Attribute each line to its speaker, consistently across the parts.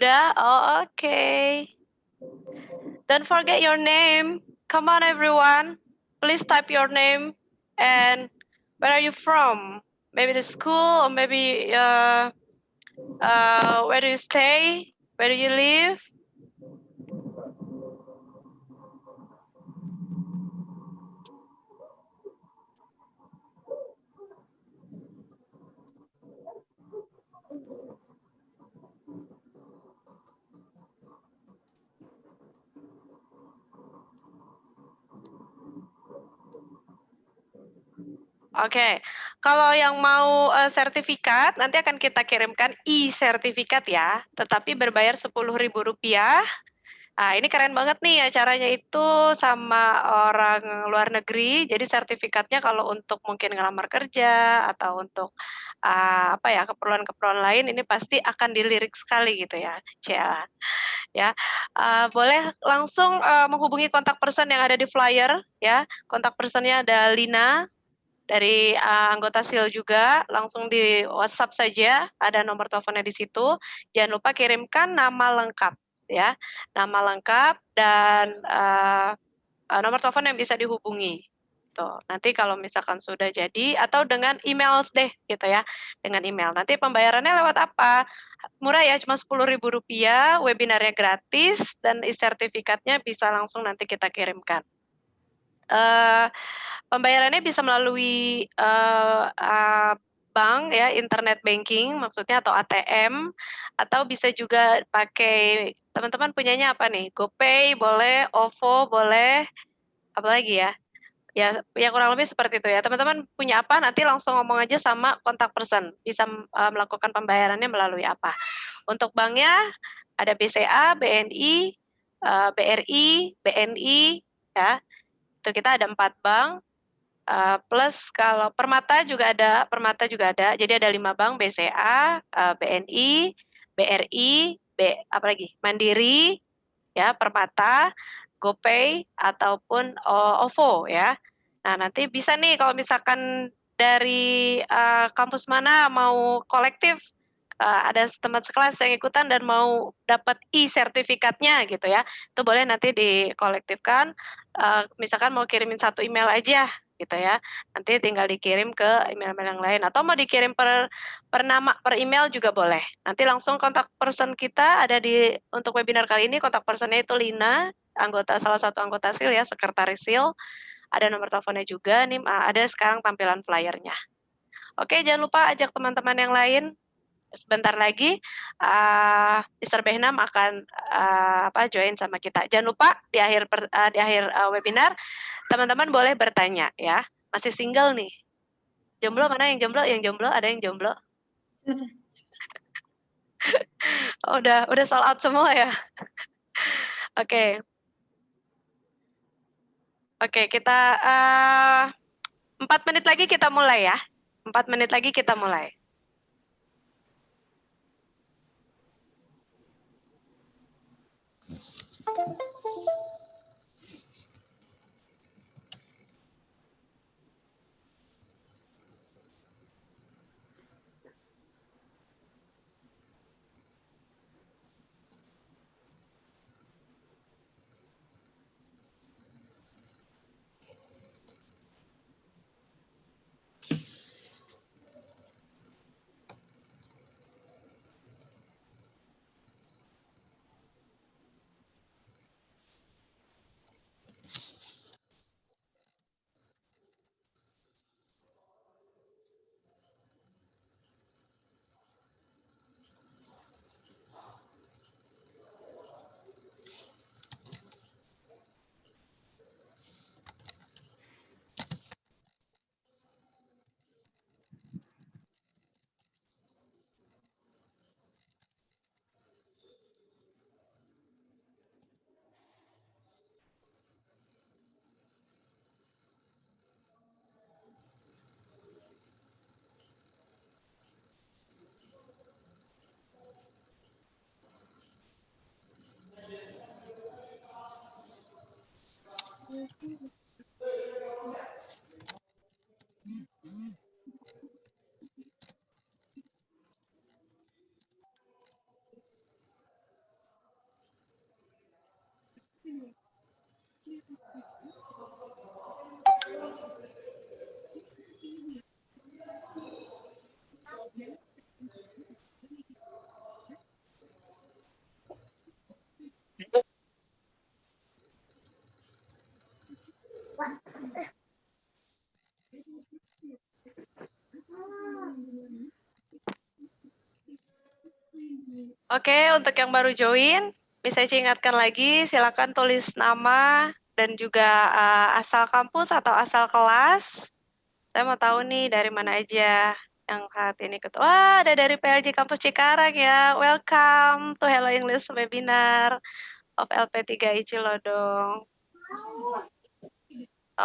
Speaker 1: Sudah? Oh, okay. Don't forget your name. Come on, everyone. Please type your name and where are you from? Maybe the school or maybe where do you stay? Where do you live? Oke, kalau yang mau sertifikat nanti akan kita kirimkan e-sertifikat ya, tetapi berbayar Rp10.000. Nah, ini keren banget nih acaranya itu sama orang luar negeri. Jadi sertifikatnya kalau untuk mungkin ngelamar kerja atau untuk apa ya keperluan-keperluan lain ini pasti akan dilirik sekali gitu ya, Cia. Ya, boleh langsung menghubungi kontak person yang ada di flyer ya. Kontak personnya ada Lina dari anggota SIL juga, langsung di WhatsApp saja, ada nomor teleponnya di situ. Jangan lupa kirimkan nama lengkap ya, nama lengkap dan nomor telepon yang bisa dihubungi. Tuh, nanti kalau misalkan sudah jadi atau dengan email deh gitu ya, dengan email. Nanti pembayarannya lewat apa? Murah ya, cuma Rp10.000, webinarnya gratis dan sertifikatnya bisa langsung nanti kita kirimkan. Pembayarannya bisa melalui bank ya, internet banking maksudnya atau ATM, atau bisa juga pakai teman-teman punyanya apa nih? GoPay boleh, OVO boleh, apalagi ya? Ya kurang lebih seperti itu ya. Teman-teman punya apa nanti langsung ngomong aja sama kontak person, bisa melakukan pembayarannya melalui apa. Untuk banknya ada BCA, BNI, BRI, BNI ya. Itu kita ada 4 bank. Plus kalau Permata juga ada, jadi ada 5 bank BCA, BNI, BRI, apalagi Mandiri, ya Permata, GoPay ataupun OVO ya. Nah nanti bisa nih kalau misalkan dari kampus mana mau kolektif, ada teman sekelas yang ikutan dan mau dapat e-sertifikatnya gitu ya, itu boleh nanti dikolektifkan, misalkan mau kirimin 1 email aja gitu ya, nanti tinggal dikirim ke email-email yang lain atau mau dikirim per nama, per email juga boleh. Nanti langsung kontak person kita ada untuk webinar kali ini kontak personnya itu Lina, salah satu anggota SIL ya, sekretaris SIL, ada nomor teleponnya juga nih, ada sekarang tampilan flyernya. Oke, jangan lupa ajak teman-teman yang lain. Sebentar lagi Mr. Behnam akan join sama kita. Jangan lupa di akhir webinar teman-teman boleh bertanya ya. Masih single nih. Jomblo mana yang jomblo? Yang jomblo ada yang jomblo? Oh, udah sold out semua ya. Oke. Oke, kita 4 menit lagi kita mulai ya. 4 menit lagi kita mulai. Oke, untuk yang baru join, bisa ingatkan lagi, silakan tulis nama dan juga asal kampus atau asal kelas. Saya mau tahu nih dari mana aja yang saat ini ikut. Wah, ada dari PLJ Kampus Cikarang ya. Welcome to Hello English Webinar of LP3I Cilodong.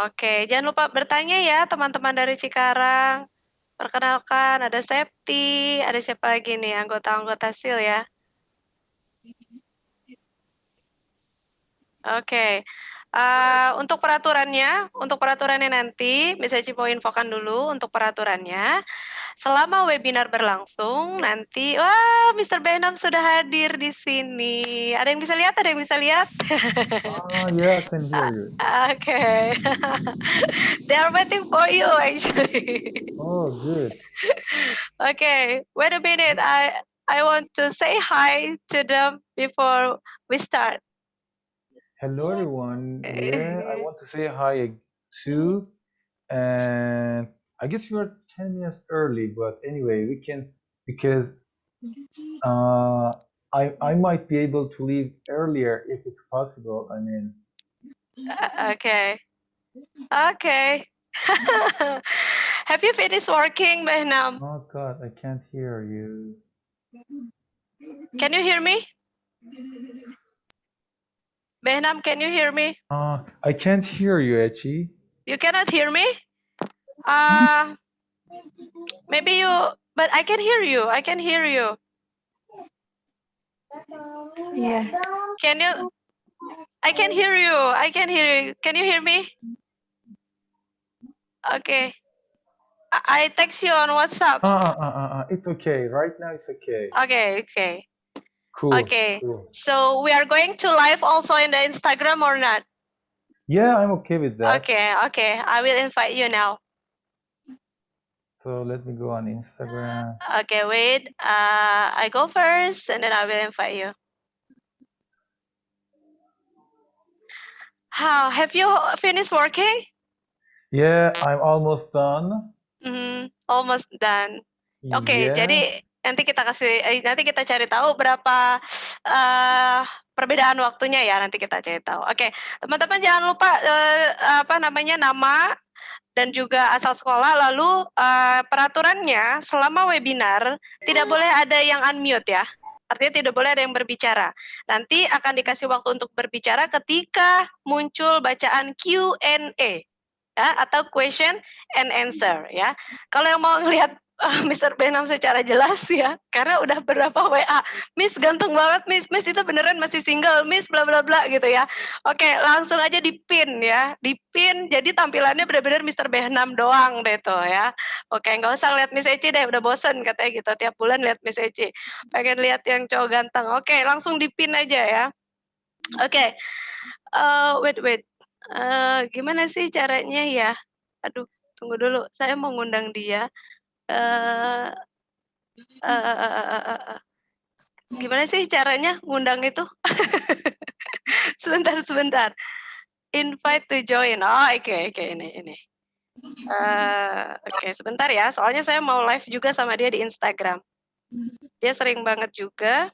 Speaker 1: Oke, jangan lupa bertanya ya teman-teman dari Cikarang. Perkenalkan, ada Septi, ada siapa lagi nih anggota-anggota SIL ya. Oke, untuk peraturannya nanti, bisa Cipo infokan dulu untuk peraturannya. Selama webinar berlangsung, nanti, wah, Mr. Benham sudah hadir di sini. Ada yang bisa lihat? Ada yang bisa lihat?
Speaker 2: Oh, yeah, I can hear you.
Speaker 1: Okay. They are waiting for you, actually.
Speaker 2: Oh, good.
Speaker 1: Okay, wait a minute. I want to say hi to them before we start.
Speaker 2: Hello, everyone. Yeah, I want to say hi too. And I guess you are 10 minutes early, but anyway, we can because I might be able to leave earlier if it's possible. I mean,
Speaker 1: Okay. Okay. Have you finished working, Behnam?
Speaker 2: oh God, I can't hear you.
Speaker 1: Can you hear me? Behnam, can you hear me?
Speaker 2: I can't hear you, Echi.
Speaker 1: You cannot hear me? Maybe you, but I can hear you. I can hear you.
Speaker 3: Yeah.
Speaker 1: Can you? I can hear you. I can hear you. Can you hear me? Okay. I text you on WhatsApp.
Speaker 2: It's okay. Right now, it's okay.
Speaker 1: Okay, okay.
Speaker 2: Cool.
Speaker 1: Okay.
Speaker 2: Cool.
Speaker 1: So we are going to live also in the Instagram or not?
Speaker 2: Yeah, I'm okay with that.
Speaker 1: Okay, okay. I will invite you now.
Speaker 2: So let me go on Instagram.
Speaker 1: Okay, wait. I go first and then I will invite you. How have you finished working?
Speaker 2: Yeah, I'm almost done.
Speaker 1: Almost done. Oke,
Speaker 2: Yeah.
Speaker 1: jadi nanti kita cari tahu berapa perbedaan waktunya ya, nanti kita cari tahu. Oke, teman-teman jangan lupa nama dan juga asal sekolah. Lalu peraturannya selama webinar tidak boleh ada yang unmute ya. Artinya tidak boleh ada yang berbicara. Nanti akan dikasih waktu untuk berbicara ketika muncul bacaan Q&A ya, atau question and answer ya. Kalau yang mau ngelihat Mr. Benham secara jelas ya, karena udah berapa WA, Miss ganteng banget Miss itu beneran masih single, Miss bla bla bla gitu ya. Oke, langsung aja di-pin ya, di-pin jadi tampilannya benar-benar Mr. Benham doang deh tuh ya. Oke, nggak usah lihat Miss Eci deh, udah bosen katanya gitu, tiap bulan lihat Miss Eci. Pengen lihat yang cowok ganteng, oke langsung di-pin aja ya. Oke, wait. Gimana sih caranya ya? Aduh, tunggu dulu, saya mau ngundang dia. Gimana sih caranya ngundang itu? Sebentar. Invite to join. Oh, oke, ini. Oke, sebentar ya, soalnya saya mau live juga sama dia di Instagram. Dia sering banget juga.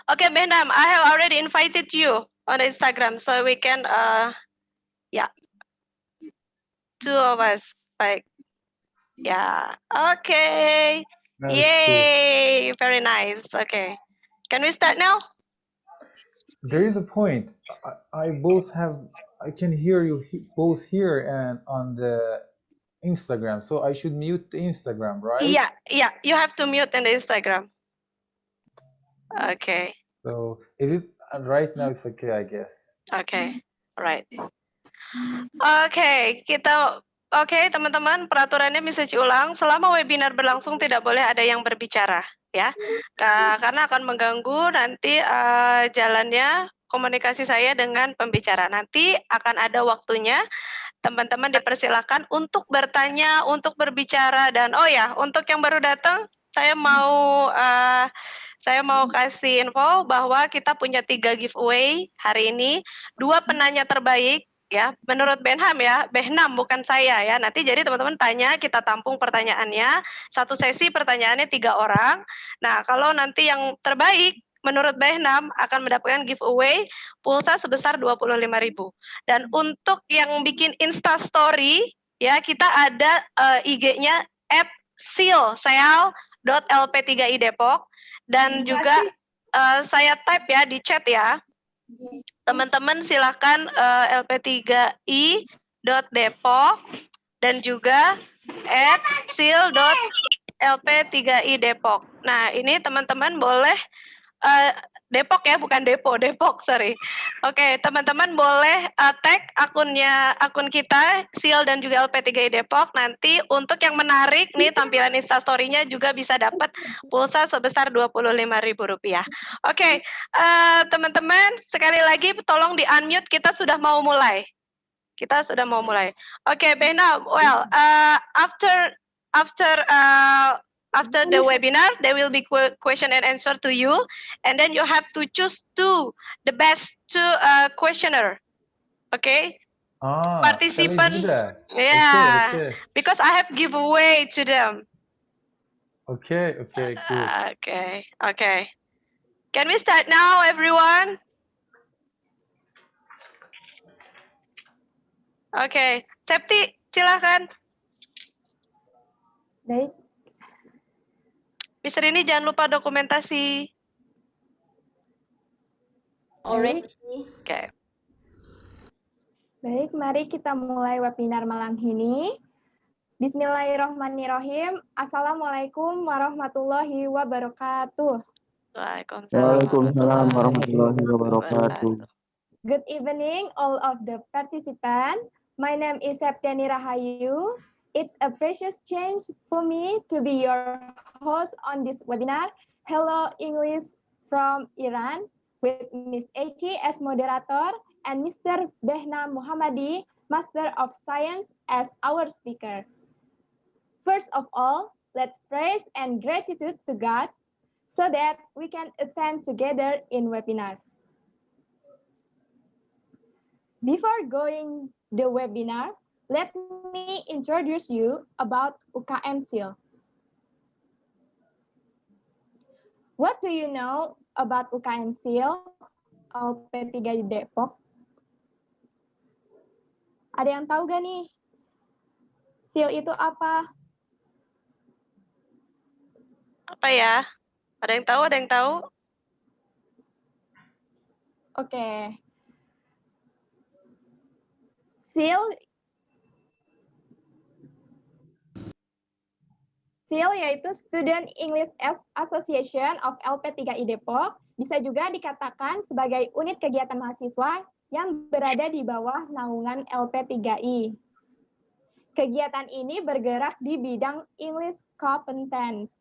Speaker 1: Oke, Benham, I have already invited you on Instagram, so we can, two of us, like, yeah, okay.
Speaker 2: That's
Speaker 1: Yay, very nice. Okay, can we start now?
Speaker 2: There is a point. I can hear you both here and on the Instagram. So I should mute the Instagram, right?
Speaker 1: Yeah, you have to mute in the Instagram. Okay.
Speaker 2: So is it right now? It's okay, I guess.
Speaker 1: Okay, right. Oke, teman-teman, peraturannya bisa diulang. Selama webinar berlangsung tidak boleh ada yang berbicara, ya, karena akan mengganggu nanti jalannya komunikasi saya dengan pembicara. Nanti akan ada waktunya. Teman-teman dipersilakan untuk bertanya, untuk berbicara, dan oh ya, untuk yang baru datang, saya mau kasih info bahwa kita punya 3 giveaway hari ini. 2 penanya terbaik ya, menurut Benham ya, Behnam bukan saya ya. Nanti jadi teman-teman tanya, kita tampung pertanyaannya. Satu sesi pertanyaannya 3 orang. Nah, kalau nanti yang terbaik menurut Behnam akan mendapatkan giveaway pulsa sebesar 25.000. Dan untuk yang bikin Insta story ya, kita ada IG-nya @seal.lp3i Depok dan juga saya type ya di chat ya. Teman-teman silakan lp3i.depok dan juga @seal.lp3i Depok. Nah, ini teman-teman boleh Depok ya, bukan Depo, Depok, sorry. Oke, teman-teman boleh tag akun kita, Seal dan juga LP3I Depok. Nanti untuk yang menarik nih tampilan Instastory-nya juga bisa dapat pulsa sebesar Rp25.000. Oke, teman-teman sekali lagi tolong di-unmute, kita sudah mau mulai. Oke, Bena, well, after the webinar, there will be question and answer to you, and then you have to choose the best two questioner. Okay,
Speaker 2: Shall we do
Speaker 1: participant.
Speaker 2: that?
Speaker 1: Yeah,
Speaker 2: Okay.
Speaker 1: because I have giveaway to them.
Speaker 2: Okay, cool.
Speaker 1: Okay. Can we start now, everyone? Okay, Septi, silakan.
Speaker 3: Baik.
Speaker 1: Mister ini jangan lupa dokumentasi.
Speaker 3: Already.
Speaker 1: Okay.
Speaker 3: Baik, mari kita mulai webinar malam ini. Bismillahirrahmanirrahim. Assalamualaikum warahmatullahi wabarakatuh.
Speaker 4: Waalaikumsalam warahmatullahi wabarakatuh.
Speaker 3: Good evening, all of the participants. My name is Septiani Rahayu. It's a precious change for me to be your host on this webinar. Hello English from Iran with Miss Eci as moderator and Mr. Behnam Muhammadi, Master of Science as our speaker. First of all, let's praise and gratitude to God so that we can attend together in webinar. Before going the webinar, let me introduce you about UKM Seal. What do you know about UKM Seal, LP3 Depok? Ada yang tahu gak nih? Seal itu apa?
Speaker 1: Apa ya? Ada yang tahu?
Speaker 3: Oke. Seal yaitu Student English Association of LP3I Depok, bisa juga dikatakan sebagai unit kegiatan mahasiswa yang berada di bawah naungan LP3I. Kegiatan ini bergerak di bidang English competence.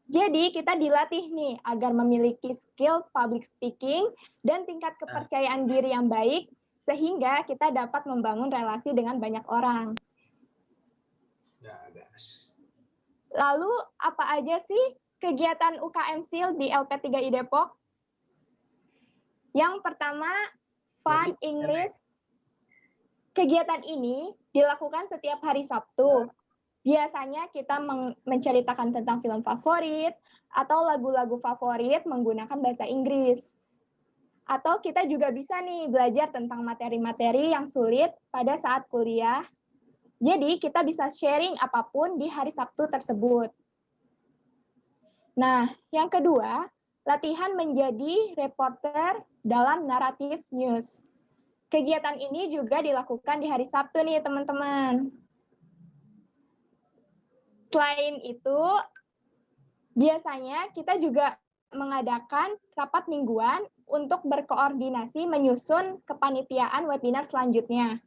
Speaker 3: Jadi kita dilatih nih agar memiliki skill public speaking dan tingkat kepercayaan diri yang baik, sehingga kita dapat membangun relasi dengan banyak orang. Lalu apa aja sih kegiatan UKM Seal di LP3I Depok? Yang pertama, Fun English. Kegiatan ini dilakukan setiap hari Sabtu. Biasanya kita menceritakan tentang film favorit atau lagu-lagu favorit menggunakan bahasa Inggris. Atau kita juga bisa nih belajar tentang materi-materi yang sulit pada saat kuliah. Jadi kita bisa sharing apapun di hari Sabtu tersebut. Nah, yang kedua, latihan menjadi reporter dalam naratif news. Kegiatan ini juga dilakukan di hari Sabtu nih, teman-teman. Selain itu, biasanya kita juga mengadakan rapat mingguan untuk berkoordinasi menyusun kepanitiaan webinar selanjutnya.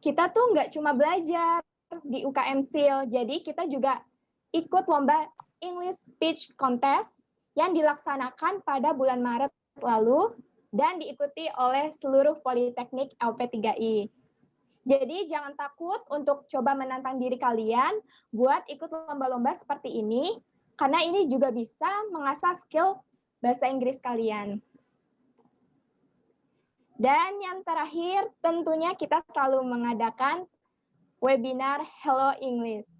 Speaker 3: Kita tuh nggak cuma belajar di UKM Seal, jadi kita juga ikut lomba English Speech Contest yang dilaksanakan pada bulan Maret lalu dan diikuti oleh seluruh Politeknik LP3I. Jadi jangan takut untuk coba menantang diri kalian buat ikut lomba-lomba seperti ini, karena ini juga bisa mengasah skill bahasa Inggris kalian. Dan yang terakhir, tentunya kita selalu mengadakan webinar Hello English.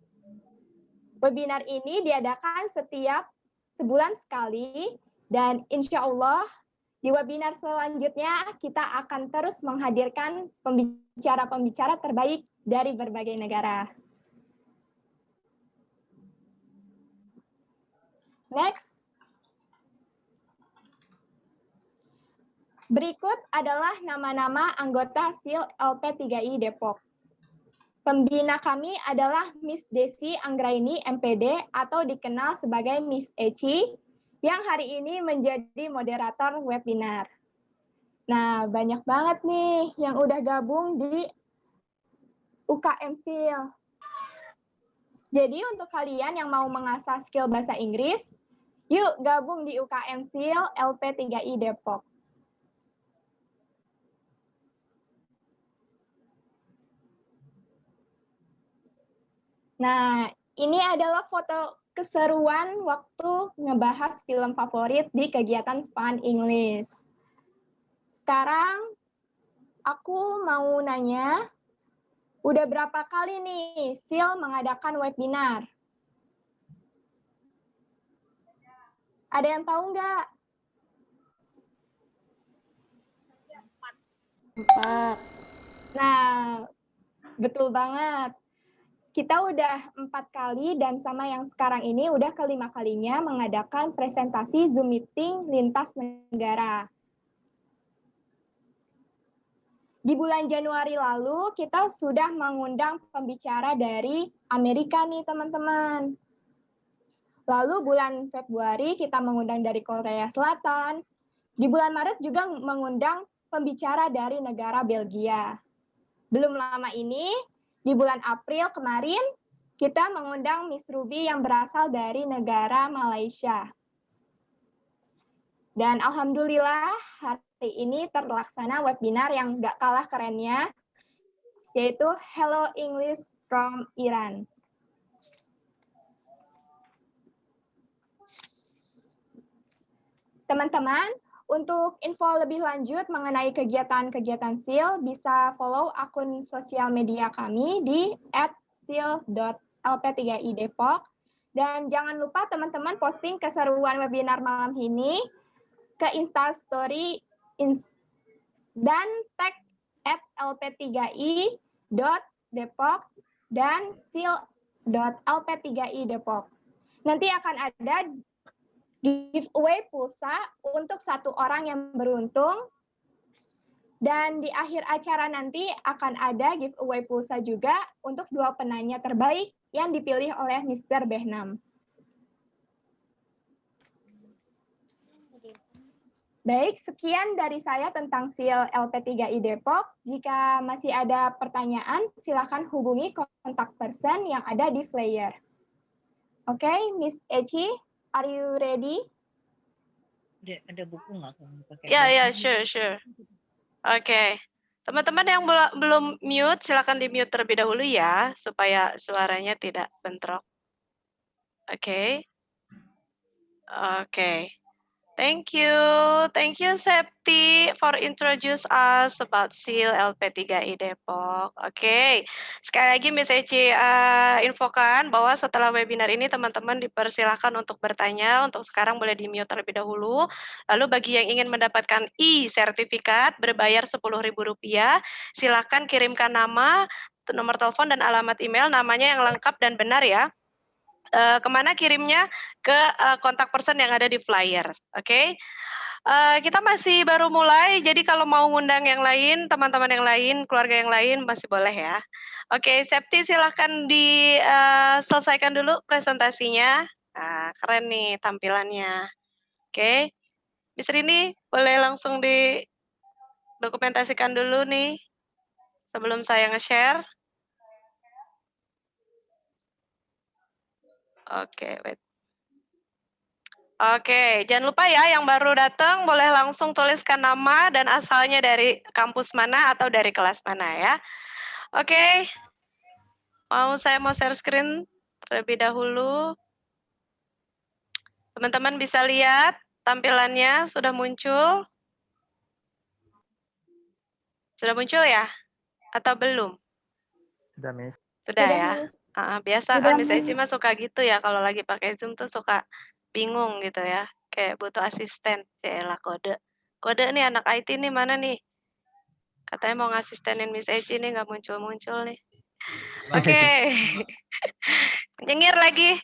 Speaker 3: Webinar ini diadakan setiap sebulan sekali, dan insya Allah di webinar selanjutnya kita akan terus menghadirkan pembicara-pembicara terbaik dari berbagai negara. Next. Berikut adalah nama-nama anggota SIL LP3I Depok. Pembina kami adalah Miss Desi Anggraini MPD atau dikenal sebagai Miss Eci yang hari ini menjadi moderator webinar. Nah, banyak banget nih yang udah gabung di UKM SIL. Jadi untuk kalian yang mau mengasah skill bahasa Inggris, yuk gabung di UKM SIL LP3I Depok. Nah, ini adalah foto keseruan waktu ngebahas film favorit di kegiatan Fun English. Sekarang aku mau nanya, udah berapa kali nih SIL mengadakan webinar? Ada yang tahu nggak? 4. Nah, betul banget. Kita udah 4 kali dan sama yang sekarang ini udah ke-5 kalinya mengadakan presentasi Zoom meeting lintas negara. Di bulan Januari lalu kita sudah mengundang pembicara dari Amerika nih teman-teman. Lalu bulan Februari kita mengundang dari Korea Selatan. Di bulan Maret juga mengundang pembicara dari negara Belgia. Belum lama ini, di bulan April kemarin, kita mengundang Miss Ruby yang berasal dari negara Malaysia. Dan alhamdulillah hari ini terlaksana webinar yang gak kalah kerennya, yaitu Hello English from Iran. Teman-teman, untuk info lebih lanjut mengenai kegiatan-kegiatan SIL, bisa follow akun sosial media kami di @sil.lp3idepok. Dan jangan lupa teman-teman posting keseruan webinar malam ini ke Instastory dan tag @lp3i.depok dan sil.lp3idepok. Nanti akan ada giveaway pulsa untuk 1 orang yang beruntung. Dan di akhir acara nanti akan ada giveaway pulsa juga untuk 2 penanya terbaik yang dipilih oleh Mr. Behnam. Baik, sekian dari saya tentang SIL LP3I Depok. Jika masih ada pertanyaan, silakan hubungi kontak person yang ada di flyer. Oke, Miss Eci, are you ready?
Speaker 5: Ada buku nggak kamu pakai?
Speaker 1: Ya, sure. Oke. Teman-teman yang belum mute, silakan di-mute terlebih dahulu ya, supaya suaranya tidak bentrok. Oke. Thank you Septi for introduce us about SIL LP3I Depok. Oke, sekali lagi Miss Eci infokan bahwa setelah webinar ini teman-teman dipersilahkan untuk bertanya. Untuk sekarang boleh di-mute terlebih dahulu. Lalu bagi yang ingin mendapatkan e-sertifikat berbayar Rp10.000, silakan kirimkan nama, nomor telepon dan alamat email, namanya yang lengkap dan benar ya. Kemana kirimnya? Ke kontak person yang ada di flyer. Oke. Kita masih baru mulai, jadi kalau mau ngundang yang lain, teman-teman yang lain, keluarga yang lain masih boleh ya. Oke, Septi silahkan diselesaikan dulu presentasinya. Nah, keren nih tampilannya. Oke. Di sini boleh langsung didokumentasikan dulu nih sebelum saya nge-share. Oke, jangan lupa ya yang baru datang boleh langsung tuliskan nama dan asalnya dari kampus mana atau dari kelas mana ya. Oke, saya mau share screen terlebih dahulu. Teman-teman bisa lihat tampilannya sudah muncul? Sudah muncul ya? Atau belum?
Speaker 4: Sudah, Miss.
Speaker 1: Sudah
Speaker 3: Sudah,
Speaker 1: ya?
Speaker 3: Miss.
Speaker 1: Biasa
Speaker 3: Sudah,
Speaker 1: kan Miss
Speaker 3: Miss.
Speaker 1: Eci mah suka gitu ya, kalau lagi pakai Zoom tuh suka bingung gitu ya. Kayak butuh asisten. Yaelah kode. Kode nih anak IT nih mana nih? Katanya mau ngasistenin Miss Eci nih nggak muncul-muncul nih. Oke. Nyengir lagi.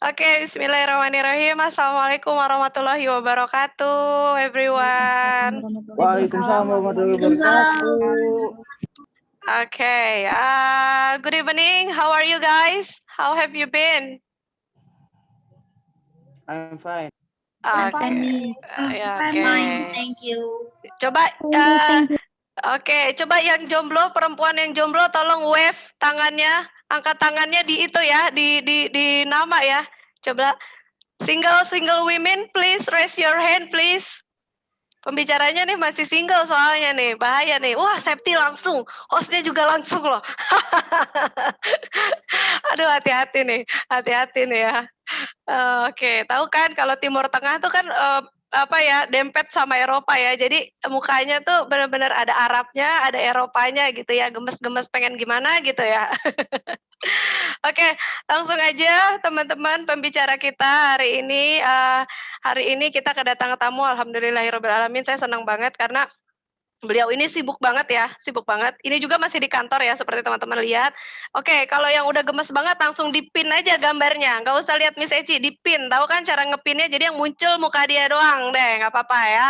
Speaker 1: Oke, bismillahirrahmanirrahim. Assalamualaikum warahmatullahi wabarakatuh, everyone.
Speaker 4: Waalaikumsalam warahmatullahi wabarakatuh.
Speaker 1: Okay, good evening. How are you guys? How have you been?
Speaker 4: I'm fine.
Speaker 1: Okay.
Speaker 3: Miss.
Speaker 1: Ya,
Speaker 5: I'm
Speaker 1: oke.
Speaker 5: fine, thank you.
Speaker 1: Coba,
Speaker 3: Thank you.
Speaker 1: oke, coba yang jomblo, perempuan yang jomblo, tolong wave tangannya, angkat tangannya di itu ya, di nama ya. Coba, single women, please raise your hand, please. Pembicaranya nih masih single soalnya nih, bahaya nih. Wah, Septi langsung, hostnya juga langsung loh. Aduh, hati-hati nih ya. Oke, tahu kan kalau Timur Tengah tuh kan apa ya, dempet sama Eropa ya. Jadi mukanya tuh benar-benar ada Arabnya, ada Eropanya gitu ya. Gemes-gemes pengen gimana gitu ya. Oke, langsung aja teman-teman pembicara kita hari ini. Hari ini kita kedatangan tamu, alhamdulillahirobbilalamin. Saya senang banget karena beliau ini sibuk banget ya, sibuk banget. Ini juga masih di kantor ya, seperti teman-teman lihat. Oke, kalau yang udah gemes banget langsung dipin aja gambarnya. Nggak usah lihat Miss Eci, dipin. Tahu kan cara ngepinnya? Jadi yang muncul muka dia doang deh, nggak apa-apa ya.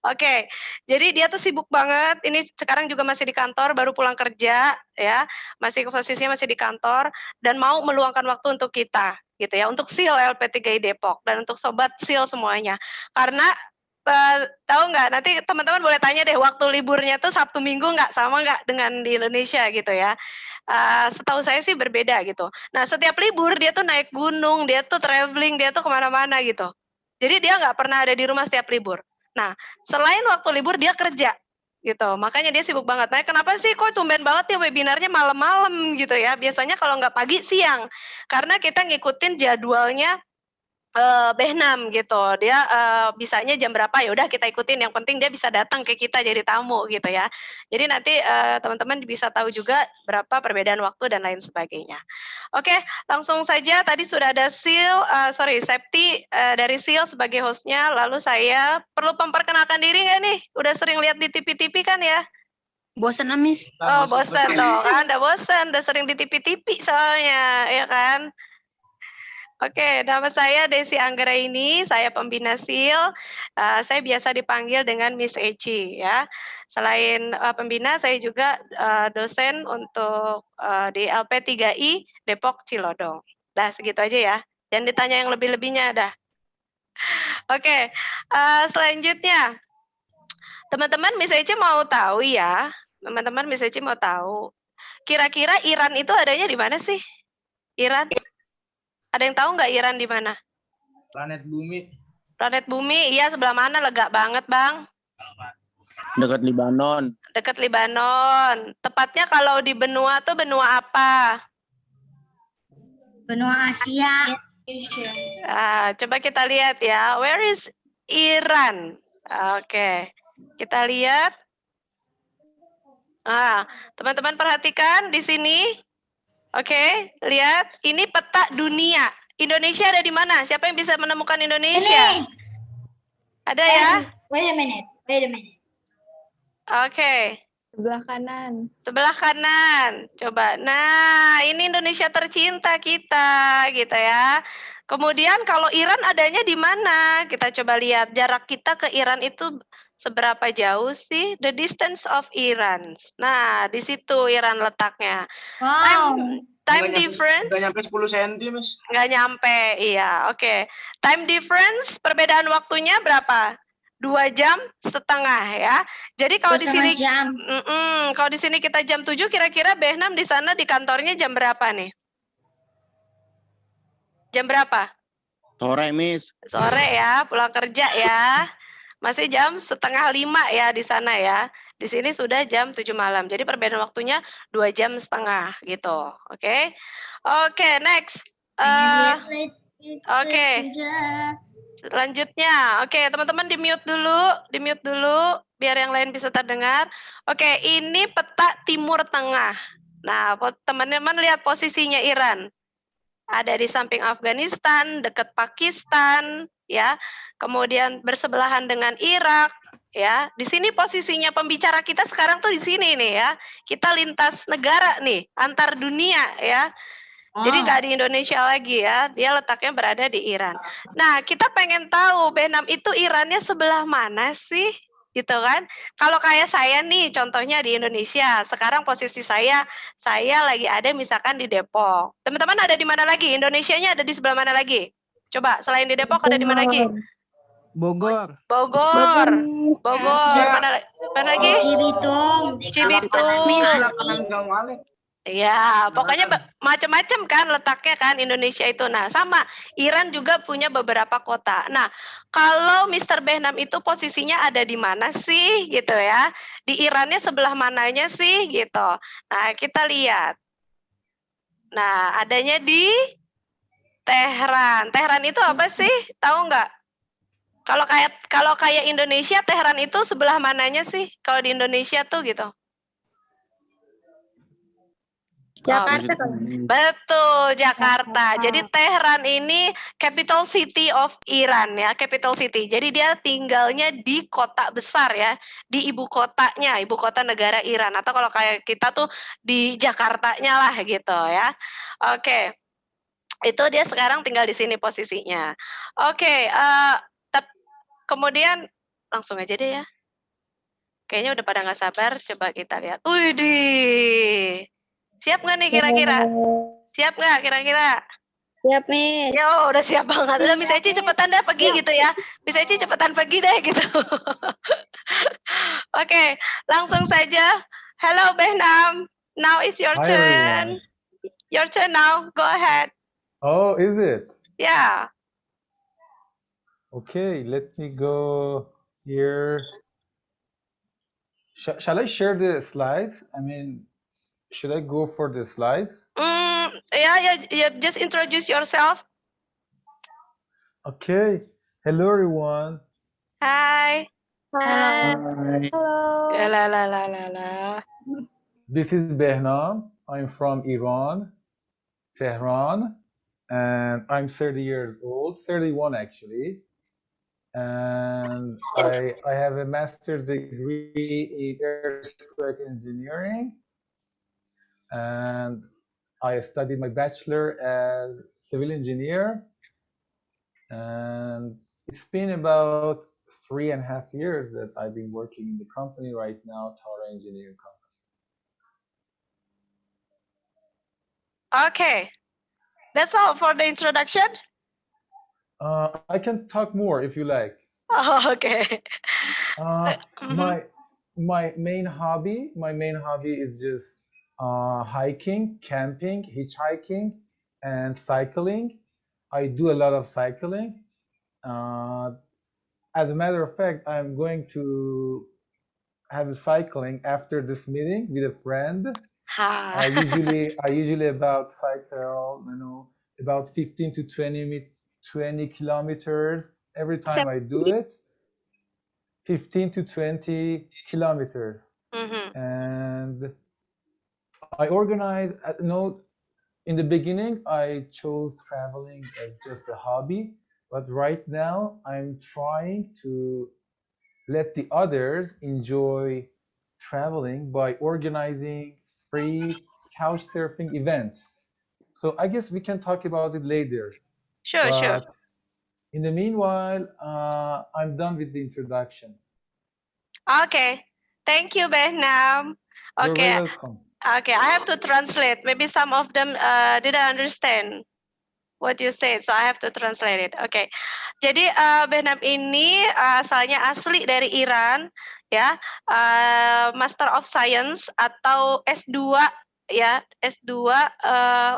Speaker 1: Oke, jadi dia tuh sibuk banget. Ini sekarang juga masih di kantor, baru pulang kerja ya. Masih posisinya masih di kantor dan mau meluangkan waktu untuk kita gitu ya, untuk SIL LP3I Depok dan untuk sobat SIL semuanya. Karena tahu nggak, nanti teman-teman boleh tanya deh waktu liburnya tuh Sabtu Minggu nggak sama nggak dengan di Indonesia gitu ya. Setahu saya sih berbeda gitu. Nah setiap libur dia tuh naik gunung, dia tuh traveling, dia tuh kemana-mana gitu. Jadi dia nggak pernah ada di rumah setiap libur. Nah selain waktu libur dia kerja gitu, makanya dia sibuk banget. Nah kenapa sih kok tumben banget ya webinarnya malam-malam gitu ya, biasanya kalau nggak pagi siang, karena kita ngikutin jadwalnya Behnam gitu, dia bisanya jam berapa ya udah kita ikutin, yang penting dia bisa datang ke kita jadi tamu gitu ya. Jadi nanti teman-teman bisa tahu juga berapa perbedaan waktu dan lain sebagainya. Oke, langsung saja tadi sudah ada Septi dari SIL sebagai hostnya, lalu saya perlu memperkenalkan diri nggak nih? Udah sering lihat di TV-TV kan ya?
Speaker 5: Bosan Miss?
Speaker 1: Oh bosan dong, kan udah bosan, udah sering di TV-TV soalnya, ya kan? Oke, nama saya Desi Anggraini, saya pembina SIL. Saya biasa dipanggil dengan Miss Eci ya. Selain pembina, saya juga dosen untuk di LP3I Depok Cilodong. Dah segitu aja ya. Jangan ditanya yang lebih-lebihnya dah. Oke, selanjutnya teman-teman Miss Eci mau tahu ya. Teman-teman Miss Eci mau tahu. Kira-kira Iran itu adanya di mana sih? Iran? Ada yang tahu nggak Iran di mana?
Speaker 6: Planet bumi.
Speaker 1: Planet bumi, iya sebelah mana? Lega banget bang.
Speaker 4: Dekat Libanon.
Speaker 1: Dekat Libanon. Tepatnya kalau di benua tuh benua apa?
Speaker 5: Benua Asia.
Speaker 1: Coba kita lihat ya. Where is Iran? Oke, kita lihat. Teman-teman perhatikan di sini. Oke, lihat. Ini peta dunia. Indonesia ada di mana? Siapa yang bisa menemukan Indonesia?
Speaker 5: Ini.
Speaker 1: Ada ya?
Speaker 5: Wait a minute.
Speaker 1: Oke.
Speaker 3: Sebelah kanan.
Speaker 1: Sebelah kanan. Coba. Nah, ini Indonesia tercinta kita, gitu ya. Kemudian kalau Iran adanya di mana? Kita coba lihat jarak kita ke Iran itu seberapa jauh sih? The distance of Iran. Nah, di situ Iran letaknya.
Speaker 5: Wow.
Speaker 1: Time difference.
Speaker 6: Nggak nyampe 10 cm, Mas.
Speaker 1: Nggak nyampe, iya. Oke. Time difference, perbedaan waktunya berapa? 2,5 jam ya. Jadi kalau di sini kalau di sini kita jam 7, kira-kira Behnam di sana di kantornya jam berapa nih? Jam berapa?
Speaker 4: Sore, Miss.
Speaker 1: Sore ya, pulang kerja ya. Masih jam 4:30 ya di sana ya. Di sini sudah jam 7 malam. Jadi perbedaan waktunya 2,5 jam gitu. Oke. Oke, next. Oke. Selanjutnya, oke teman-teman di mute dulu, biar yang lain bisa terdengar. Oke, ini peta Timur Tengah. Nah, teman-teman lihat posisinya Iran. Ada di samping Afghanistan, dekat Pakistan, ya. Kemudian bersebelahan dengan Irak, ya. Di sini posisinya pembicara kita sekarang tuh di sini nih ya. Kita lintas negara nih, antar dunia ya. Jadi nggak di Indonesia lagi ya, dia letaknya berada di Iran. Nah, kita pengen tahu Benam itu Irannya sebelah mana sih? Gitu kan? Kalau kayak saya nih, contohnya di Indonesia. Sekarang posisi saya lagi ada misalkan di Depok. Teman-teman ada di mana lagi? Indonesianya ada di sebelah mana lagi? Coba, selain di Depok ada di mana lagi?
Speaker 4: Bogor.
Speaker 1: Bogor. Mana lagi?
Speaker 5: Cibitung.
Speaker 1: Cibitung. Ya, pokoknya macam-macam kan letaknya kan Indonesia itu. Nah, sama Iran juga punya beberapa kota. Nah, kalau Mr. Behnam itu posisinya ada di mana sih gitu ya? Di Irannya sebelah mananya sih gitu. Nah, kita lihat. Nah, adanya di Tehran. Tehran itu apa sih? Tahu nggak? Kalau kayak Indonesia, Tehran itu sebelah mananya sih? Kalau di Indonesia tuh gitu.
Speaker 3: Jakarta.
Speaker 1: Betul, Jakarta. Jadi Tehran ini capital city of Iran ya, capital city. Jadi dia tinggalnya di kota besar ya, di ibu kotanya, ibu kota negara Iran. Atau kalau kayak kita tuh di Jakartanya lah gitu ya. Oke, itu dia sekarang tinggal di sini posisinya. Oke, kemudian langsung aja deh ya. Kayaknya udah pada nggak sabar, coba kita lihat. Widih. Siap nggak nih kira-kira? Siap nggak kira-kira?
Speaker 3: Siap, Miss.
Speaker 1: Yo, udah siap banget. Udah Miss Eci cepetan deh pergi gitu ya. Miss Eci cepetan pergi deh gitu. Oke, langsung saja. Hello Behnam. Now is your
Speaker 2: Hi
Speaker 1: turn.
Speaker 2: everyone.
Speaker 1: Your turn now. Go ahead.
Speaker 2: Oh, is it?
Speaker 1: Yeah.
Speaker 2: Okay, let me go here. Shall I share the slides? I mean, should I go for the slides?
Speaker 1: Yeah. Just introduce yourself.
Speaker 2: Okay. Hello everyone.
Speaker 1: Hi.
Speaker 3: Halo.
Speaker 1: La.
Speaker 2: This is Behnam. I'm from Iran, Tehran, and I'm 30 years old, 31 actually. And I have a master's degree in earthquake engineering, and I studied my bachelor as civil engineer, and it's been about 3.5 years that I've been working in the company right now, Tower Engineering Company.
Speaker 1: Okay. That's all for the introduction.
Speaker 2: I can talk more if you like.
Speaker 1: Oh, okay.
Speaker 2: My main hobby is just hiking, camping, hitchhiking, and cycling. I do a lot of cycling. As a matter of fact, I'm going to have a cycling after this meeting with a friend. I usually about cycle, about 15 to 20 kilometers every time I do it. 15 to 20 kilometers. And I organize, in the beginning, I chose traveling as just a hobby, but right now I'm trying to let the others enjoy traveling by organizing free couch surfing events. So I guess we can talk about it later.
Speaker 1: Sure.
Speaker 2: In the meanwhile, I'm done with the introduction.
Speaker 1: Okay. Thank you, Behnam.
Speaker 2: You're
Speaker 1: Okay.
Speaker 2: very welcome.
Speaker 1: Okay, I have to translate. Maybe some of them didn't understand what you said, so I have to translate it. Okay. Jadi Behnam ini asalnya asli dari Iran, ya, Master of Science atau S2, ya, S2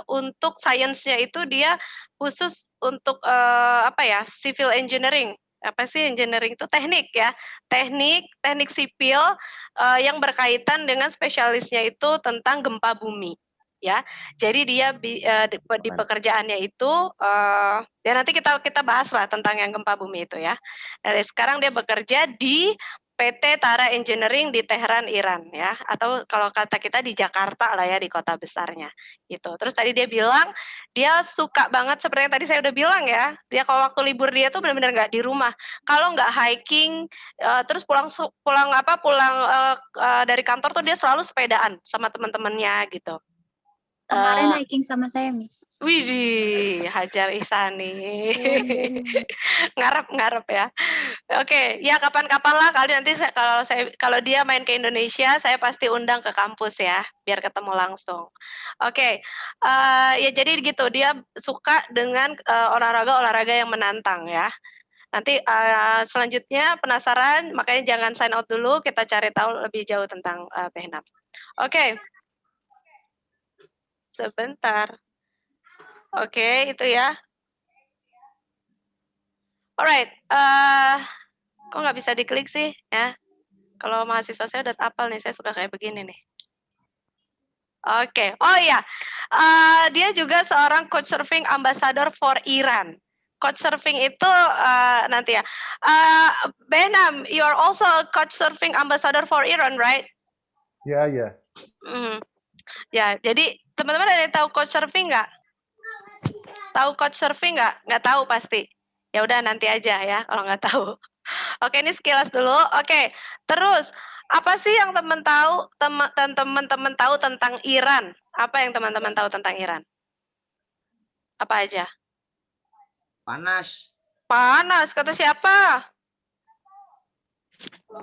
Speaker 1: untuk sainsnya itu dia khusus untuk apa ya, civil engineering. Apa sih engineering itu? Teknik ya, teknik sipil yang berkaitan dengan spesialisnya itu tentang gempa bumi. ya. Jadi dia di pekerjaannya itu ya nanti kita bahas lah tentang yang gempa bumi itu ya. Dari sekarang dia bekerja di PT Tara Engineering di Teheran, Iran ya, atau kalau kata kita di Jakarta lah ya, di kota besarnya gitu. Terus tadi dia bilang dia suka banget seperti yang tadi saya udah bilang ya, dia kalau waktu libur dia tuh benar-benar nggak di rumah. Kalau nggak hiking, terus pulang dari kantor tuh dia selalu sepedaan sama teman-temannya gitu.
Speaker 5: Kemarin hiking sama saya, Miss.
Speaker 1: Widih, Hajar Ihsani. Ngarep ya. Oke, ya kapan-kapan lah kali nanti kalau dia main ke Indonesia, saya pasti undang ke kampus ya, biar ketemu langsung. Oke, ya jadi gitu, dia suka dengan olahraga-olahraga yang menantang ya. Nanti selanjutnya penasaran, makanya jangan sign out dulu, kita cari tahu lebih jauh tentang Behnam. Oke. Sebentar. Oke, itu ya. Alright, kok nggak bisa diklik sih ya? Kalau mahasiswa saya udah hafal nih, saya suka kayak begini nih. Oke, oh iya, dia juga seorang Couchsurfing Ambassador for Iran. Couchsurfing itu nanti ya. Behnam, you are also a Couchsurfing Ambassador for Iran, right?
Speaker 2: Yeah, yeah.
Speaker 1: Ya, jadi teman-teman ada yang tahu Couchsurfing nggak? Tahu Couchsurfing nggak? Nggak tahu pasti. Ya udah nanti aja ya kalau nggak tahu. Oke, ini sekilas dulu. Oke, terus apa sih yang teman-teman tahu tentang Iran? Apa yang teman-teman tahu tentang Iran? Apa aja?
Speaker 6: Panas.
Speaker 1: Panas, kata siapa?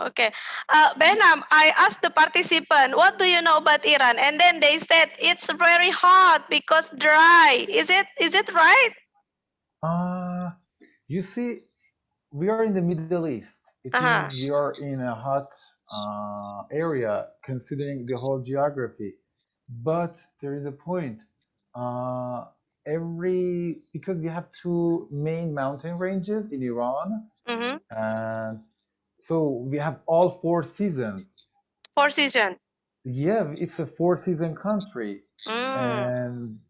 Speaker 1: Oke, Behnam, I asked the participant, what do you know about Iran? And then they said it's very hot because dry. Is it right?
Speaker 2: You see, we are in the Middle East. It means we are in a hot area considering the whole geography. But there is a point. Because we have two main mountain ranges in Iran, and so we have all 4 seasons.
Speaker 1: 4 seasons.
Speaker 2: Yeah, it's a 4-season country. And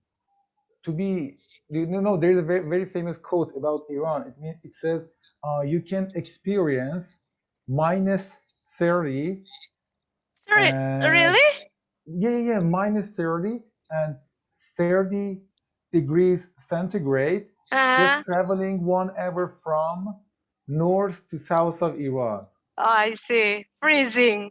Speaker 2: there's a very, very famous quote about Iran. It says, you can experience minus 30.
Speaker 1: Really?
Speaker 2: Yeah, minus 30 and 30 degrees centigrade, just traveling 1 hour from north to south of Iran.
Speaker 1: Oh, I see. Freezing.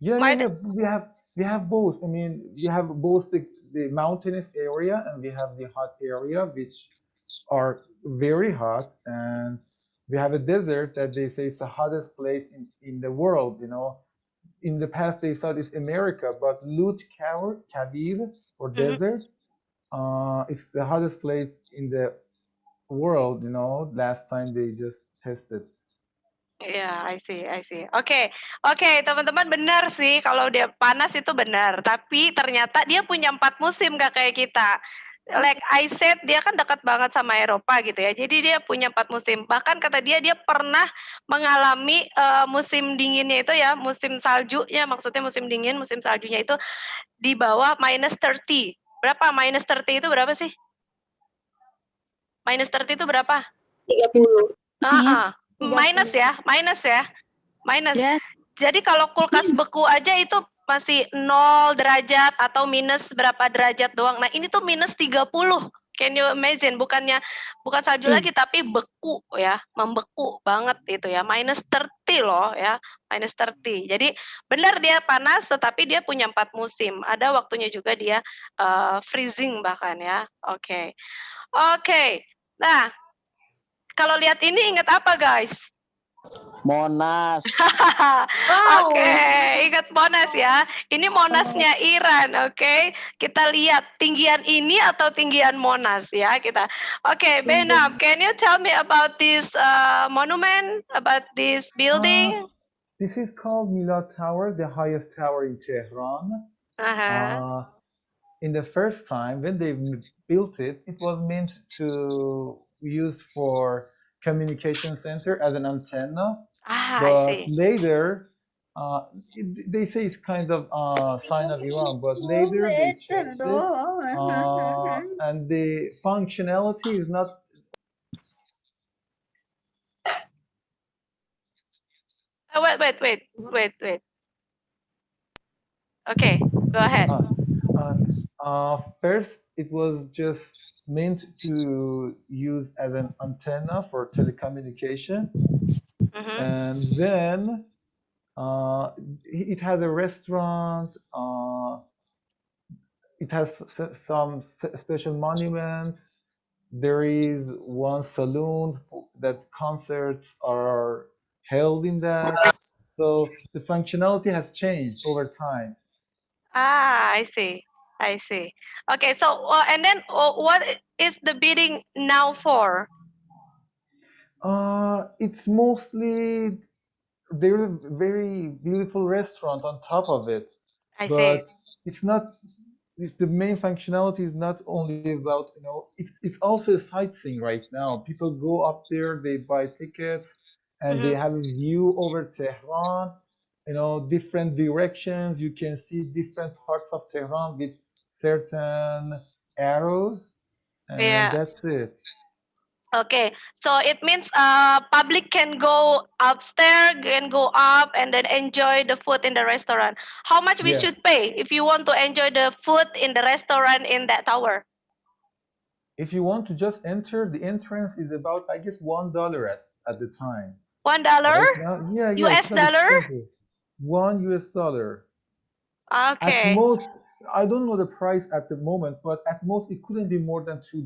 Speaker 2: Yeah. We have both. I mean, we have both the mountainous area and we have the hot area, which are very hot, and we have a desert that they say it's the hottest place in the world. In the past they thought it's America, but Lut Kavir or desert, it's the hottest place in the world. Last time they just tested.
Speaker 1: Yeah, I see. Oke, teman-teman, benar sih kalau dia panas itu benar. Tapi ternyata dia punya 4 musim nggak kayak kita. Like I said, dia kan dekat banget sama Eropa gitu ya. Jadi dia punya 4 musim. Bahkan kata dia pernah mengalami musim dinginnya itu ya, musim saljunya, maksudnya musim dingin, musim saljunya itu di bawah -30. Berapa? -30 itu berapa sih? -30 itu berapa?
Speaker 5: 30.
Speaker 1: Minus ya. Jadi kalau kulkas beku aja itu masih 0 derajat atau minus berapa derajat doang. Nah, ini tuh -30. Can you imagine? Bukan salju lagi tapi beku ya, membeku banget itu ya. -30 loh ya, -30. Jadi benar dia panas tetapi dia punya 4 musim. Ada waktunya juga dia freezing bahkan ya. Oke. Nah, kalau lihat ini ingat apa, guys?
Speaker 7: Monas.
Speaker 1: Oke, ingat Monas ya. Ini Monasnya Iran, oke? Kita lihat tinggian ini atau tinggian Monas ya kita. Oke, Behnam, can you tell me about this monument, about this building?
Speaker 2: This is called Milo Tower, the highest tower in Tehran. In the first time when they built it, it was meant to use for communication center as an antenna. But later, they say it's kind of sign of Iran, but later they changed it, and the functionality is not.
Speaker 1: Wait. Okay, go ahead.
Speaker 2: First, it was just meant to use as an antenna for telecommunication,
Speaker 1: Mhm.
Speaker 2: and then it has a restaurant. It has some special monuments. There is one saloon that concerts are held in that. So the functionality has changed over time.
Speaker 1: I see. I see. Okay, so and then what is the bidding now for?
Speaker 2: It's mostly there's a very beautiful restaurant on top of it,
Speaker 1: I see.
Speaker 2: but it's not. It's the main functionality is not only about it's also a sightseeing right now. People go up there, they buy tickets, and they
Speaker 1: Mhm.
Speaker 2: have a view over Tehran. Different directions. You can see different parts of Tehran with certain arrows, and
Speaker 1: Yeah.
Speaker 2: that's it.
Speaker 1: Okay, so it means public can go upstairs, can go up, and then enjoy the food in the restaurant. How much we
Speaker 2: Yeah.
Speaker 1: should pay if you want to enjoy the food in the restaurant in that tower?
Speaker 2: If you want to just enter, the entrance is about, I guess, $1 at the time.
Speaker 1: $1
Speaker 2: Right now, yeah, it's
Speaker 1: US
Speaker 2: not
Speaker 1: dollar?
Speaker 2: expensive. $1. At
Speaker 1: Okay.
Speaker 2: most, I don't know the price at the moment, but at most it couldn't be more than $2.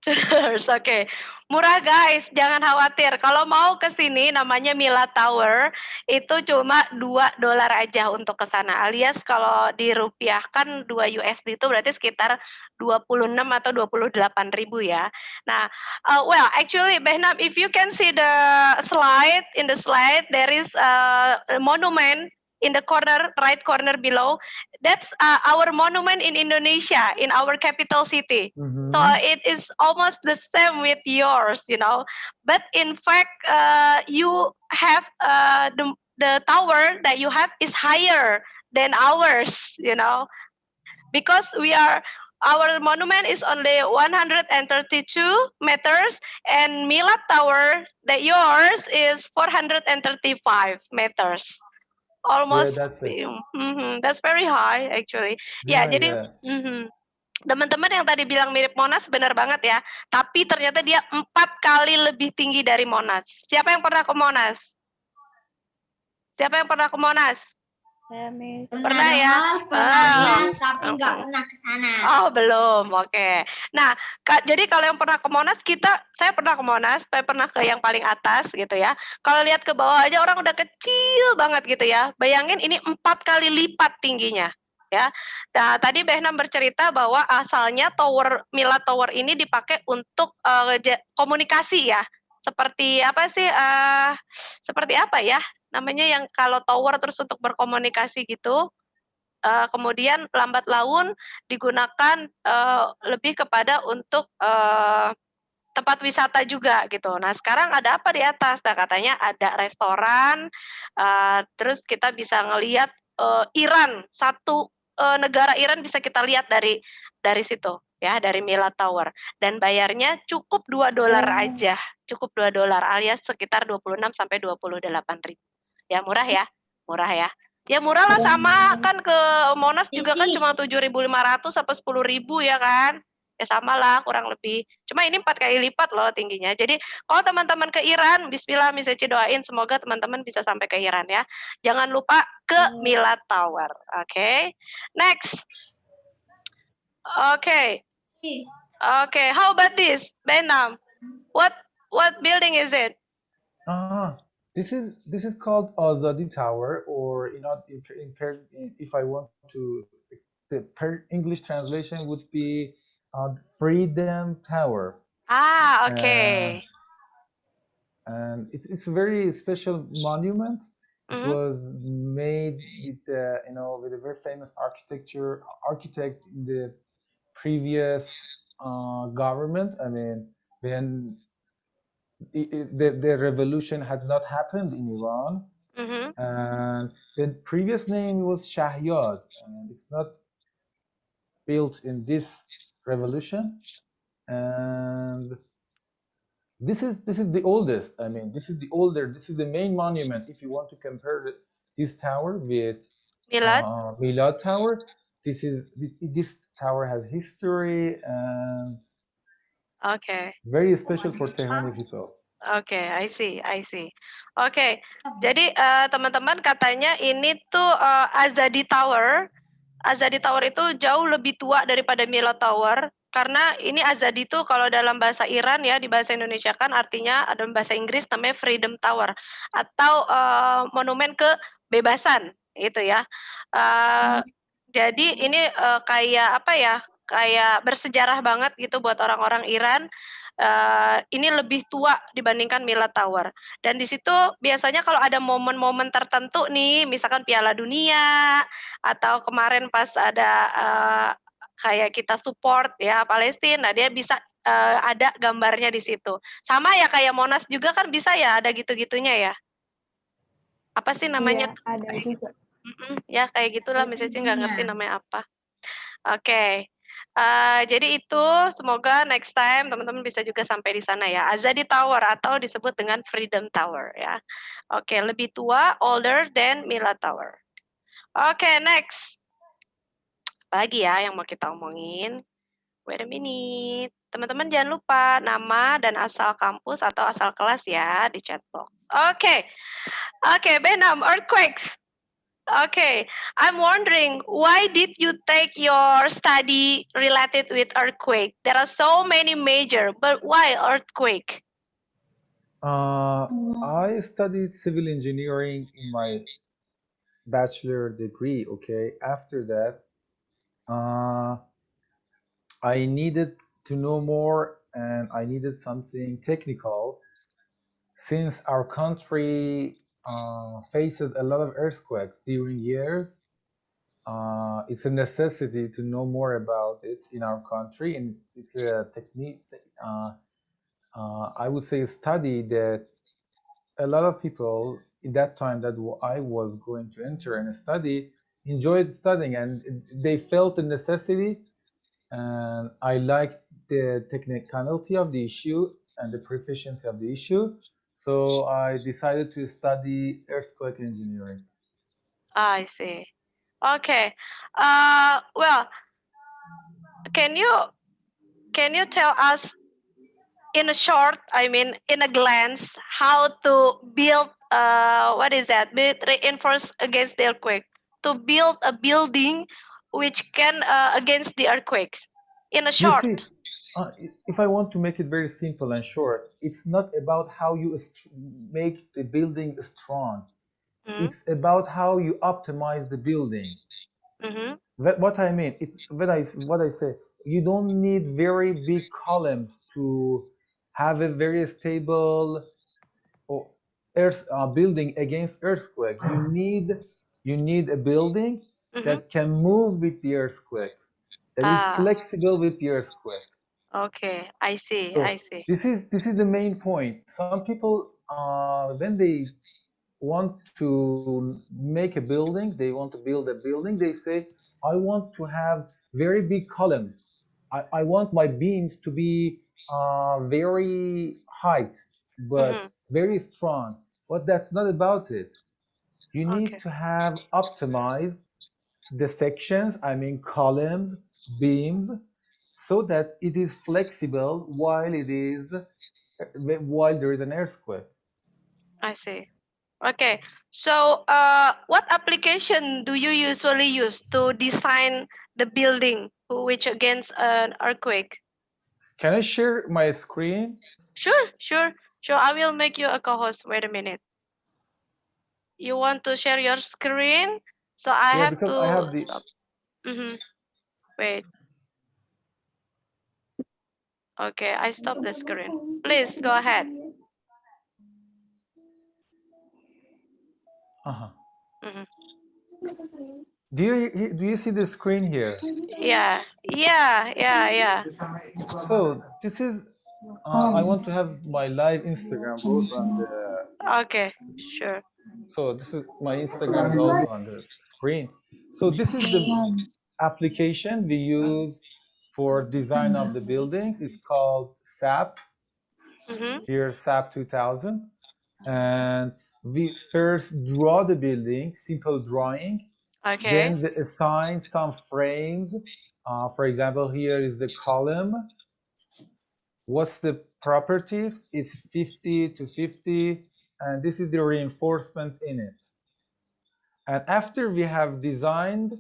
Speaker 1: Oke. Okay. Murah guys, jangan khawatir. Kalau mau ke sini namanya Mila Tower, itu cuma $2 aja untuk ke sana. Alias kalau dirupiahkan 2 USD itu berarti sekitar 26 atau 28.000 ya. Nah, well, actually Behnam, if you can see the slide, in the slide there is a monument in the corner, right corner below. That's our monument in Indonesia, in our capital city. So
Speaker 2: Mm-hmm.
Speaker 1: it is almost the same with yours. But in fact, you have the tower that you have is higher than ours, because our monument is only 132 meters, and Milad Tower that yours is 435 meters.
Speaker 2: Yeah,
Speaker 1: Almost,
Speaker 2: that's it.
Speaker 1: that's very high actually. Ya,
Speaker 2: Yeah,
Speaker 1: jadi
Speaker 2: yeah.
Speaker 1: teman-teman yang tadi bilang mirip Monas benar banget ya. Tapi ternyata dia 4 kali lebih tinggi dari Monas. Siapa yang pernah ke Monas? Siapa yang pernah ke Monas? Pernah ya?
Speaker 2: Yeah.
Speaker 5: tapi nggak pernah ke sana.
Speaker 1: Oh, belum. Oke. Nah, jadi kalau yang pernah ke Monas, saya pernah ke Monas, saya pernah ke yang paling atas gitu ya. Kalau lihat ke bawah aja orang udah kecil banget gitu ya. Bayangin ini 4 kali lipat tingginya. Ya. Nah, tadi Behnam bercerita bahwa asalnya Mila Tower ini dipakai untuk komunikasi ya. Seperti apa sih? Seperti apa ya? Namanya yang kalau tower terus untuk berkomunikasi gitu. Kemudian lambat laun digunakan lebih kepada untuk tempat wisata juga gitu. Nah sekarang ada apa di atas? Nah katanya ada restoran, terus kita bisa ngelihat Iran, satu negara Iran bisa kita lihat dari situ ya, dari Mila Tower. Dan bayarnya cukup $2 aja, cukup $2 alias sekitar 26 sampai 28.000. Ya murah ya, murah ya. Ya murah lah, sama kan ke Monas juga kan cuma 7.500 sampai 10.000 ya kan. Ya sama lah kurang lebih. Cuma ini 4 kali lipat loh tingginya. Jadi kalau teman-teman ke Iran, bismillah Ceci doain semoga teman-teman bisa sampai ke Iran ya. Jangan lupa ke Mila Tower. Oke. Next. Okay. Okay, how about this, Benam? What building is it?
Speaker 2: This is called Azadi Tower, or if I want to, the English translation would be Freedom Tower. Uh,
Speaker 1: Okay.
Speaker 2: and it's a very special monument. It
Speaker 1: Mm-hmm.
Speaker 2: was made with a very famous architect in the previous government. I mean, when the revolution had not happened in Iran, And the previous name was Shahyad, and it's not built in this revolution. And this is the oldest. I mean, this is the older. This is the main monument. If you want to compare this tower with
Speaker 1: Milad?
Speaker 2: Milo Tower, this tower has history and
Speaker 1: Okay.
Speaker 2: very special for Tehrani people.
Speaker 1: Oke, I see, I see. Oke, jadi teman-teman katanya ini tuh Azadi Tower. Azadi Tower itu jauh lebih tua daripada Milo Tower karena ini Azadi itu kalau dalam bahasa Iran ya, di bahasa Indonesia kan artinya dalam bahasa Inggris namanya Freedom Tower atau monumen kebebasan gitu ya. Jadi ini kayak apa ya? Kayak bersejarah banget gitu buat orang-orang Iran. Ini lebih tua dibandingkan Milo Tower. Dan di situ biasanya kalau ada momen-momen tertentu nih, misalkan Piala Dunia atau kemarin pas ada kayak kita support ya Palestina, dia bisa ada gambarnya di situ. Sama ya kayak Monas juga kan bisa ya ada gitu-gitunya ya. Apa sih namanya?
Speaker 3: Iya, ada juga.
Speaker 1: Ya kayak gitulah, misalnya nggak ngerti namanya apa. Oke. Jadi itu semoga next time teman-teman bisa juga sampai di sana ya. Azadi Tower atau disebut dengan Freedom Tower ya. Oke, lebih tua, older than Mila Tower. Oke, next. Apa lagi ya yang mau kita omongin? Wait a minute. Teman-teman jangan lupa nama dan asal kampus atau asal kelas ya di chat box. Oke. Oke, Benam, earthquakes. Okay, I'm wondering why did you take your study related with earthquake? There are so many major, but why earthquake?
Speaker 2: I studied civil engineering in my bachelor degree. Okay, after that, I needed to know more, and I needed something technical since our country faces a lot of earthquakes during years. It's a necessity to know more about it in our country, and it's a technique. I would say a study that a lot of people in that time that I was going to enter and study enjoyed studying, and they felt the necessity. And I liked the technicality of the issue and the proficiency of the issue. So I decided to study earthquake engineering.
Speaker 1: I see. Okay. Well, can you tell us in a short, I mean, in a glance, how to build what is that? Reinforce against the earthquake. To build a building which can against the earthquakes. In a
Speaker 2: You
Speaker 1: short.
Speaker 2: see, if I want to make it very simple and short, it's not about how you make the building strong. It's about how you optimize the building. What I mean, what I say, you don't need very big columns to have a very stable building against earthquake. You need a building that can move with the earthquake, that is flexible with the earthquake.
Speaker 1: Okay, I see.
Speaker 2: So
Speaker 1: I see.
Speaker 2: this is the main point. Some people, when they want to make a building, they want to build a building, they say, I want to have very big columns. I want my beams to be very height, but very strong. But that's not about it. You need to have optimized the sections, I mean columns, beams, so that it is flexible while there is an earthquake.
Speaker 1: I see. Okay. So, what application do you usually use to design the building which against an earthquake?
Speaker 2: Can I share my screen?
Speaker 1: Sure, sure, sure. I will make you a co-host. Wait a minute. You want to share your screen? So I
Speaker 2: Yeah,
Speaker 1: have
Speaker 2: because I
Speaker 1: to
Speaker 2: have the.
Speaker 1: stop. Wait. Okay, I stop the screen. Please go ahead.
Speaker 2: Do you see the screen here?
Speaker 1: Yeah.
Speaker 2: So this is. I want to have my live Instagram both on the.
Speaker 1: Okay, sure.
Speaker 2: So this is my Instagram is also on the screen. So this is the application we use for design of the building. It's called SAP. Here, SAP 2000. And we first draw the building, simple drawing.
Speaker 1: Okay.
Speaker 2: Then we assign some frames. For example, here is the column. What's the properties? It's 50 to 50, and this is the reinforcement in it. And after we have designed,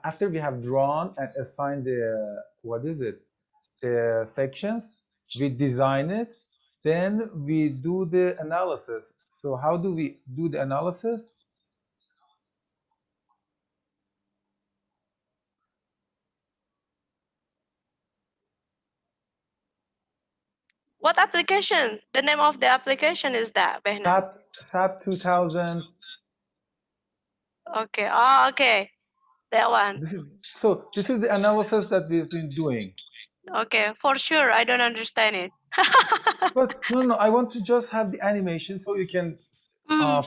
Speaker 2: after we have drawn and assigned the, the sections, we design it, then we do the analysis. So how do we do the analysis?
Speaker 1: What application? The name of the application is that, Behna?
Speaker 2: SAP 2000.
Speaker 1: Okay. Oh, okay. That one.
Speaker 2: This is the analysis that we've been doing.
Speaker 1: Okay, for sure. I don't understand it.
Speaker 2: But no, I want to just have the animation so you can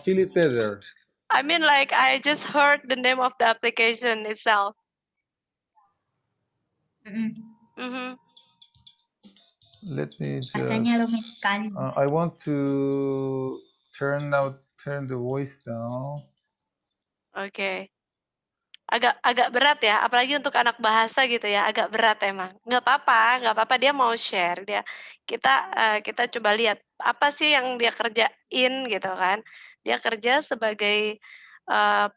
Speaker 2: feel it better.
Speaker 1: I mean, like, I just heard the name of the application itself.
Speaker 2: Let me just. I want to turn the voice down.
Speaker 1: Okay. Agak berat ya, apalagi untuk anak bahasa gitu ya, agak berat emang. Nggak apa-apa dia mau share, kita coba lihat apa sih yang dia kerjain gitu kan. Dia kerja sebagai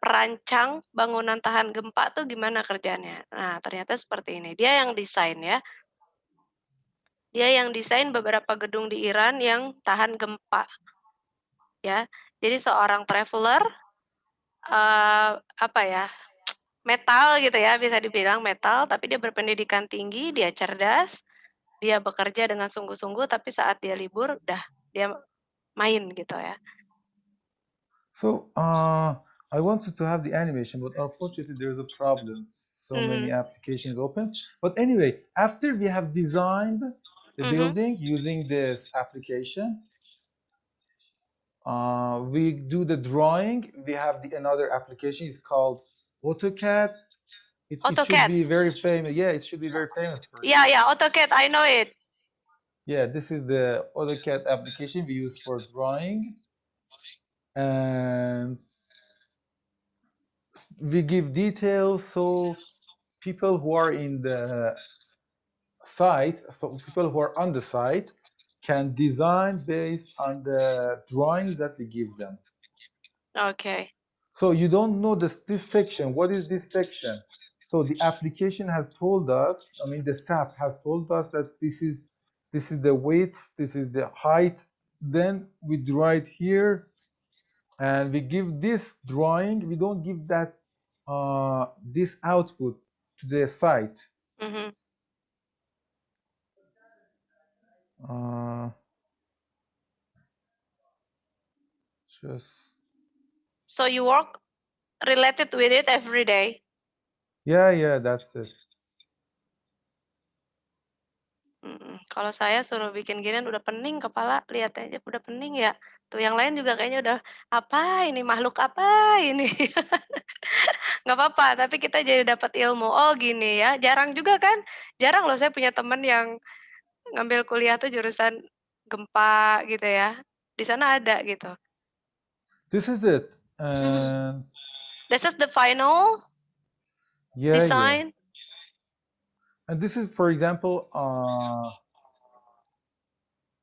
Speaker 1: perancang bangunan tahan gempa tuh gimana kerjanya. Nah, ternyata seperti ini. Dia yang desain ya. Dia yang desain beberapa gedung di Iran yang tahan gempa. Ya. Jadi seorang traveler metal gitu ya, bisa dibilang metal, tapi dia berpendidikan tinggi, dia cerdas, dia bekerja dengan sungguh-sungguh, tapi saat dia libur, dia main gitu ya.
Speaker 2: So, I wanted to have the animation, but unfortunately there's a problem. So many applications open. But anyway, after we have designed the building using this application, we do the drawing. We have another application. It's called AutoCAD. It should be very famous. Yeah, it should be very famous for you.
Speaker 1: Yeah, AutoCAD, I know it.
Speaker 2: Yeah, this is the AutoCAD application we use for drawing. And we give details so people who are in the site, so people who are on the site can design based on the drawings that we give them.
Speaker 1: Okay.
Speaker 2: So you don't know this section. What is this section? So the application has told us, the SAP has told us that this is the width, this is the height. Then we draw it here, and we give this drawing. We don't give that this output to the site.
Speaker 1: So you work related with it every day?
Speaker 2: Yeah, that's it.
Speaker 1: Kalau saya suruh bikin ginian udah pening kepala, lihat aja udah pening ya. Tuh yang lain juga kayaknya udah, apa ini, makhluk apa ini? Nggak apa-apa, tapi kita jadi dapat ilmu. Oh gini ya, jarang juga kan? Jarang loh saya punya teman yang ngambil kuliah tuh jurusan gempa gitu ya. Di sana ada gitu.
Speaker 2: This is it.
Speaker 1: This is the final design.
Speaker 2: And this is, for example,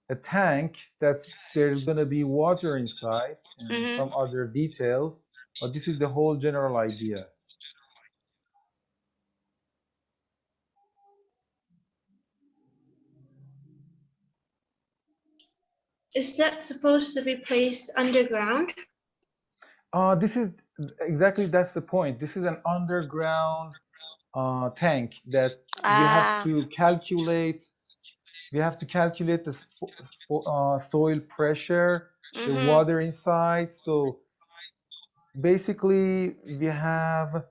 Speaker 2: a tank that's there's going to be water inside and some other details, but this is the whole general idea.
Speaker 8: Is that supposed to be placed underground?
Speaker 2: This is exactly, that's the point. This is an underground tank that we have to calculate. We have to calculate the soil pressure, the water inside. So basically, we have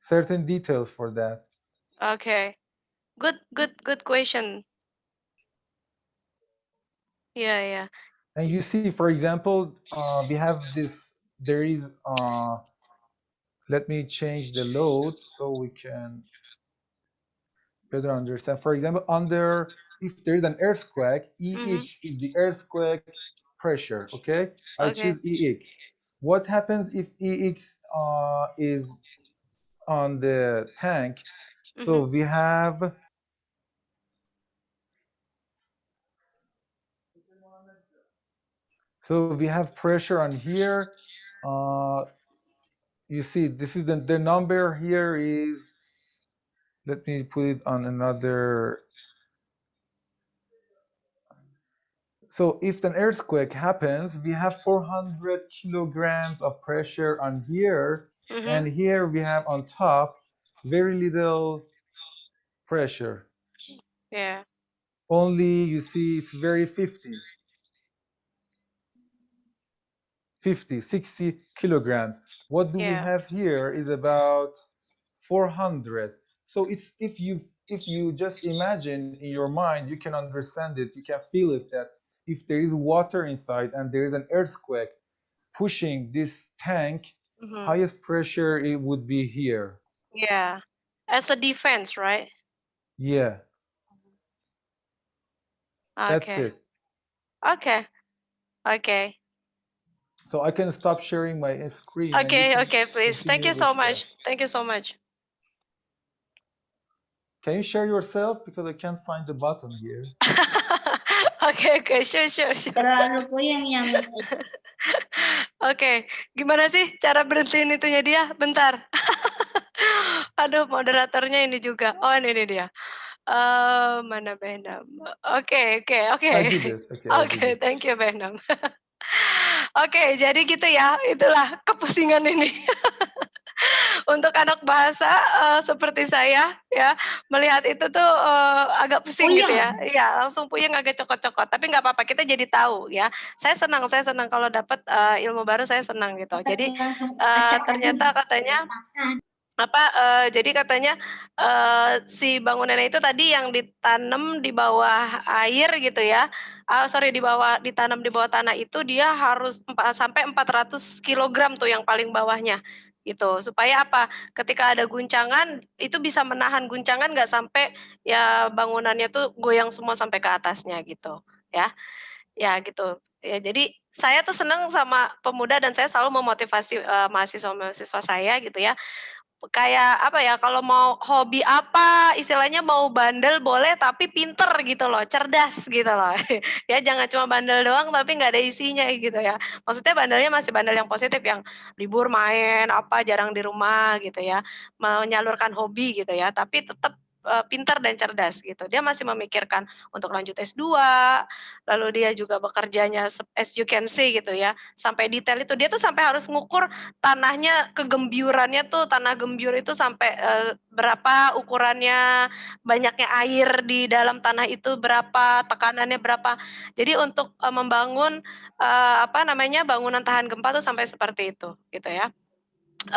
Speaker 2: certain details for that.
Speaker 1: Okay, good question. Yeah.
Speaker 2: And you see, for example, we have this, there is, let me change the load so we can better understand. For example, if there is an earthquake, EX is the earthquake pressure, okay? I
Speaker 1: Okay.
Speaker 2: choose EX. What happens if EX is on the tank? So we have pressure on here. You see, this is the number here is, let me put it on another. So if an earthquake happens, we have 400 kilograms of pressure on here, and here we have on top very little pressure.
Speaker 1: Yeah.
Speaker 2: Only, you see, it's very 60 kilograms. What do we
Speaker 1: Yeah.
Speaker 2: have here is about 400. So it's, if you just imagine in your mind, you can understand it, you can feel it, that if there is water inside and there is an earthquake pushing this tank, highest pressure it would be here.
Speaker 1: Yeah. As a defense, right?
Speaker 2: Yeah, that's
Speaker 1: Okay.
Speaker 2: it.
Speaker 1: Okay. Okay.
Speaker 2: So I can stop sharing my screen and you
Speaker 1: Okay.
Speaker 2: can
Speaker 1: Okay. Please. Thank
Speaker 2: continue
Speaker 1: you
Speaker 2: with
Speaker 1: so
Speaker 2: the.
Speaker 1: much. Thank you so much.
Speaker 2: Can you share yourself, because I can't find the button here.
Speaker 1: Okay. Okay. Sure. Sure. Sure.
Speaker 5: Terlalu puyeng ya, Miss.
Speaker 1: Oke, gimana sih cara berhentiin itunya dia? Bentar. Aduh, moderatornya ini juga. Oh, ini dia. Mana Behnam? Oke, oke, oke.
Speaker 2: I did it. Okay, I did
Speaker 1: Oke,
Speaker 2: it.
Speaker 1: thank you Behnam. Oke, jadi gitu ya. Itulah kepusingan ini. Untuk anak bahasa seperti saya ya, melihat itu tuh agak pusing gitu ya. Iya, langsung puyeng, agak cokot-cokot. Tapi nggak apa-apa, kita jadi tahu ya. Saya senang kalau dapat ilmu baru, saya senang gitu. Jadi ternyata katanya jadi katanya si bangunannya itu tadi yang ditanam di bawah air gitu ya. Ditanam di bawah tanah itu dia harus sampai 400 kilogram tuh yang paling bawahnya gitu. Supaya apa? Ketika ada guncangan itu bisa menahan guncangan, nggak sampai ya bangunannya tuh goyang semua sampai ke atasnya gitu ya. Ya gitu. Ya, jadi saya tuh senang sama pemuda dan saya selalu memotivasi mahasiswa-mahasiswa saya gitu ya. Kayak apa ya, kalau mau hobi apa, istilahnya mau bandel boleh tapi pinter gitu loh, cerdas gitu loh. Ya jangan cuma bandel doang tapi nggak ada isinya gitu ya. Maksudnya bandelnya masih bandel yang positif, yang libur main apa, jarang di rumah gitu ya, menyalurkan hobi gitu ya, tapi tetap pintar dan cerdas gitu. Dia masih memikirkan untuk lanjut S2, lalu dia juga bekerjanya as you can see gitu ya, sampai detail itu. Dia tuh sampai harus ngukur tanahnya, kegembyurannya tuh, tanah gembyur itu sampai berapa ukurannya, banyaknya air di dalam tanah itu berapa, tekanannya berapa. Jadi untuk membangun bangunan tahan gempa tuh sampai seperti itu gitu ya.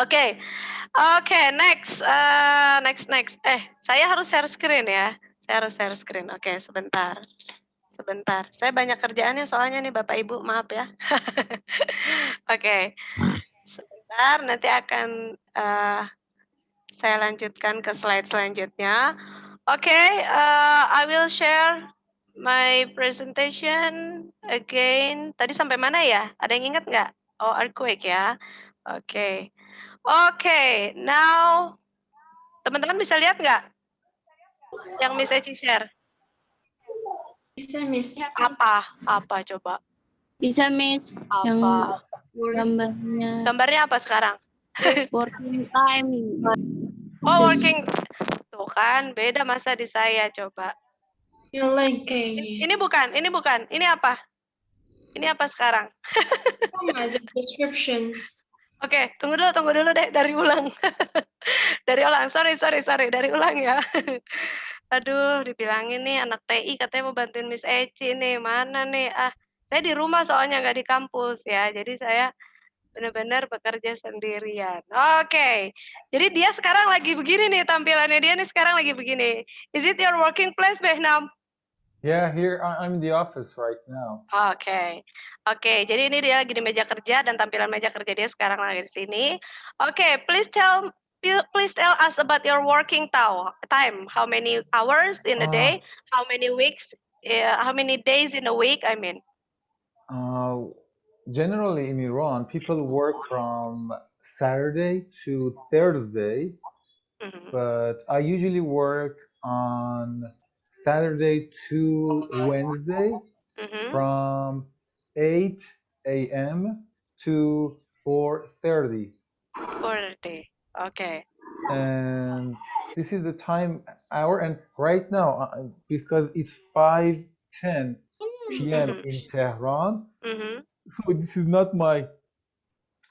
Speaker 1: Oke. Next. Saya harus share screen ya. Saya harus share screen. Oke, sebentar. Saya banyak kerjaannya soalnya nih Bapak Ibu, maaf ya. Oke. Sebentar, nanti akan saya lanjutkan ke slide selanjutnya. Oke, I will share my presentation again. Tadi sampai mana ya? Ada yang ingat nggak? Oh, earthquake ya. Oke. Now teman-teman bisa lihat nggak yang Miss Eci share?
Speaker 8: Bisa, Miss.
Speaker 1: Apa coba?
Speaker 5: Bisa, Miss. Yang gambarnya.
Speaker 1: Gambarnya apa sekarang?
Speaker 5: Working time.
Speaker 1: Oh, working. Tuh kan, beda masa di saya, coba.
Speaker 8: You're lagging.
Speaker 1: Ini bukan. Ini apa? Ini apa sekarang?
Speaker 8: Sama, the descriptions.
Speaker 1: Oke, tunggu dulu deh, dari ulang. Sorry, dari ulang ya. Aduh, dibilangin nih anak TI katanya mau bantuin Miss Eci nih, mana nih? Saya di rumah soalnya, nggak di kampus ya, jadi saya benar-benar bekerja sendirian. Oke, jadi dia sekarang lagi begini nih, tampilannya dia nih sekarang lagi begini. Is it your working place, Behnam?
Speaker 2: Yeah, here I'm in the office right now.
Speaker 1: Oke. Oke, jadi ini dia lagi di meja kerja dan tampilan meja kerja dia sekarang lagi di sini. Oke, please tell us about your working time. How many hours in a day? How many weeks? How many days in a week? I mean.
Speaker 2: Generally in Iran, people work from Saturday to Thursday, but I usually work on Saturday to Wednesday from 8 a.m. to 4:30.
Speaker 1: 4:30. Okay.
Speaker 2: And this is the time hour, and right now because it's 5:10 p.m. in Tehran, so this is not my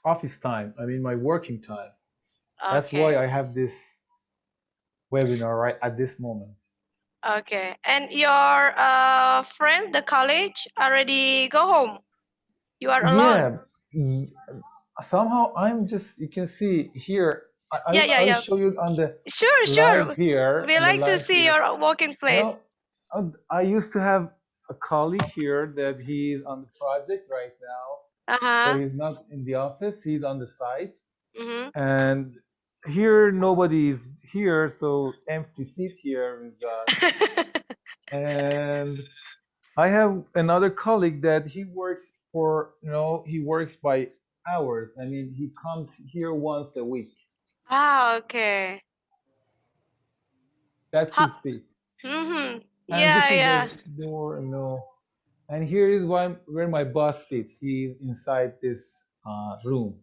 Speaker 2: office time, I mean my working time. That's why I have this webinar right at this moment.
Speaker 1: Okay. And your friend, the college, already go home. You are alone.
Speaker 2: Yeah, somehow I'm just, you can see here,
Speaker 1: Yeah.
Speaker 2: I'll show you on the
Speaker 1: Sure.
Speaker 2: live here.
Speaker 1: We like to see your working place.
Speaker 2: I used to have a colleague here that he's on the project right now. So he's not in the office, he's on the site. And here nobody's here, so empty seat here with us. And I have another colleague that he works he works by hours. I mean, he comes here once a week.
Speaker 1: Okay.
Speaker 2: That's his seat. And this is the door, and here is where my boss sits. He's inside this room.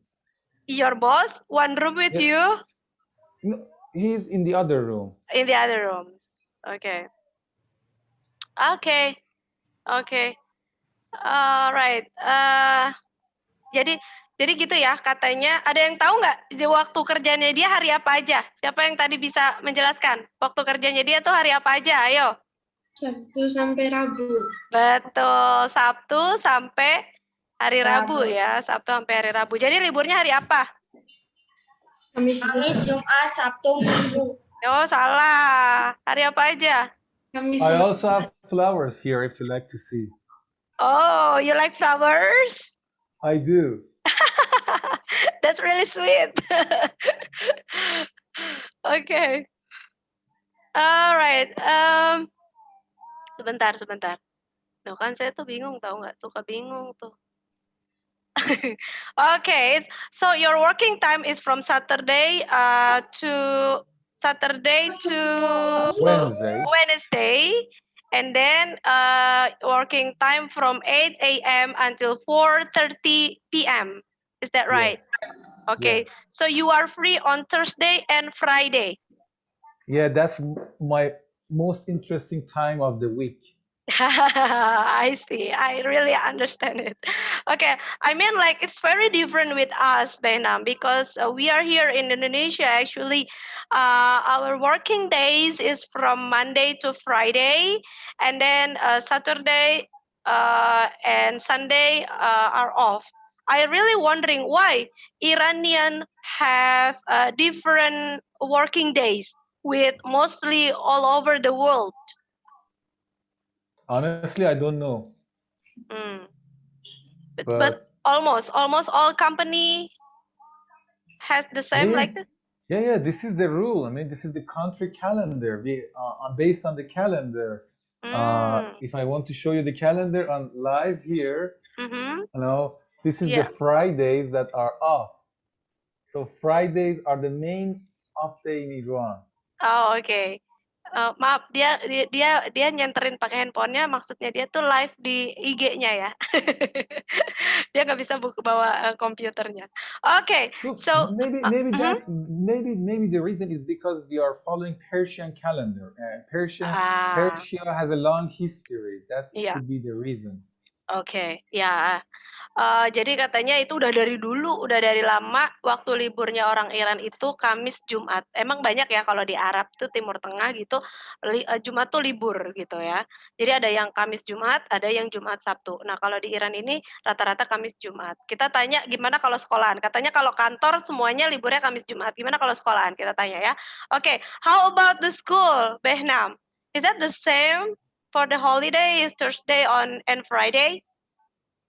Speaker 1: Your boss? One room with you?
Speaker 2: No, he's in the other room.
Speaker 1: In the other rooms. Okay. Alright. Jadi gitu ya katanya. Ada yang tahu nggak waktu kerjanya dia hari apa aja? Siapa yang tadi bisa menjelaskan? Waktu kerjanya dia tuh hari apa aja? Ayo.
Speaker 8: Sabtu sampai Rabu.
Speaker 1: Betul, Sabtu sampai hari Rabu ya. Sabtu sampai hari Rabu. Jadi liburnya hari apa?
Speaker 8: Kamis,
Speaker 5: Jumat, Sabtu, Minggu.
Speaker 1: Oh, salah. Hari apa aja?
Speaker 8: Kamis.
Speaker 2: I also have flowers here if you like to see.
Speaker 1: Oh, you like flowers?
Speaker 2: I do.
Speaker 1: That's really sweet. Okay. Alright. Sebentar. Loh kan saya tuh bingung tahu nggak? Suka bingung tuh. Okay, so your working time is from Saturday to Wednesday, and then working time from 8 a.m. until 4:30 p.m. Is that right? Yes. Okay, so you are free on Thursday and Friday.
Speaker 2: Yeah, that's my most interesting time of the week.
Speaker 1: I see. I really understand it. Okay, I mean, like it's very different with us, Benam, because we are here in Indonesia. Actually, our working days is from Monday to Friday, and then Saturday and Sunday are off. I really wondering why Iranian have different working days with mostly all over the world.
Speaker 2: Honestly, I don't know.
Speaker 1: But almost all company has the same like this.
Speaker 2: Yeah. This is the rule. I mean, this is the country calendar. Based on the calendar. If I want to show you the calendar on live here, this is the Fridays that are off. So Fridays are the main off day in Iran.
Speaker 1: Oh, okay. Maaf, dia nyenterin pakai handphonenya, maksudnya dia tuh live di IG-nya ya. Dia nggak bisa bawa komputernya. Okay, so
Speaker 2: maybe the reason is because we are following Persian calendar. Persia has a long history. That could be the reason.
Speaker 1: Okay, ya. Jadi katanya itu udah dari dulu, udah dari lama waktu liburnya orang Iran itu Kamis Jumat. Emang banyak ya kalau di Arab tuh Timur Tengah gitu, Jumat tuh libur gitu ya. Jadi ada yang Kamis Jumat, ada yang Jumat Sabtu. Nah kalau di Iran ini rata-rata Kamis Jumat. Kita tanya gimana kalau sekolahan? Katanya kalau kantor semuanya liburnya Kamis Jumat. Gimana kalau sekolahan? Kita tanya ya. Okay, how about the school, Behnam? Is that the same? for the holiday is Thursday and Friday?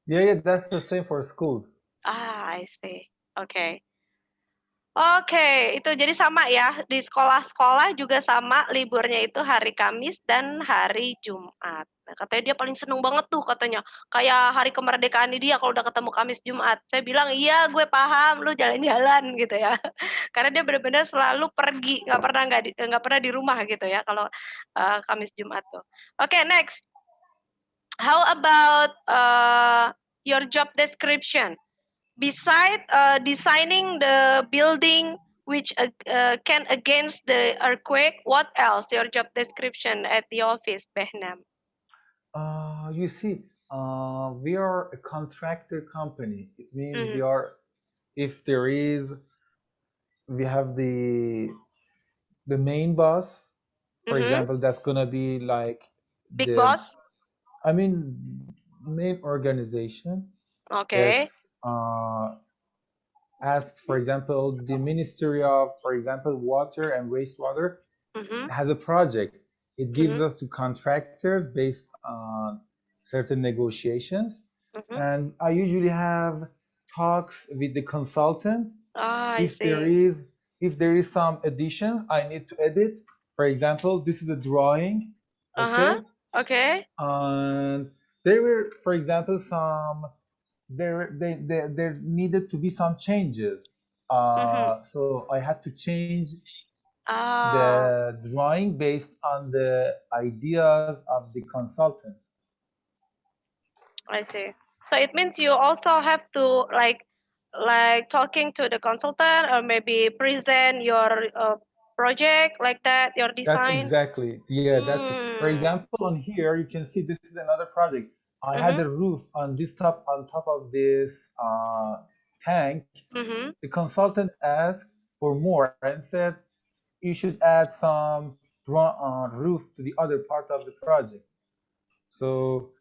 Speaker 2: Yeah, that's the same for schools.
Speaker 1: I see. Okay. Oke, itu jadi sama ya, di sekolah-sekolah juga sama, liburnya itu hari Kamis dan hari Jumat. Nah, katanya dia paling seneng banget tuh katanya, kayak hari kemerdekaan dia kalau udah ketemu Kamis Jumat. Saya bilang, "Iya, gue paham, lu jalan-jalan," gitu ya. Karena dia benar-benar selalu pergi, nggak pernah di rumah gitu ya kalau, Kamis Jumat tuh. Oke, next. How about, your job description? Beside designing the building which can against the earthquake, what else? Your job description at the office, Behnam.
Speaker 2: You see, we are a contractor company. It means
Speaker 1: Mhm.
Speaker 2: if there is, we have the main boss, for
Speaker 1: Mhm.
Speaker 2: example, that's gonna be like
Speaker 1: Big
Speaker 2: the,
Speaker 1: boss.
Speaker 2: I mean, main organization
Speaker 1: Okay.
Speaker 2: that's as, for example, the Ministry of, for example, Water and Wastewater
Speaker 1: Mhm.
Speaker 2: has a project. It gives
Speaker 1: Mhm.
Speaker 2: us to contractors based on certain negotiations.
Speaker 1: Mhm.
Speaker 2: And I usually have talks with the consultant.
Speaker 1: I
Speaker 2: If there
Speaker 1: see.
Speaker 2: is if there is some addition I need to edit, for example, this is a drawing,
Speaker 1: Uh-huh.
Speaker 2: okay?
Speaker 1: Okay.
Speaker 2: And there were, for example, there needed to be some changes.
Speaker 1: Mhm.
Speaker 2: So I had to change
Speaker 1: Ah,
Speaker 2: the drawing based on the ideas of the consultant.
Speaker 1: I see. So it means you also have to like talking to the consultant or maybe present your project like that, your
Speaker 2: That's
Speaker 1: design.
Speaker 2: exactly, yeah, that's it. For
Speaker 1: Mm.
Speaker 2: example, on here you can see this is another project. I had
Speaker 1: Mhm.
Speaker 2: a roof on top of this tank.
Speaker 1: Mhm.
Speaker 2: The consultant asked for more and said you should add some roof to the other part of the project. So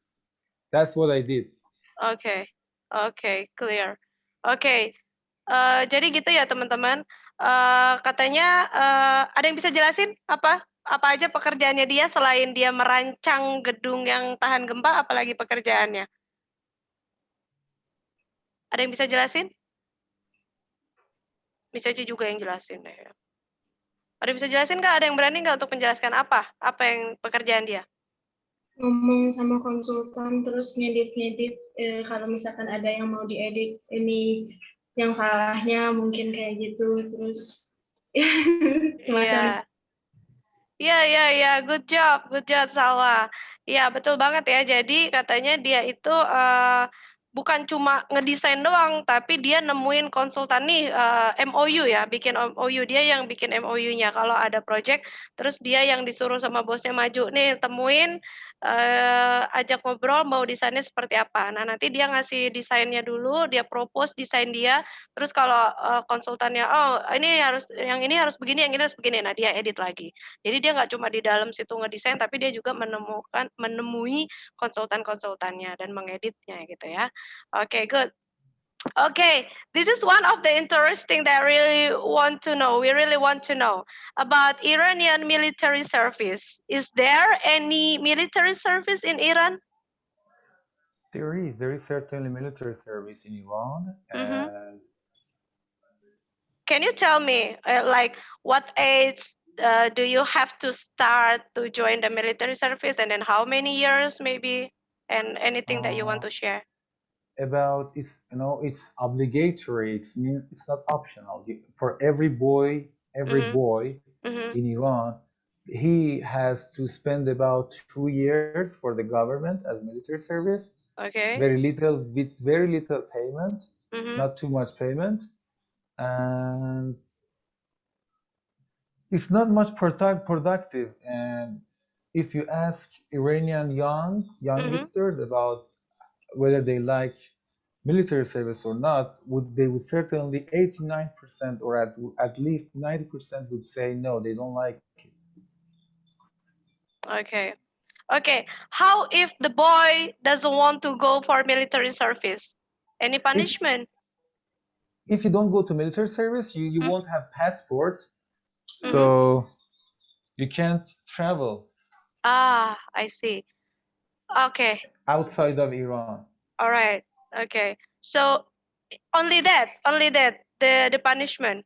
Speaker 2: that's what I did.
Speaker 1: Oke. Oke, clear. Oke. Jadi gitu ya teman-teman. Katanya ada yang bisa jelasin apa aja pekerjaannya dia selain dia merancang gedung yang tahan gempa, apalagi pekerjaannya? Ada yang bisa jelasin? Bisa aja juga yang jelasin deh. Ada yang bisa jelasin nggak? Ada yang berani nggak untuk menjelaskan apa? Apa yang pekerjaan dia?
Speaker 8: Ngomong sama konsultan terus ngedit-ngedit kalau misalkan ada yang mau diedit ini yang salahnya mungkin kayak gitu terus semacam
Speaker 1: Iya. Iya, good job Salwa. Iya, betul banget ya. Jadi katanya dia itu bukan cuma ngedesain doang, tapi dia nemuin konsultan nih MOU ya, bikin MOU dia yang bikin MOU-nya. Kalau ada project, terus dia yang disuruh sama bosnya maju nih, temuin, ajak ngobrol mau desainnya seperti apa. Nah, nanti dia ngasih desainnya dulu, dia propose desain dia, terus kalau konsultannya, oh yang ini harus begini, yang ini harus begini. Nah, dia edit lagi. Jadi dia nggak cuma di dalam situ ngedesain, tapi dia juga menemui konsultan-konsultannya dan mengeditnya gitu ya. Oke, good. Okay, this is one of the interesting that I really want to know. We really want to know about Iranian military service. Is there any military service in Iran?
Speaker 2: There is certainly military service in Iran,
Speaker 1: Mm-hmm.
Speaker 2: and
Speaker 1: Can you tell me, like, what age do you have to start to join the military service, and then how many years, maybe, and anything that you want
Speaker 2: uh,
Speaker 1: to share?
Speaker 2: about it's obligatory. It's not optional. For every
Speaker 1: Mm-hmm.
Speaker 2: boy
Speaker 1: Mm-hmm.
Speaker 2: in Iran, he has to spend about 2 years for the government as military service.
Speaker 1: Okay.
Speaker 2: Very little payment,
Speaker 1: Mm-hmm.
Speaker 2: not too much payment, and it's not much productive. And if you ask Iranian
Speaker 1: Mm-hmm.
Speaker 2: youngsters about whether they like military service or not, they would certainly 89% or at least 90% would say no, they don't like it.
Speaker 1: Okay. Okay. How if the boy doesn't want to go for military service? Any
Speaker 2: If
Speaker 1: punishment?
Speaker 2: if you don't go to military service, you
Speaker 1: Mm-hmm.
Speaker 2: won't have passport,
Speaker 1: Mm-hmm.
Speaker 2: so you can't travel.
Speaker 1: Ah, I see. Okay.
Speaker 2: outside of Iran.
Speaker 1: All right. Okay. So only that, the punishment.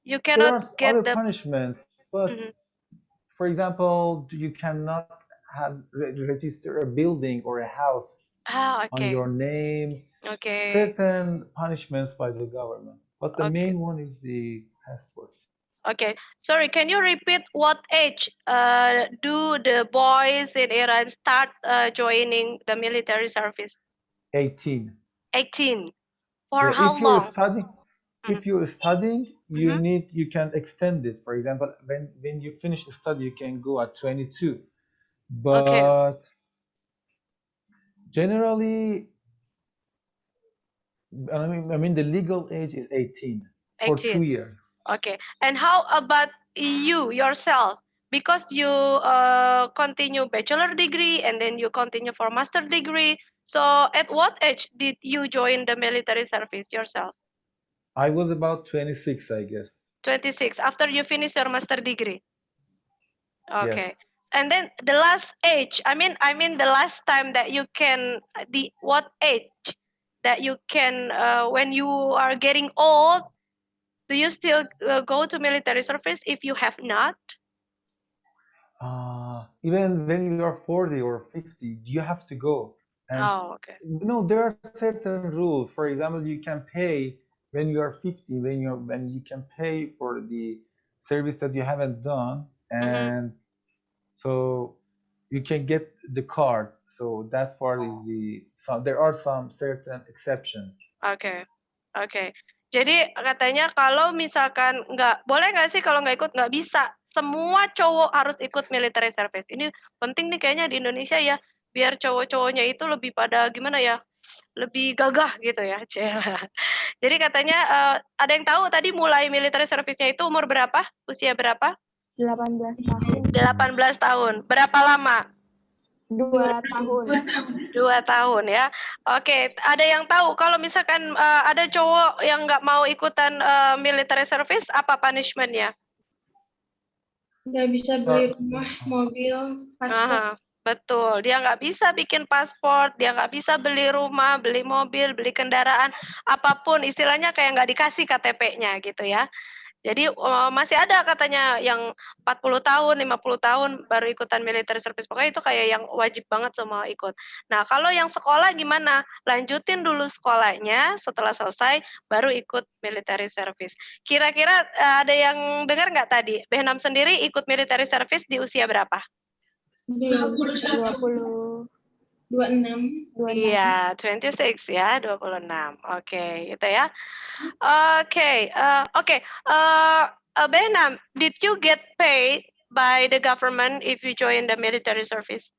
Speaker 1: You
Speaker 2: There
Speaker 1: cannot
Speaker 2: are
Speaker 1: get
Speaker 2: other
Speaker 1: the.
Speaker 2: punishments, but
Speaker 1: Mhm.
Speaker 2: for example, you cannot have register a building or a house
Speaker 1: Ah,
Speaker 2: on
Speaker 1: okay.
Speaker 2: your name.
Speaker 1: Okay.
Speaker 2: Certain punishments by the government, but the
Speaker 1: Okay.
Speaker 2: main one is the passport.
Speaker 1: Okay. Sorry, can you repeat what age do the boys in Iran start joining the military service?
Speaker 2: 18.
Speaker 1: 18. For
Speaker 2: Yeah,
Speaker 1: how long?
Speaker 2: if you're studying,
Speaker 1: Mm-hmm.
Speaker 2: you can extend it. For example, when you finish the study, you can go at 22.
Speaker 1: Okay.
Speaker 2: But generally, I mean, the legal age is 18 for 2
Speaker 1: 18.
Speaker 2: years.
Speaker 1: Okay. And how about you yourself? Because you continue bachelor degree and then you continue for master degree. So at what age did you join the military service yourself?
Speaker 2: I was about 26, I guess.
Speaker 1: 26 after you finish your master degree.
Speaker 2: Yes.
Speaker 1: Okay. And then the last age, I mean the last time that you can the what age that you can when you are getting old, do you still go to military service if you have not?
Speaker 2: Even when you are 40 or 50, you have to go. And
Speaker 1: Oh, okay.
Speaker 2: there are certain rules. For example, you can pay when you are 50, when you can pay for the service that you haven't done,
Speaker 1: Mm-hmm.
Speaker 2: and so you can get the card. So that part is there are some certain exceptions.
Speaker 1: Oke, oke. Jadi katanya kalau misalkan boleh nggak sih kalau nggak ikut? Nggak bisa. Semua cowok harus ikut military service. Ini penting nih kayaknya di Indonesia ya, biar cowok-cowoknya itu lebih pada gimana ya, lebih gagah gitu ya. Cela. Jadi katanya ada yang tahu tadi mulai military service-nya itu umur berapa? Usia berapa?
Speaker 3: 18 tahun.
Speaker 1: 18 tahun. Berapa lama?
Speaker 3: 2 tahun.
Speaker 1: 2 tahun ya. Oke, ada yang tahu kalau misalkan ada cowok yang nggak mau ikutan military service, apa punishment-nya?
Speaker 8: Nggak bisa beli rumah, mobil, paspor.
Speaker 1: Betul, dia nggak bisa bikin paspor, dia nggak bisa beli rumah, beli mobil, beli kendaraan, apapun istilahnya kayak nggak dikasih KTP-nya gitu ya. Jadi masih ada katanya yang 40 tahun, 50 tahun baru ikutan military service. Pokoknya itu kayak yang wajib banget semua ikut. Nah, kalau yang sekolah gimana? Lanjutin dulu sekolahnya, setelah selesai baru ikut military service. Kira-kira ada yang dengar nggak tadi? Behnam sendiri ikut military service di usia berapa?
Speaker 3: 20.
Speaker 8: 26.
Speaker 1: Iya, 26 ya, 26. Oke, itu ya. Oke, Behnam, did you get paid by the government if you join the military service?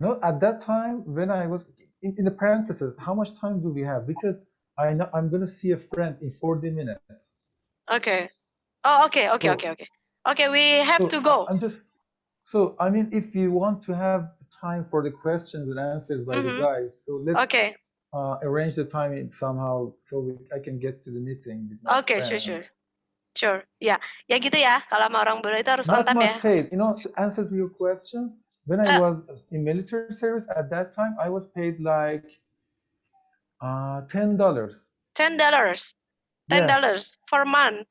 Speaker 2: No, at that time when I was in the parentheses, how much time do we have? Because I'm gonna see a friend in 40 minutes.
Speaker 1: Okay. Oh, okay. Okay, we have to go.
Speaker 2: I mean, if you want to have time for the questions and answers by the guys, so let's
Speaker 1: Okay.
Speaker 2: arrange the time somehow so I can get to the meeting with my
Speaker 1: Okay,
Speaker 2: friend.
Speaker 1: sure. Ya, ya gitu ya. Kalau sama orang bule itu harus on
Speaker 2: Not
Speaker 1: time ya.
Speaker 2: much paid. To answer to your question, when I was in military service at that time, I was paid like $10.
Speaker 1: $10. $10 per month.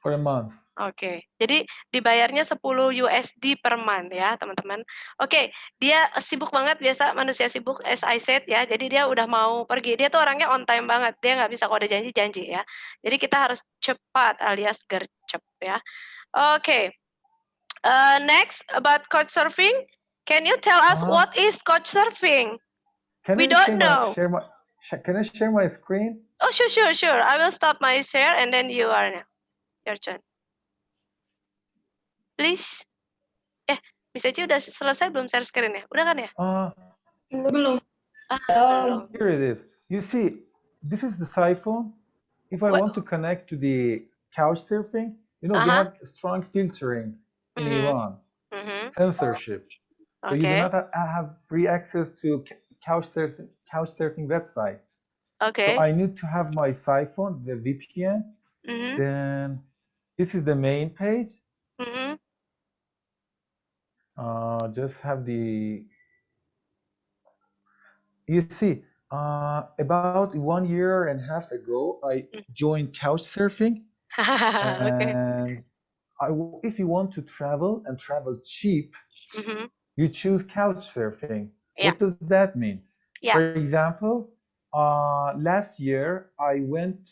Speaker 2: For a month.
Speaker 1: Oke, jadi dibayarnya 10 USD per month ya, teman-teman. Oke, dia sibuk banget, biasa manusia sibuk, as I said ya. Jadi dia udah mau pergi. Dia tuh orangnya on time banget. Dia nggak bisa kalau udah janji ya. Jadi kita harus cepat alias gercep ya. Oke, next about couchsurfing. Can you tell us what is couchsurfing? We don't know.
Speaker 2: Can I share my screen?
Speaker 1: Oh, sure. I will stop my share and then you are your turn. Please. Bisa aja udah selesai belum share screen ya? Udah kan ya?
Speaker 8: Belum.
Speaker 1: Belum.
Speaker 2: Here it is. You see, this is the siphon. If I want to connect to the couch surfing, we have strong filtering in Iran, censorship. So you do not have free access to couch surfing website.
Speaker 1: Okay.
Speaker 2: So I need to have my siphon, the VPN. Then this is the main page. just have the. You see, about 1 year and a half ago, I joined couch surfing,
Speaker 1: Okay.
Speaker 2: and if you want to travel and travel cheap,
Speaker 1: Mm-hmm.
Speaker 2: you choose couch surfing.
Speaker 1: Yeah.
Speaker 2: What does that mean?
Speaker 1: Yeah.
Speaker 2: For example, last year I wanted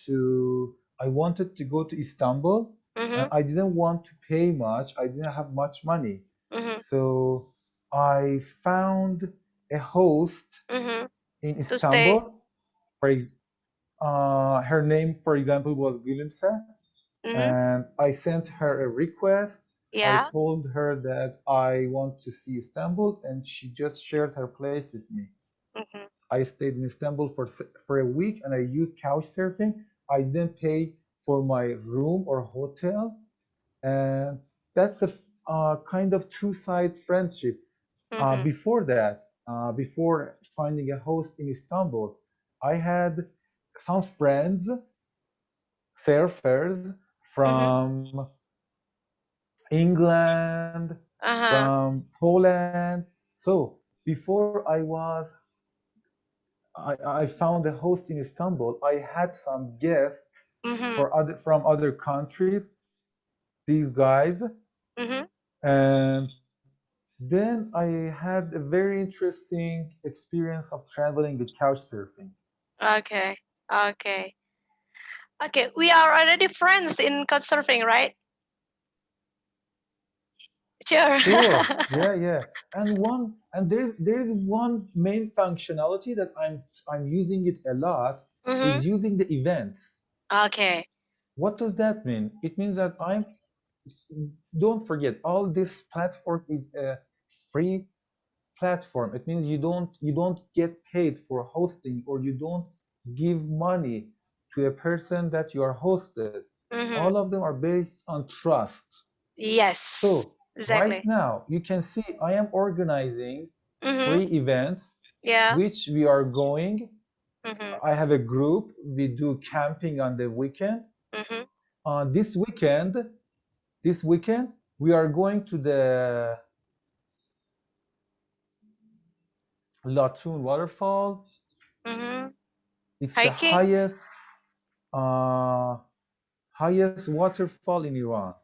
Speaker 2: to go to Istanbul,
Speaker 1: Mm-hmm.
Speaker 2: and I didn't want to pay much. I didn't have much money.
Speaker 1: Mm-hmm.
Speaker 2: So I found a host
Speaker 1: Mm-hmm.
Speaker 2: in
Speaker 1: To stay.
Speaker 2: Istanbul. Her name, for example, was Gülümse,
Speaker 1: Mm-hmm.
Speaker 2: and I sent her a request. I
Speaker 1: Yeah.
Speaker 2: told her that I want to see Istanbul, and she just shared her place with me.
Speaker 1: Mm-hmm.
Speaker 2: I stayed in Istanbul for a week, and I used couch surfing. I didn't pay for my room or hotel, and that's a kind of two-side friendship.
Speaker 1: Mm-hmm.
Speaker 2: Before finding a host in Istanbul, I had some friends, surfers
Speaker 1: Mm-hmm.
Speaker 2: from England,
Speaker 1: Uh-huh.
Speaker 2: from Poland. So before I found a host in Istanbul, I had some guests
Speaker 1: Mm-hmm.
Speaker 2: from other countries, these guys,
Speaker 1: Mm-hmm.
Speaker 2: and then I had a very interesting experience of traveling with couch surfing.
Speaker 1: Okay. Okay. Okay. We are already friends in couchsurfing, right? Sure.
Speaker 2: Sure, yeah. And there's one main functionality that I'm using it a lot
Speaker 1: Mm-hmm.
Speaker 2: is using the events.
Speaker 1: Okay.
Speaker 2: What does that mean? It means that don't forget, all this platform is a free platform. It means you don't get paid for hosting, or you don't give money to a person that you are hosted.
Speaker 1: Mm-hmm.
Speaker 2: All of them are based on trust.
Speaker 1: Yes.
Speaker 2: So right
Speaker 1: Exactly.
Speaker 2: now you can see I am organizing
Speaker 1: Mm-hmm.
Speaker 2: 3 events
Speaker 1: Yeah.
Speaker 2: which we are going.
Speaker 1: Mm-hmm.
Speaker 2: I have a group. We do camping on the weekend.
Speaker 1: Mm-hmm.
Speaker 2: This weekend we are going to the Latun waterfall.
Speaker 1: Mm-hmm.
Speaker 2: It's the
Speaker 1: Hiking.
Speaker 2: uh, highest waterfall in Iran,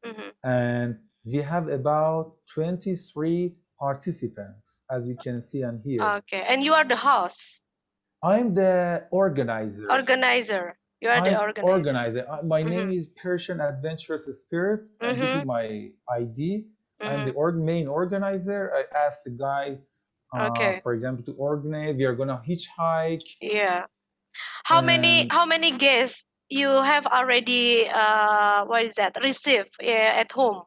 Speaker 1: Mm-hmm.
Speaker 2: and we have about 23 participants, as you can see on here.
Speaker 1: Okay. And you are the host,
Speaker 2: I'm the organizer.
Speaker 1: organizer. You are the
Speaker 2: I'm
Speaker 1: organizer.
Speaker 2: organizer. My name
Speaker 1: Mm-hmm.
Speaker 2: is Persian Adventurous Spirit, and this is
Speaker 1: Mm-hmm.
Speaker 2: my ID. I'm the
Speaker 1: Mm-hmm.
Speaker 2: main organizer. I asked the guys,
Speaker 1: Okay.
Speaker 2: for example, to organize. We are gonna hitchhike,
Speaker 1: Yeah. How many
Speaker 2: and
Speaker 1: how many guests you have already what is that received at home?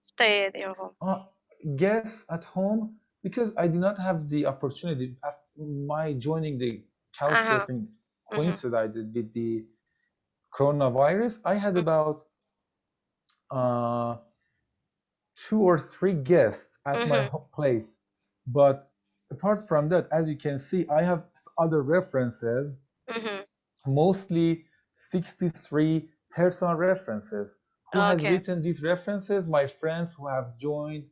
Speaker 1: Stay at your home.
Speaker 2: uh, guests at home, because I did not have the opportunity. My joining the couch
Speaker 1: Uh-huh.
Speaker 2: surfing
Speaker 1: Mm-hmm.
Speaker 2: coincided with the coronavirus. I had about uh, 2 or 3 guests at my
Speaker 1: Mm-hmm.
Speaker 2: place. But apart from that, as you can see, I have other references,
Speaker 1: Mm-hmm.
Speaker 2: mostly 63 personal references. Who has
Speaker 1: Okay.
Speaker 2: written these references? My friends who have joined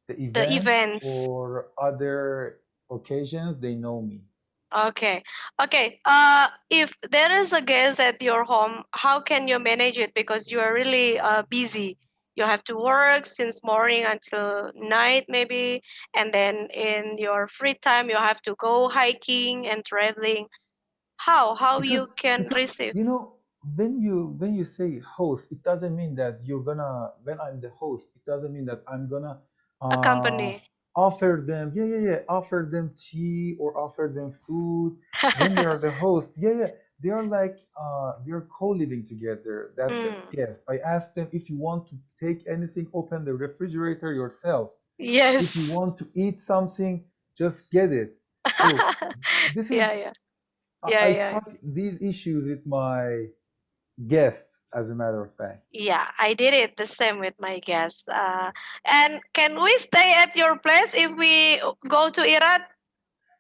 Speaker 2: the
Speaker 1: The
Speaker 2: events
Speaker 1: events.
Speaker 2: or other occasions, they know me.
Speaker 1: Okay. Okay. If there is a guest at your home, how can you manage it? Because you are really busy. You have to work since morning until night, maybe, and then in your free time you have to go hiking and traveling. How
Speaker 2: because
Speaker 1: you can
Speaker 2: because
Speaker 1: receive
Speaker 2: when you say host, it doesn't mean that you're gonna when I'm the host, it doesn't mean that I'm gonna
Speaker 1: a
Speaker 2: uh
Speaker 1: company?
Speaker 2: offer them, offer them tea or offer them food when they are the host. They are like they're co-living together.
Speaker 1: Mm.
Speaker 2: Yes, I asked them, if you want to take anything, open the refrigerator yourself. If you
Speaker 1: Yes.
Speaker 2: want to eat something, just get it. So this is
Speaker 1: Yeah, yeah. Yeah,
Speaker 2: I
Speaker 1: yeah.
Speaker 2: talk these issues with my guests, as a matter of fact.
Speaker 1: Yeah, I did it the same with my guests. And can we stay at your place if we go to Iran?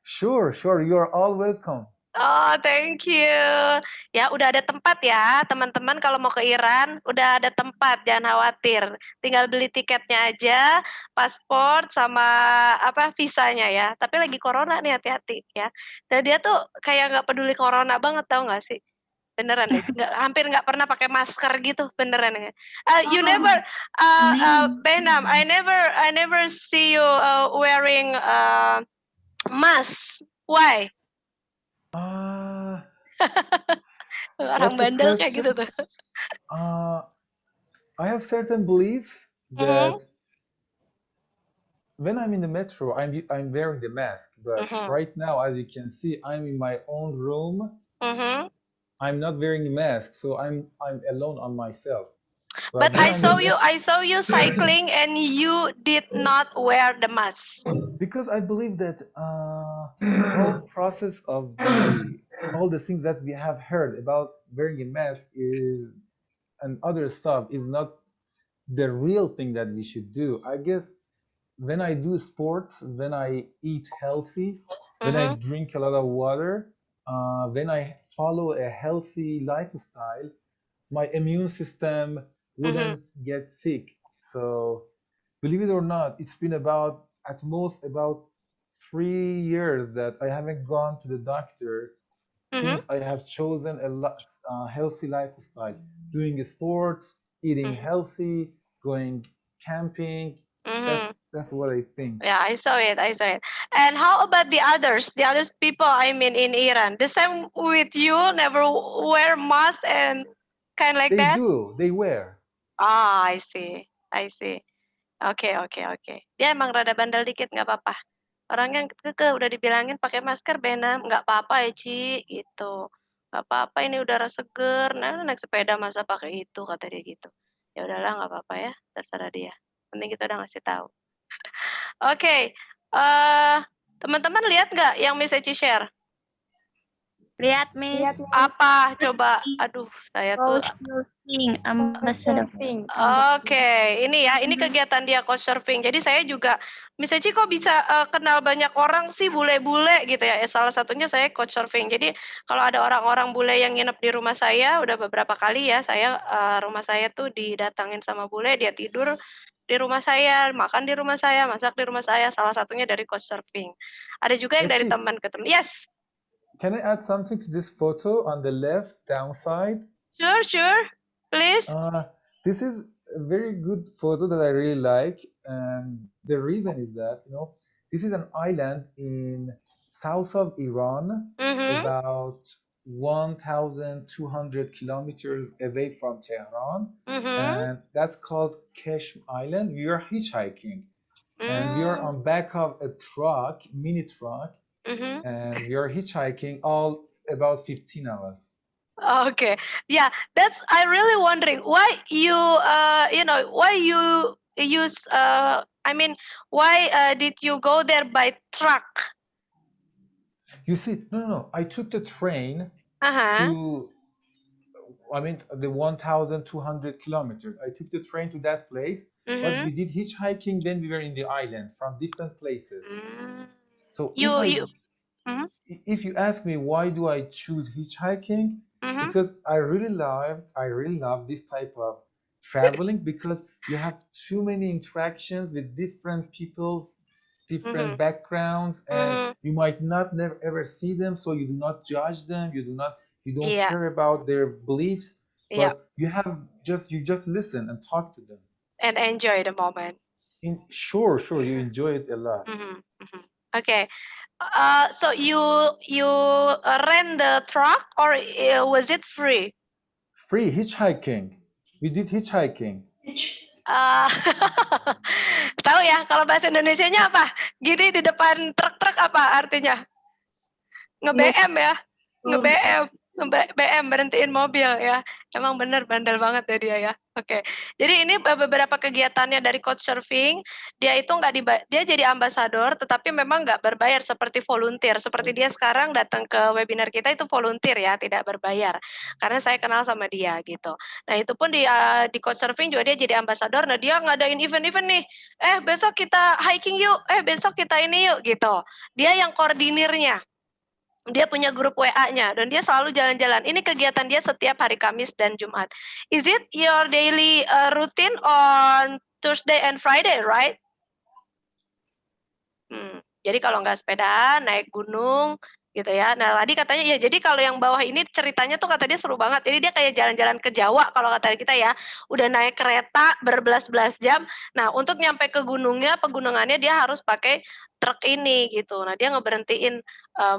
Speaker 2: Sure, you're all welcome.
Speaker 1: Oh, thank you. Ya, udah ada tempat ya, teman-teman kalau mau ke Iran, udah ada tempat, jangan khawatir. Tinggal beli tiketnya aja, paspor sama apa visanya ya. Tapi lagi corona nih, hati-hati ya. Dan dia tuh kayak nggak peduli corona banget, tau nggak sih? Beneran deh, hampir nggak pernah pakai masker gitu, beneran ya. You never, Benam, I never see you wearing mask. Why? Orang
Speaker 2: What's the
Speaker 1: bandel kayak gitu
Speaker 2: question?
Speaker 1: tuh.
Speaker 2: I have certain beliefs
Speaker 1: Mhm,
Speaker 2: that when I'm in the metro, I'm wearing the mask. But
Speaker 1: mhm,
Speaker 2: right now, as you can see, I'm in my own room.
Speaker 1: mhm.
Speaker 2: I'm not wearing a mask, so I'm alone on myself.
Speaker 1: But
Speaker 2: But when I'm in the
Speaker 1: I
Speaker 2: metro,
Speaker 1: saw you cycling and you did not wear the mask.
Speaker 2: because I believe that whole process of the all the things that we have heard about wearing a mask is and other stuff is not the real thing that we should do. I guess when I do sports, when I eat healthy, when I
Speaker 1: Mhm,
Speaker 2: drink a lot of water, when I follow a healthy lifestyle, my immune system
Speaker 1: mhm,
Speaker 2: wouldn't get sick. So, believe it or not, it's been about at most about 3 years that I haven't gone to the doctor
Speaker 1: mhm,
Speaker 2: since I have chosen a healthy lifestyle, doing sports, eating
Speaker 1: mhm,
Speaker 2: healthy, going camping.
Speaker 1: mhm.
Speaker 2: That's what I think.
Speaker 1: Yeah, I saw it. I saw it. And how about the others? The others people, I mean, in Iran. The same with you, never wear mask and kind like
Speaker 2: They
Speaker 1: that?
Speaker 2: do, they wear.
Speaker 1: Ah, I see. I see. Oke, oke, oke. Dia emang rada bandel dikit, nggak apa-apa. Orangnya kekeh, udah dibilangin pakai masker, Benam. Nggak apa-apa ya, Ci, gitu. Nggak apa-apa, ini udara seger. Nah, naik sepeda masa pakai itu, kata dia gitu. Ya udahlah, nggak apa-apa ya, terserah dia. Penting kita udah ngasih tahu. Oke, teman-teman lihat nggak yang Miss Eci share?
Speaker 9: Lihat, Miss.
Speaker 3: Lihat, Miss.
Speaker 1: Apa? Coba. Aduh, saya tuh.
Speaker 9: Couchsurfing, ambassador.
Speaker 3: Couchsurfing.
Speaker 1: Oke, ini ya, ini kegiatan dia couchsurfing. Jadi saya juga, Miss Eci kok bisa kenal banyak orang sih bule-bule gitu ya. Salah satunya saya couchsurfing. Jadi kalau ada orang-orang bule yang nginep di rumah saya, udah beberapa kali ya, rumah saya tuh didatangin sama bule, dia tidur di rumah saya, makan di rumah saya, masak di rumah saya. Salah satunya dari couchsurfing. Ada juga yang dari
Speaker 2: Eci,
Speaker 1: teman ke teman. Yes,
Speaker 2: can I add something to this photo on the left downside?
Speaker 1: sure, please.
Speaker 2: This is a very good photo that I really like, and the reason is that, this is an island in south of Iran,
Speaker 1: Mhm,
Speaker 2: about 1,200 kilometers away from Tehran,
Speaker 1: mhm,
Speaker 2: and that's called Keshm Island. We are hitchhiking, and we are
Speaker 1: mm,
Speaker 2: on back of a truck, mini truck,
Speaker 1: mhm.
Speaker 2: and we are hitchhiking all about 15 of us.
Speaker 1: Okay. Yeah, that's I really wondering why you why you use I mean why did you go there by truck?
Speaker 2: You see, no. I took the train
Speaker 1: Uh-huh.
Speaker 2: to, I mean, the 1,200 kilometers. I took the train to that place, but
Speaker 1: Mhm.
Speaker 2: we did hitchhiking when we were in the island from different places.
Speaker 1: Mm.
Speaker 2: So
Speaker 1: You mhm.
Speaker 2: if you ask me why do I choose hitchhiking,
Speaker 1: Mhm.
Speaker 2: because I really love this type of traveling because you have too many interactions with different people, different
Speaker 1: Mhm.
Speaker 2: backgrounds, and
Speaker 1: Mhm.
Speaker 2: you might not never ever see them, so you do not judge them, you don't
Speaker 1: Yeah.
Speaker 2: care about their beliefs,
Speaker 1: Yeah.
Speaker 2: but you just listen and talk to them.
Speaker 1: And enjoy the moment.
Speaker 2: Sure, you enjoy it a lot.
Speaker 1: Mhm. Mhm. Okay. So you rent the truck or was it free?
Speaker 2: Free hitchhiking. We did hitchhiking.
Speaker 1: Ah, tahu ya kalau bahasa Indonesianya apa? Gini di depan truk-truk apa artinya? Nge-BM ya? Nge-BM, nge-BM berhentiin mobil ya. Emang bener bandel banget ya dia ya. Oke. Jadi ini beberapa kegiatannya dari Couchsurfing, dia itu dia jadi ambasador tetapi memang nggak berbayar seperti volunteer. Seperti dia sekarang datang ke webinar kita itu volunteer ya, tidak berbayar. Karena saya kenal sama dia gitu. Nah, itu pun di Couchsurfing juga dia jadi ambasador. Nah, dia ngadain event-event nih. Besok kita hiking yuk. Besok kita ini yuk gitu. Dia yang koordinirnya. Dia punya grup WA-nya dan dia selalu jalan-jalan. Ini kegiatan dia setiap hari Kamis dan Jumat. Is it your daily routine on Thursday and Friday, right? Jadi kalau nggak sepeda, naik gunung, gitu ya. Nah, tadi katanya ya, jadi kalau yang bawah ini ceritanya tuh kata dia seru banget. Jadi dia kayak jalan-jalan ke Jawa kalau kata kita ya. Udah naik kereta berbelas-belas jam. Nah, untuk nyampe ke gunungnya, pegunungannya dia harus pakai truk ini gitu. Nah, dia ngeberhentiin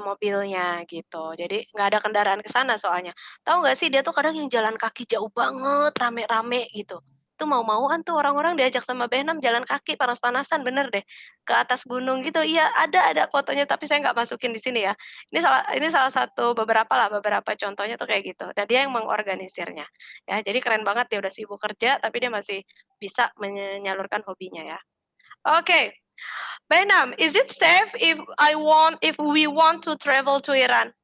Speaker 1: mobilnya gitu. Jadi nggak ada kendaraan ke sana soalnya. Tahu nggak sih dia tuh kadang yang jalan kaki jauh banget, rame-rame gitu. Itu mau-mauan tuh orang-orang diajak sama Benam jalan kaki panas-panasan, bener deh. Ke atas gunung gitu. Iya, ada fotonya tapi saya nggak masukin di sini ya. Ini salah satu beberapa contohnya tuh kayak gitu. Dan dia yang mengorganisirnya. Ya, jadi keren banget dia udah sibuk kerja tapi dia masih bisa menyalurkan hobinya ya. Oke. Benam, is it safe if we want to travel to Iran?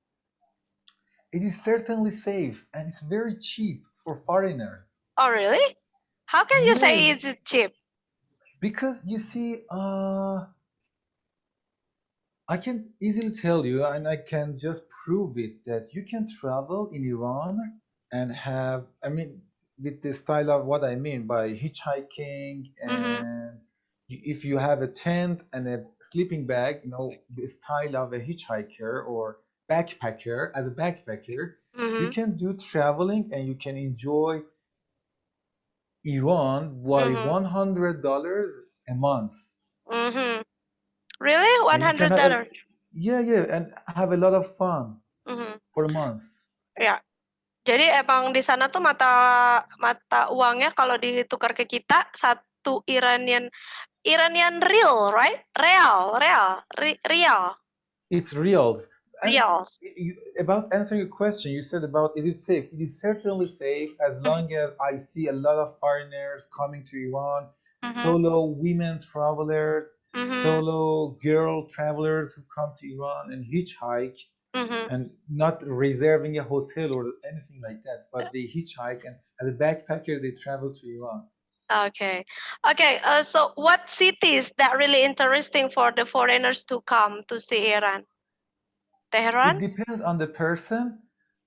Speaker 2: It is certainly safe and it's very cheap for foreigners.
Speaker 1: Oh, really? How can you say
Speaker 2: Yes,
Speaker 1: it's cheap?
Speaker 2: because you see, I can easily tell you, and I can just prove it, that you can travel in Iran and have, I mean, with the style of what I mean by hitchhiking, and if you have a tent and a sleeping bag, you know, the style of a hitchhiker or backpacker, as a backpacker, you can do traveling and you can enjoy Iran by $100 a month.
Speaker 1: Really?
Speaker 2: And you can
Speaker 1: $100?
Speaker 2: yeah, and have a lot of fun for a month.
Speaker 1: Ya. Jadi emang di sana tuh mata uangnya kalau ditukar ke kita satu Iranian real, right? Real.
Speaker 2: It's real. And
Speaker 1: Real.
Speaker 2: about answering your question, you said about is it safe? It is certainly safe as long as I see a lot of foreigners coming to Iran, solo women travelers, solo girl travelers who come to Iran and hitchhike and not reserving a hotel or anything like that, but they hitchhike and as a backpacker they travel to Iran.
Speaker 1: Okay. So what cities that really interesting for the foreigners to come to see Iran?
Speaker 2: It
Speaker 1: Tehran?
Speaker 2: depends on the person,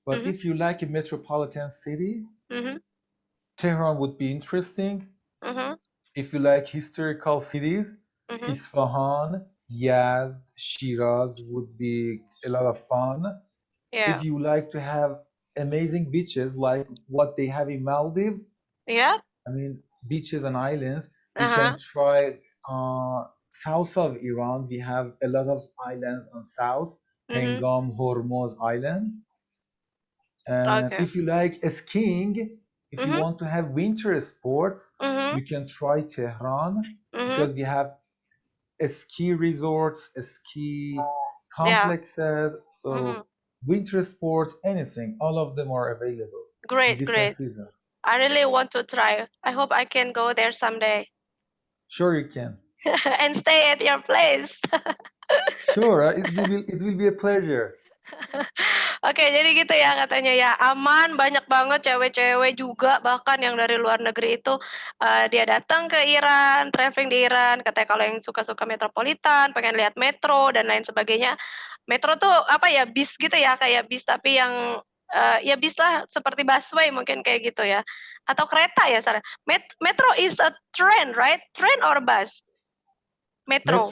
Speaker 2: but if you like a metropolitan city, Tehran would be interesting. If you like historical cities, Isfahan, Yazd, Shiraz would be a lot of fun.
Speaker 1: Yeah.
Speaker 2: If you like to have amazing beaches like what they have in Maldives,
Speaker 1: Yeah.
Speaker 2: I mean beaches and islands, you can try south of Iran. We have a lot of islands on south, Pengam, Hormuz Island. And
Speaker 1: Okay.
Speaker 2: if you like skiing, if you want to have winter sports, you can try Tehran because we have ski resorts, ski complexes. So winter sports, anything, all of them are available in
Speaker 1: Great.
Speaker 2: different seasons.
Speaker 1: I really want to try. I hope I can go there someday.
Speaker 2: Sure, you can.
Speaker 1: And stay at your place.
Speaker 2: Sure, it will be a pleasure.
Speaker 1: Oke, jadi gitu ya katanya ya, aman, banyak banget cewek-cewek juga bahkan yang dari luar negeri itu dia datang ke Iran, traveling di Iran, katanya kalau yang suka-suka metropolitan, pengen lihat metro dan lain sebagainya. Metro tuh apa ya, bis gitu ya, kayak bis tapi yang ya bis lah seperti busway mungkin kayak gitu ya. Atau kereta ya, Sarah. Metro is a train, right? Train or bus?
Speaker 2: Metro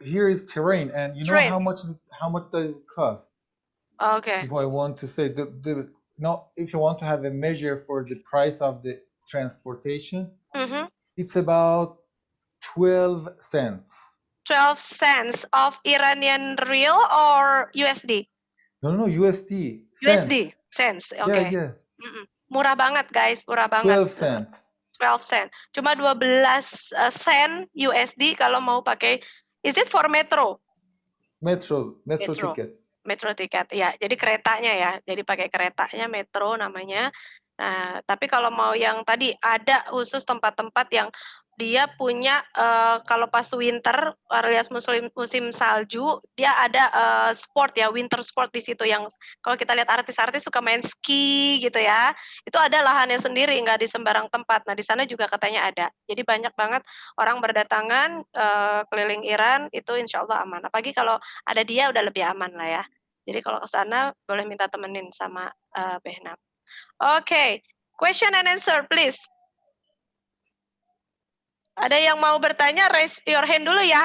Speaker 2: here is terrain, and you know how much does it cost?
Speaker 1: Okay.
Speaker 2: If I want to say if you want to have a measure for the price of the transportation, it's about 12 cents.
Speaker 1: 12 cents of Iranian real or USD?
Speaker 2: No, USD.
Speaker 1: USD, cents. Oke. Okay.
Speaker 2: Yeah.
Speaker 1: Murah banget, guys. Murah banget.
Speaker 2: 12 cents.
Speaker 1: 12 cent. Cuma 12 sen USD kalau mau pakai. Is it for metro?
Speaker 2: Metro ticket.
Speaker 1: Metro tiket, ya. Jadi keretanya ya. Jadi pakai keretanya metro namanya. Nah, tapi kalau mau yang tadi ada khusus tempat-tempat yang dia punya kalau pas winter alias musim salju, dia ada sport ya, winter sport di situ yang kalau kita lihat artis-artis suka main ski gitu ya. Itu ada lahannya sendiri, nggak di sembarang tempat. Nah, di sana juga katanya ada. Jadi banyak banget orang berdatangan keliling Iran itu insya Allah aman. Apalagi kalau ada dia udah lebih aman lah ya. Jadi kalau ke sana boleh minta temenin sama Behnam. Oke, question and answer please. Ada yang mau bertanya, raise your hand dulu ya,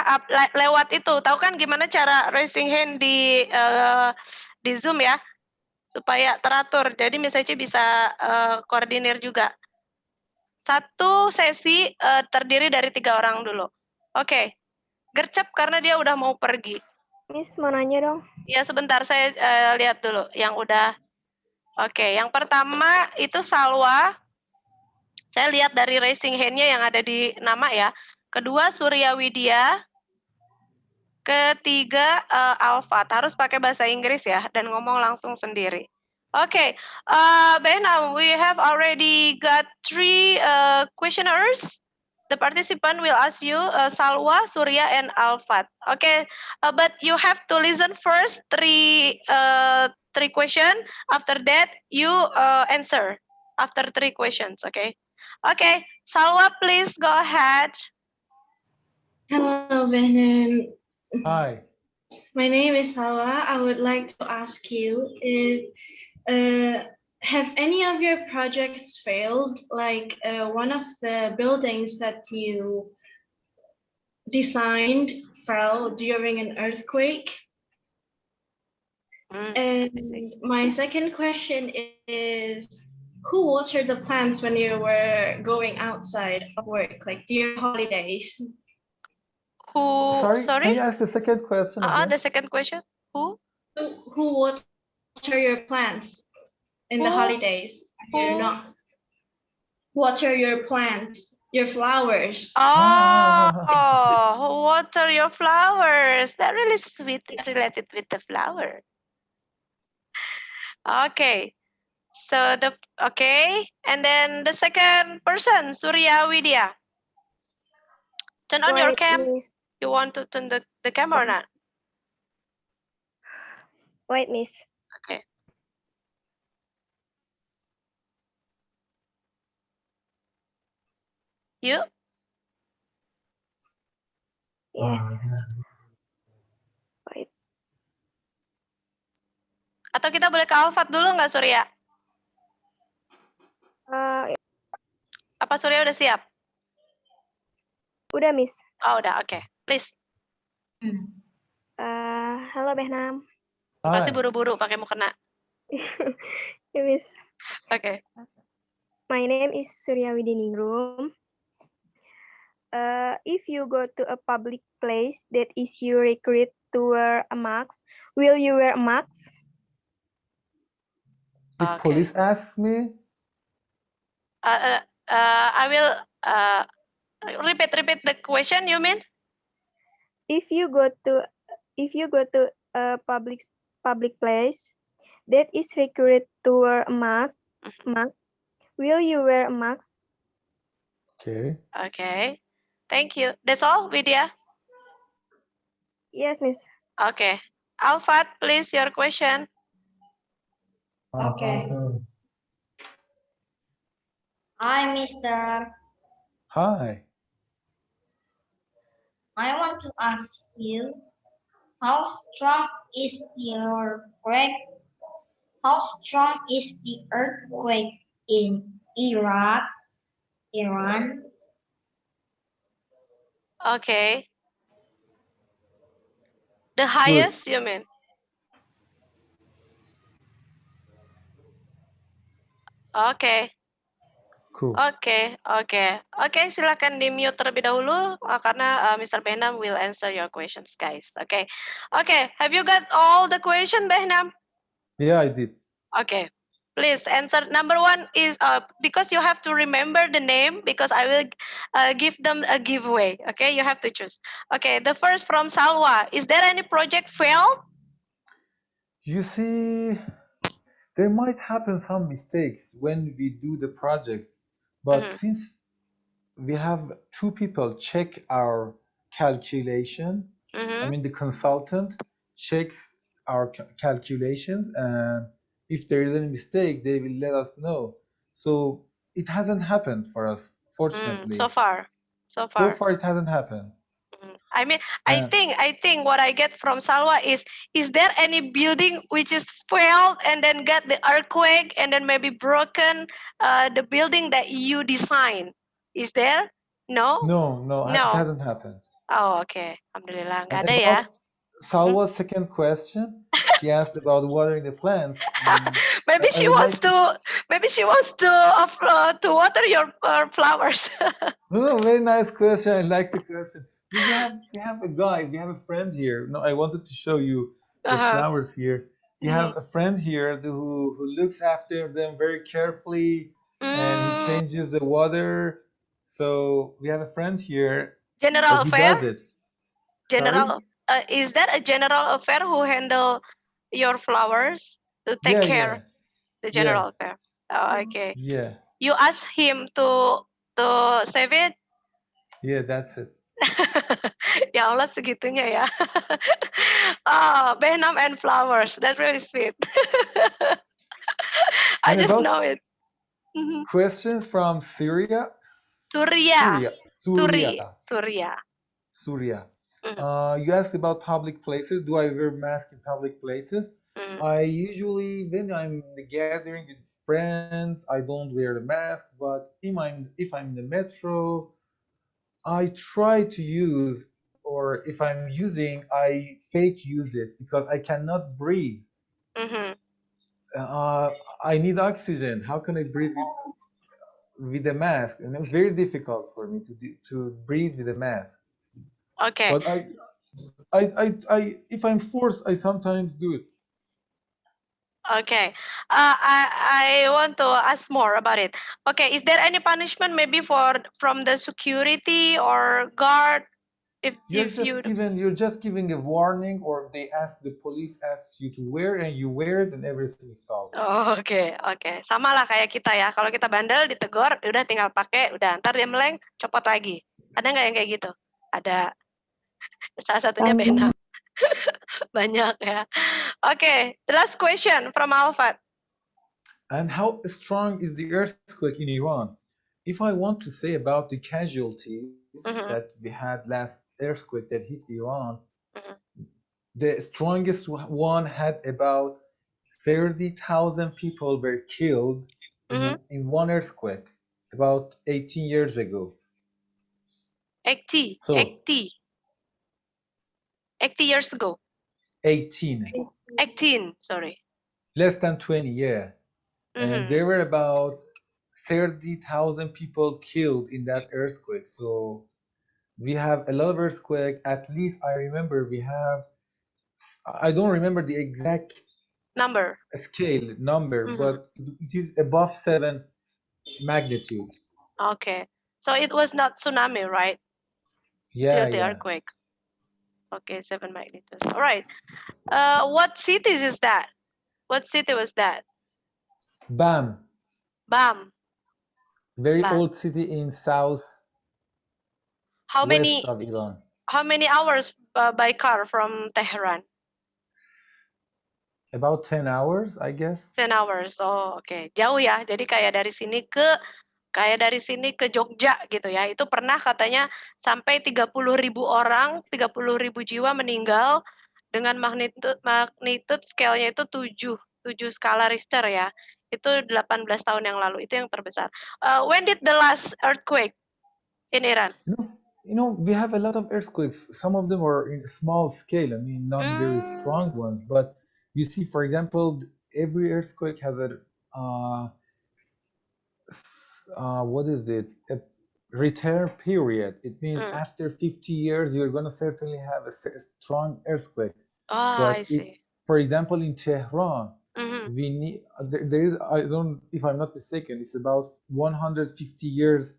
Speaker 1: lewat itu. Tahu kan gimana cara raising hand di Zoom ya? Supaya teratur. Jadi Miss Eci bisa koordinir juga. Satu sesi terdiri dari 3 orang dulu. Oke. Gercep karena dia udah mau pergi.
Speaker 3: Miss mau nanya dong.
Speaker 1: Ya sebentar saya lihat dulu yang udah. Oke, yang pertama itu Salwa. Saya lihat dari raising hand-nya yang ada di nama ya. Kedua Surya Widya. Ketiga Alfat. Harus pakai bahasa Inggris ya dan ngomong langsung sendiri. Oke, Behnam, we have already got 3 questioners. The participant will ask you Salwa, Surya, and Alfat. Okay, but you have to listen first 3 questions. After that, you answer after 3 questions. Okay. Okay, Salwa, please go ahead.
Speaker 8: Hello, Behnam.
Speaker 2: Hi.
Speaker 8: My name is Salwa. I would like to ask you if have any of your projects failed? Like one of the buildings that you designed fell during an earthquake? And my second question is, who watered the plants when you were going outside of work, like during holidays?
Speaker 1: Who?
Speaker 2: Sorry, can you ask the second question again?
Speaker 1: The second question. Who?
Speaker 8: Who water your plants in the holidays? You not water your plants, your flowers.
Speaker 1: Oh, water your flowers. That really sweet related with the flower. Okay. So and then the second person, Surya Widya. Turn on your cam. You want to turn the camera or not?
Speaker 3: Wait, Miss.
Speaker 1: Okay. You?
Speaker 3: Yes. Wait.
Speaker 1: Atau kita boleh ke Alfat dulu nggak, Surya? Apa Surya udah siap?
Speaker 3: Udah, Miss.
Speaker 1: Oh, udah. Oke. Please.
Speaker 3: Halo, Behnam.
Speaker 1: Pasti buru-buru pakai mukena.
Speaker 3: Ya, Miss.
Speaker 1: Okay.
Speaker 3: My name is Surya Widiningrum. If you go to a public place that is you required to wear a mask, will you wear a mask?
Speaker 2: If police ask me?
Speaker 1: I will repeat the question, you mean?
Speaker 3: If you go to a public place that is required to wear a mask, will you wear a mask?
Speaker 2: Okay.
Speaker 1: Okay. Thank you. That's all, Vidya?
Speaker 3: Yes, Miss.
Speaker 1: Okay. Alfat, please, your question.
Speaker 5: Okay. Hi, Mister.
Speaker 2: Hi.
Speaker 5: I want to ask you, how strong is your earthquake? How strong is the earthquake in Iran?
Speaker 1: Okay. The highest, you mean? Okay.
Speaker 2: Cool.
Speaker 1: Okay. Silakan di mute terlebih dahulu karena Mr. Behnam will answer your questions, guys. Okay. Have you got all the question, Behnam?
Speaker 2: Yeah, I did.
Speaker 1: Okay. Please answer. Number 1 is because you have to remember the name because I will give them a giveaway. Okay, you have to choose. Okay, the first from Salwa. Is there any project failed?
Speaker 2: You see, there might happen some mistakes when we do the projects, but since we have 2 people check our calculation, I mean the consultant checks our calculations, and if there is any mistake, they will let us know. So it hasn't happened for us, fortunately.
Speaker 1: So far
Speaker 2: So far it hasn't happened.
Speaker 1: I mean,
Speaker 2: Uh,
Speaker 1: I think what I get from Salwa is there any building which is failed and then got the earthquake and then maybe broken the building that you design? Is there? No?
Speaker 2: no, it
Speaker 1: No.
Speaker 2: hasn't happened.
Speaker 1: Oh, okay. Alhamdulillah. Nggak
Speaker 2: And
Speaker 1: ada ya.
Speaker 2: about Salwa's second question, she asked about watering the plants.
Speaker 1: Maybe
Speaker 2: I
Speaker 1: she
Speaker 2: would
Speaker 1: wants
Speaker 2: like to.
Speaker 1: to water your flowers.
Speaker 2: No, very nice question. I like the question. We have a guy, we have a friend here. No, I wanted to show you the
Speaker 1: Uh-huh.
Speaker 2: flowers here. We have a friend here who looks after them very carefully, and he
Speaker 1: Mm,
Speaker 2: changes the water. So we have a friend here that
Speaker 1: general
Speaker 2: he does
Speaker 1: affair?
Speaker 2: it. Sorry?
Speaker 1: Is that a general affair who handle your flowers to take
Speaker 2: Yeah,
Speaker 1: care?
Speaker 2: yeah,
Speaker 1: The
Speaker 2: yeah,
Speaker 1: general affair. Oh, okay.
Speaker 2: yeah,
Speaker 1: You ask him to save it?
Speaker 2: yeah. That's it.
Speaker 1: Ya Allah segitunya ya. Oh, Behnam and flowers. That's really sweet. I
Speaker 2: And
Speaker 1: just
Speaker 2: about
Speaker 1: know it. Mhm.
Speaker 2: questions from Syria,
Speaker 1: Surya.
Speaker 2: Surya.
Speaker 1: Surya.
Speaker 2: Surya.
Speaker 1: Mhm,
Speaker 2: You asked about public places. Do I wear mask in public places?
Speaker 1: mhm,
Speaker 2: I usually, when I'm in the gathering with friends, I don't wear the mask. But if I'm in the metro, I try to use, or if I'm using, I fake use it because I cannot breathe.
Speaker 1: mhm.
Speaker 2: Uh, I need oxygen. How can I breathe with a mask? And it's very difficult for me to breathe with a mask.
Speaker 1: Okay.
Speaker 2: But if I'm forced, I sometimes do it.
Speaker 1: Okay. I want to ask more about it. Okay. Is there any punishment maybe from the security or guard if you?
Speaker 2: You're just giving a warning, or the police asks you to wear, and you wear it, and everything is solved.
Speaker 1: Oh, oke. Sama lah kayak kita ya. Kalau kita bandel ditegur, udah tinggal pakai, udah ntar dia meleng, copot lagi. Ada nggak yang kayak gitu? Ada. Salah satunya Bena. Banyak ya. Okay, the last question from Alfat.
Speaker 2: And how strong is the earthquake in Iran? If I want to say about the casualties that we had last earthquake that hit Iran, the strongest one had about 30,000 people were killed in one earthquake about 18 years ago.
Speaker 1: 80 years ago. 18, sorry.
Speaker 2: Less than 20, yeah. And there were about 30,000 people killed in that earthquake. So we have a lot of earthquake. At least I remember I don't remember the exact scale number, but it is above 7 magnitude.
Speaker 1: Okay, so it was not tsunami, right?
Speaker 2: Yeah,
Speaker 1: Still the
Speaker 2: yeah.
Speaker 1: earthquake. Okay, 7 magnitudes. All right. What cities is that? What city was that?
Speaker 2: Bam. Very old city in south west of Iran.
Speaker 1: How many hours by car from Tehran?
Speaker 2: About 10 hours, I guess.
Speaker 1: 10 hours. Oh, oke. Jauh ya. Jadi kayak dari sini ke Jogja gitu ya. Itu pernah katanya sampai 30.000 orang, 30.000 jiwa meninggal dengan magnitude scale-nya itu 7 skala Richter ya. Itu 18 tahun yang lalu. Itu yang terbesar. When did the last earthquake in Iran?
Speaker 2: We have a lot of earthquakes. Some of them are in small scale. I mean, not very strong ones. But you see, for example, every earthquake has what is it? A return period. It means after 50 years, you're going to certainly have a strong earthquake.
Speaker 1: I see.
Speaker 2: For example, in Tehran, we need there is, if I'm not mistaken, it's about 150 years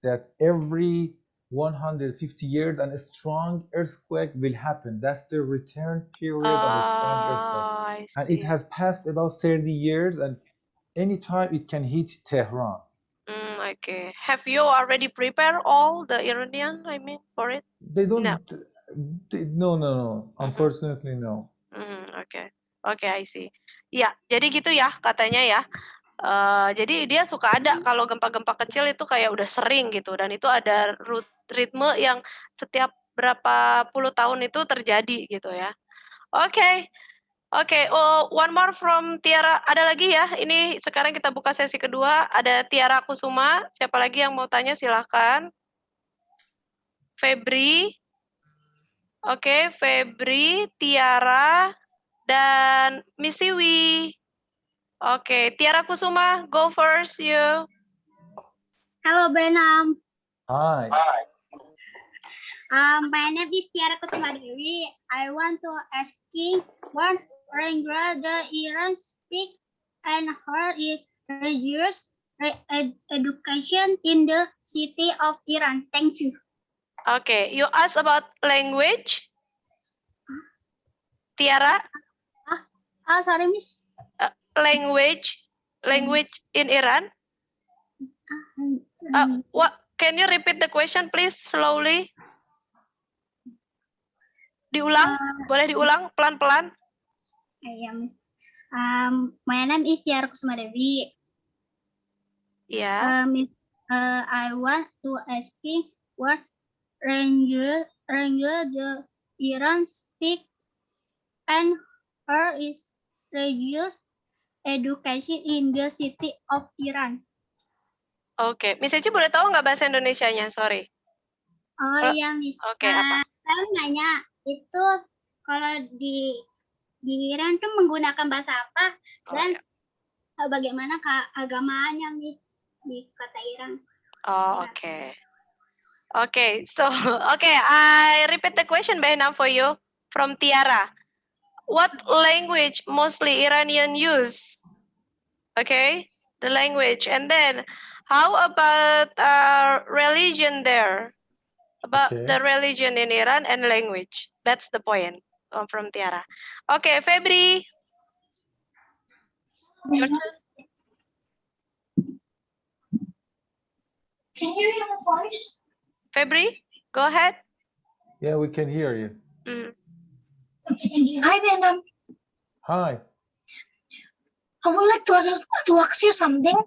Speaker 2: that every 150 years and a strong earthquake will happen. That's the return period of a strong earthquake. And it has passed about 30 years, and anytime it can hit Tehran.
Speaker 1: Okay. Have you already prepared all the Iranian, for it?
Speaker 2: They don't. No. Unfortunately, no.
Speaker 1: Oke, I see. Ya, jadi gitu ya katanya ya. Jadi dia suka ada kalau gempa-gempa kecil itu kayak udah sering gitu, dan itu ada ritme yang setiap berapa puluh tahun itu terjadi gitu ya. Oke. Oh, one more from Tiara. Ada lagi ya? Ini sekarang kita buka sesi kedua. Ada Tiara Kusuma. Siapa lagi yang mau tanya silahkan. Febri. Oke, Febri, Tiara, dan Miss Siwi. Oke, Tiara Kusuma, go first you.
Speaker 10: Hello, Benam.
Speaker 2: Hi.
Speaker 10: My name is Tiara Kusuma Dewi. I want to asking what language the Iran speak and how it reduces education in the city of Iran. Thank you.
Speaker 1: Okay, you ask about language, Tiara.
Speaker 10: Sorry, Miss.
Speaker 1: Language in Iran. What? Can you repeat the question, please, slowly? Diulang, boleh diulang pelan-pelan.
Speaker 10: Iya, Miss. My name is Tiara Kusuma Dewi.
Speaker 1: Yeah.
Speaker 10: Miss, I want to asking what language the Iran speak and how is reduced education in the city of Iran.
Speaker 1: Oke, Miss Eci boleh tahu nggak bahasa Indonesianya? Sorry.
Speaker 10: Oh iya, Miss.
Speaker 1: Oke, apa?
Speaker 10: Saya nanya, itu kalau di Iran tuh menggunakan bahasa apa dan bagaimana keagamaannya, Miss, di kota Iran?
Speaker 1: Oh, okay. Okay, so I repeat the question Behnam for you from Tiara. What language mostly Iranian use? Okay, the language, and then how about religion there? About the religion in Iran and language. That's the point from Tiara. Okay, Febri.
Speaker 5: Can you hear my voice?
Speaker 1: Febri, go ahead.
Speaker 2: Yeah, we can hear you.
Speaker 5: Okay, thank you. Hi, Benam.
Speaker 2: Hi.
Speaker 5: I would like to ask you something.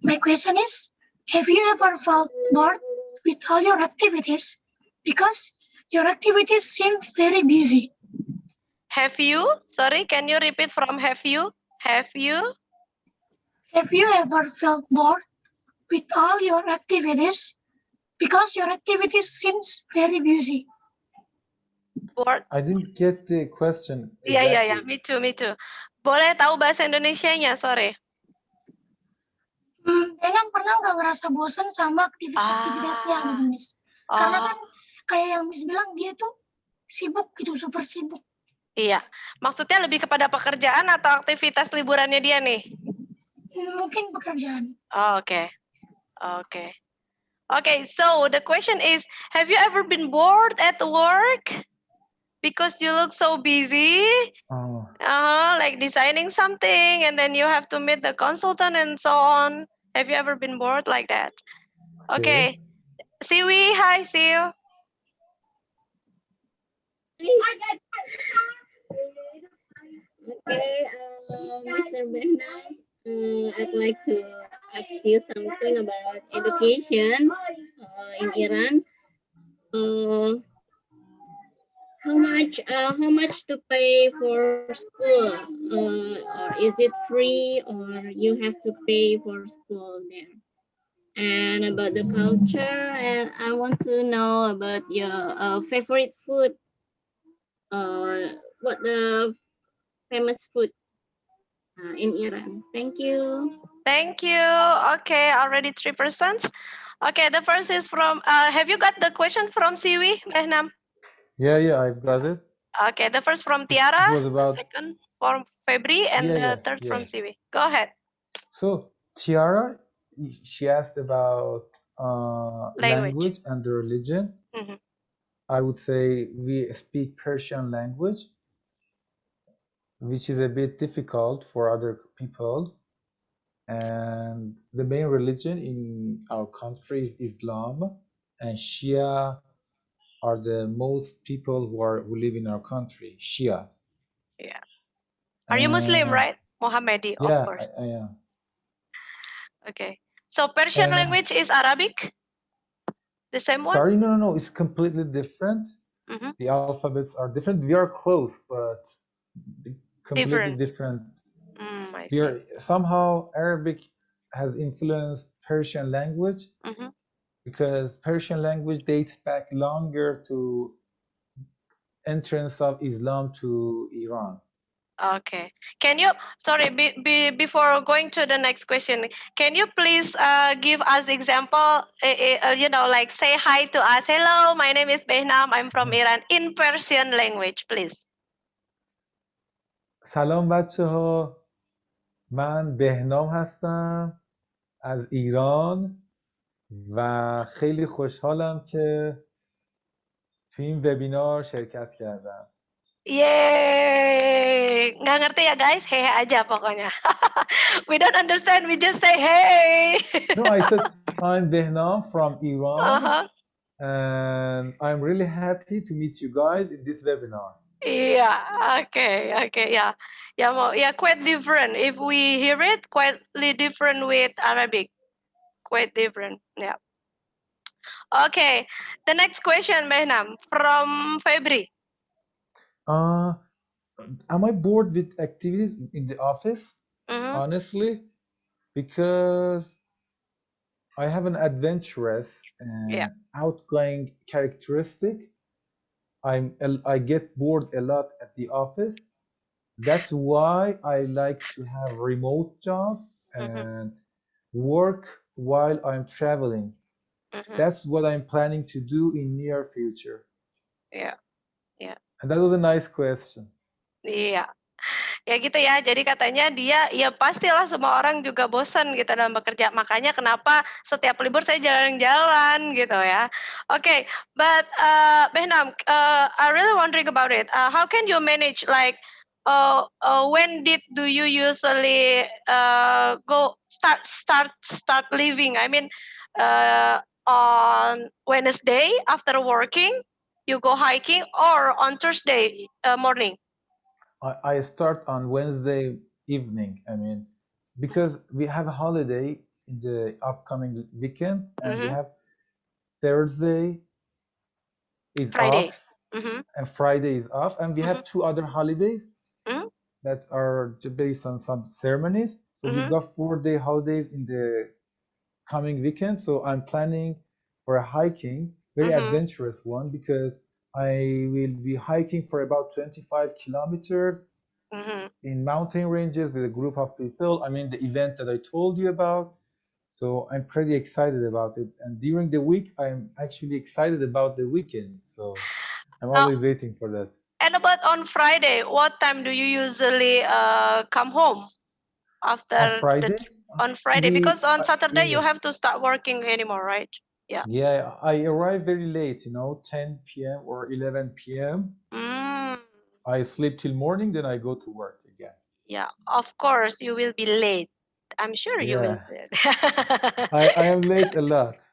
Speaker 5: My question is, have you ever felt bored with all your activities? Because your activities seem very busy.
Speaker 1: Have you? Sorry, can you repeat from have you? Have you?
Speaker 5: Have you ever felt bored with all your activities? Because your activities seems very busy.
Speaker 1: Bored?
Speaker 2: I didn't get the question exactly.
Speaker 1: Yeah. Me too. Boleh tahu bahasa Indonesianya, sorry.
Speaker 5: Benam pernah nggak ngerasa bosan sama aktivitasnya gitu, Miss? Karena kan kayak yang Miss bilang, dia tuh sibuk gitu, super sibuk.
Speaker 1: Iya, maksudnya lebih kepada pekerjaan atau aktivitas liburannya dia nih?
Speaker 5: Mungkin pekerjaan.
Speaker 1: Okay, so the question is, have you ever been bored at work? Because you look so busy, like designing something, and then you have to meet the consultant and so on. Have you ever been bored like that? Okay. Siwi, hi, Siu.
Speaker 11: Okay, Mr. Behnam, I'd like to ask you something about education in Iran. How much to pay for school? Or is it free, or you have to pay for school there? And about the culture, and I want to know about your favorite food. What the famous food in Iran? Thank you.
Speaker 1: Thank you. Okay, already 3%. Okay, the first is from, have you got the question from Siwi, Behnam?
Speaker 2: Yeah, I've got it.
Speaker 1: Okay, the first from Tiara,
Speaker 2: It was about...
Speaker 1: the second from Febri, and the third from Siwi. Go ahead.
Speaker 2: So, Tiara, she asked about language and the religion. I would say we speak Persian language, which is a bit difficult for other people. And the main religion in our country is Islam, and Shia are the most people who live in our country, Shias.
Speaker 1: Yeah. Are you Muslim, right? Mohammedi, of course.
Speaker 2: I am.
Speaker 1: Okay. So Persian language is Arabic? The same one?
Speaker 2: Sorry, no, it's completely different. The alphabets are different. We are close, but completely different.
Speaker 1: I
Speaker 2: We
Speaker 1: see.
Speaker 2: are somehow Arabic has influenced Persian language because Persian language dates back longer to entrance of Islam to Iran.
Speaker 1: Okay. Can you, sorry, before going to the next question, can you please give us example, like say hi to us. Hello, my name is Behnam. I'm from Iran in Persian language, please.
Speaker 2: سلام بچه ها، من بهنام هستم از ایران و خیلی خوشحالم که تو این وبینار شرکت کردم.
Speaker 1: Yeay, nggak ngerti ya guys, hehe aja pokoknya. We don't understand, we just say hey.
Speaker 2: No, I said I'm Behnam from Iran, and I'm really happy to meet you guys in this webinar.
Speaker 1: Iya, okay, yeah, quite different. If we hear it, quite different with Arabic, quite different, yeah. Okay, the next question, Behnam, from Febri.
Speaker 2: Am I bored with activities in the office? Honestly, because I have an adventurous and outgoing characteristic. I get bored a lot at the office. That's why I like to have remote job and work while I'm traveling. That's what I'm planning to do in near future.
Speaker 1: Yeah.
Speaker 2: And that was a nice question.
Speaker 1: Iya. Ya gitu ya, jadi katanya dia, ya pastilah semua orang juga bosan gitu dalam bekerja, makanya kenapa setiap libur saya jalan-jalan gitu ya. Okay, but Behnam, I really wondering about it. How can you manage like, when do you usually go start living? I mean, on Wednesday after working, you go hiking, or on Thursday morning?
Speaker 2: I start on Wednesday evening. I mean, because we have a holiday in the upcoming weekend, and we have Thursday is
Speaker 1: Friday.
Speaker 2: off, and Friday is off, and we have two other holidays that are based on some ceremonies. So we got 4-day holidays in the coming weekend. So I'm planning for a hiking, very adventurous one, because I will be hiking for about 25 kilometers in mountain ranges with a group of people. I mean, the event that I told you about. So I'm pretty excited about it. And during the week, I'm actually excited about the weekend. So I'm always waiting for that.
Speaker 1: And about on Friday, what time do you usually come home after
Speaker 2: On Friday?
Speaker 1: On Friday, because on Saturday you have to start working anymore, right? Yeah.
Speaker 2: Yeah, I arrive very late, 10 p.m. or 11 p.m. I sleep till morning, then I go to work again.
Speaker 1: Yeah, of course you will be late. I'm sure you will be.
Speaker 2: I am late a lot.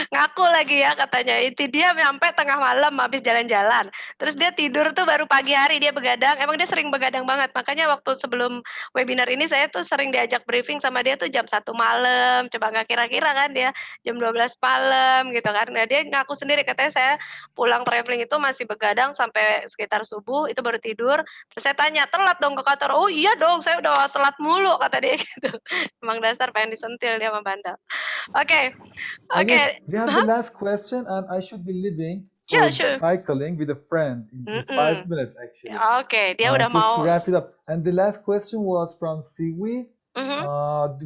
Speaker 1: Ngaku lagi ya katanya, itu dia sampai tengah malam habis jalan-jalan, terus dia tidur tuh baru pagi hari dia begadang. Emang dia sering begadang banget, makanya waktu sebelum webinar ini saya tuh sering diajak briefing sama dia tuh jam 1 malam, coba nggak kira-kira kan dia jam 12 malam gitu kan. Nah dia ngaku sendiri, katanya saya pulang traveling itu masih begadang sampai sekitar subuh, itu baru tidur. Terus saya tanya, telat dong ke kantor? Oh iya dong, saya udah telat mulu kata dia gitu. Emang dasar pengen disentil dia sama bandel. Okay.
Speaker 2: I guess we have the last question, and I should be leaving for cycling with a friend in 5 minutes, actually.
Speaker 1: Okay, dia udah
Speaker 2: just
Speaker 1: mau.
Speaker 2: to wrap it up. And the last question was from Siwi.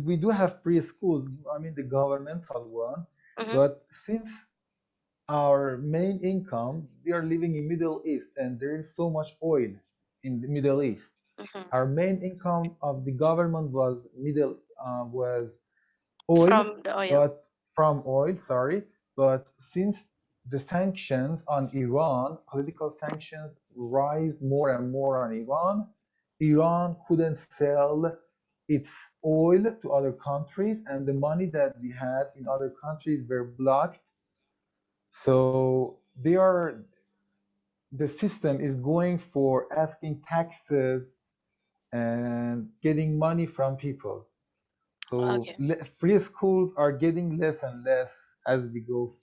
Speaker 2: We do have free schools, I mean the governmental one, but since our main income, we are living in Middle East, and there is so much oil in the Middle East. Our main income of the government was oil, from oil, sorry. But since the sanctions on Iran, political sanctions rise more and more on Iran, Iran couldn't sell its oil to other countries, and the money that we had in other countries were blocked. So the system is going for asking taxes and getting money from people. So free schools are getting less and less as we go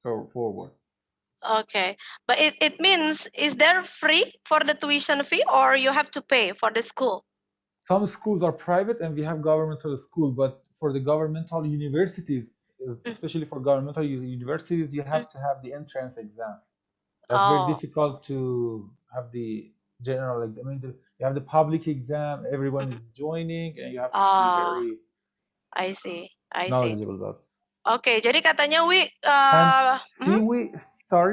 Speaker 2: forward.
Speaker 1: Okay, but it means, is there free for the tuition fee or you have to pay for the school?
Speaker 2: Some schools are private and we have governmental school, but for the governmental universities, especially for governmental universities, you have to have the entrance exam. That's very difficult to have the general exam. I mean, you have the public exam, everyone is joining, and you have to be very
Speaker 1: I see.
Speaker 2: knowledgeable about.
Speaker 1: Oke, jadi katanya
Speaker 2: And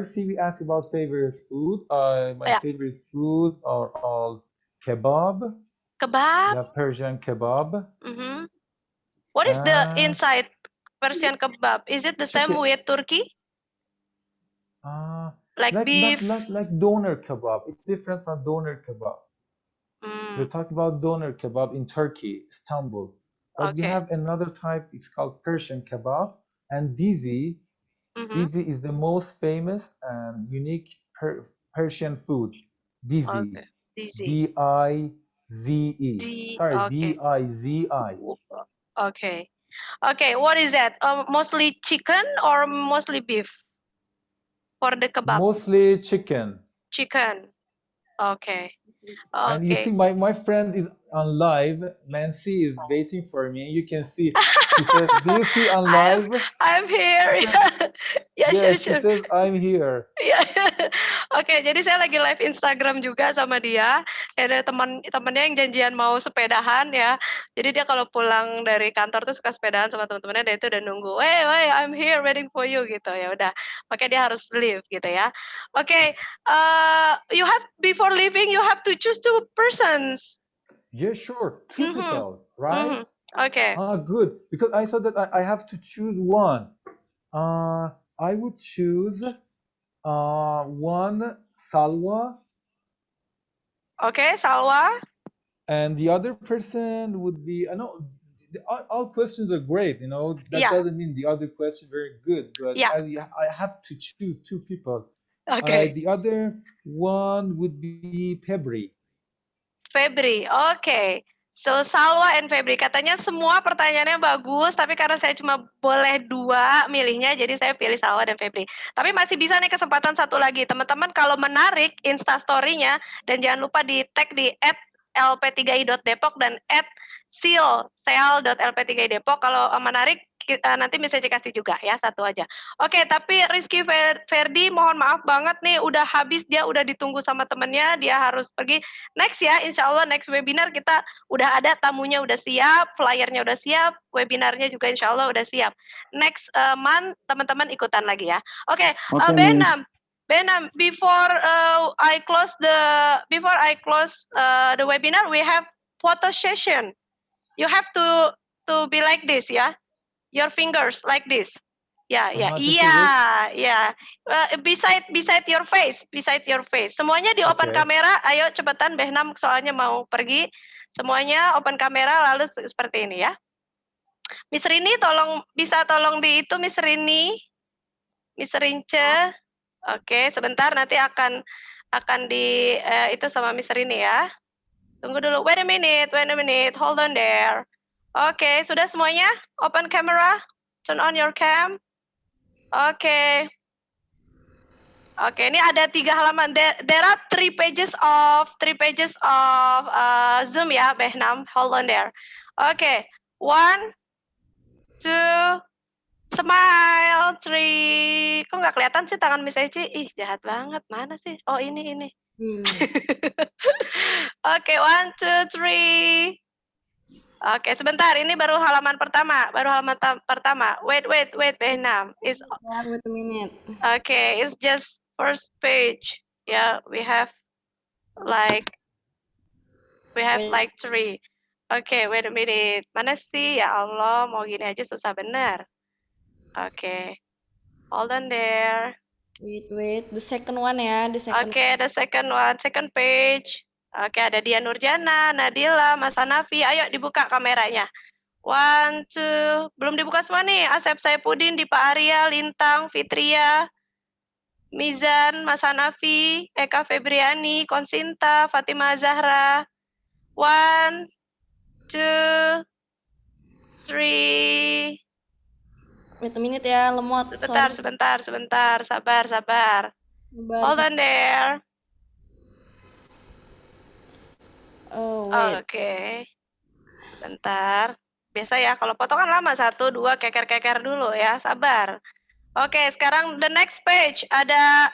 Speaker 2: Siwi asked about favorite food. My
Speaker 1: Yeah.
Speaker 2: favorite food are all kebab.
Speaker 1: Kebab.
Speaker 2: Yeah, Persian kebab.
Speaker 1: What is the
Speaker 2: And
Speaker 1: inside Persian kebab? Is it the same
Speaker 2: chicken.
Speaker 1: with Turkey? Like beef?
Speaker 2: Not like doner kebab. It's different from doner kebab. We're talking about doner kebab in Turkey, Istanbul. But we have another type. It's called Persian kebab. And dizi is the most famous and unique Persian food. Dizi. D-I-Z-E. Sorry, D-I-Z-I.
Speaker 1: Okay. Okay, what is that? Mostly chicken or mostly beef for the kebab?
Speaker 2: Mostly chicken.
Speaker 1: Chicken. Okay.
Speaker 2: And you see, my friend is on live. Nancy is waiting for me. You can see. She says, "Do you see on live?"
Speaker 1: I'm here.
Speaker 2: Yeah,
Speaker 1: Sure.
Speaker 2: she says, "I'm here."
Speaker 1: Oke, jadi saya lagi live Instagram juga sama dia. Ada teman-temannya yang janjian mau sepedahan ya. Jadi dia kalau pulang dari kantor tuh suka sepedahan sama teman-temannya. Dia itu udah nunggu, "Hey, I'm here waiting for you," gitu ya. Udah, makanya dia harus leave gitu ya. Oke, you have before leaving you have to choose two persons.
Speaker 2: Yeah, sure. Two people, right?
Speaker 1: Okay.
Speaker 2: Good. Because I thought that I have to choose one. I would choose one Salwa.
Speaker 1: Okay, Salwa.
Speaker 2: And the other person would be, I know all questions are great, that doesn't mean the other question very good, but I have to choose two people.
Speaker 1: Okay.
Speaker 2: The other one would be Febri.
Speaker 1: Oke. So, Salwa and Febri, katanya semua pertanyaannya bagus, tapi karena saya cuma boleh 2 milihnya, jadi saya pilih Salwa dan Febri. Tapi masih bisa nih kesempatan satu lagi. Teman-teman kalau menarik Instastory-nya, dan jangan lupa di tag di @lp3i.depok dan @seal.lp3i.depok. Kalau menarik, nanti bisa dikasih juga ya, satu aja. Oke, tapi Rizky Ferdi, mohon maaf banget nih, udah habis, dia udah ditunggu sama temennya, dia harus pergi. Next ya, insya Allah next webinar kita udah ada, tamunya udah siap, flyernya udah siap, webinarnya juga insya Allah udah siap. Next month teman-teman ikutan lagi ya. Oke, Benam, before I close the webinar, we have photo session. You have to be like this ya. Your fingers like this. Yeah. Beside your face. Semuanya di open kamera. Ayo cepetan, Behnam soalnya mau pergi. Semuanya open kamera lalu seperti ini ya. Miss Rini tolong di itu Miss Rini. Miss Rince. Oke, sebentar nanti akan di itu sama Miss Rini ya. Tunggu dulu. Wait a minute. Hold on there. Oke, sudah semuanya? Open camera. Turn on your cam. Oke, ini ada 3 halaman. There are 3 pages of Zoom ya, Behnam. Hold on there. Oke, 1, 2, smile, 3. Kok nggak kelihatan sih tangan Miss Eci? Ih, jahat banget. Mana sih? Oh, ini. Oke, 1, 2, 3. Oke, sebentar. Ini baru halaman pertama. Wait, Behnam.
Speaker 12: Wait a minute.
Speaker 1: Okay, it's just first page. Yeah, we have like 3. Okay, wait a minute. Mana sih? Ya Allah, mau gini aja susah bener. Okay, hold on there.
Speaker 12: Wait. The second one ya.
Speaker 1: Okay, the second one, second page. Oke, ada Dia Nurjana, Nadila, Mas Hanafi. Ayo dibuka kameranya. 1, 2. Belum dibuka semua nih. Asep Saipudin, Dipa Arya, Lintang, Fitria, Mizan, Mas Hanafi, Eka Febriani, Konsinta, Fatima Zahra. 1, 2, 3.
Speaker 12: Wait a minute ya, lemot.
Speaker 1: Sebentar,
Speaker 12: Sorry.
Speaker 1: sebentar. Sabar. Hold on there.
Speaker 12: Oh, wait.
Speaker 1: Oke. Bentar. Biasa ya, kalau foto kan lama. 1, 2, keker-keker dulu ya. Sabar. Oke, sekarang the next page. Ada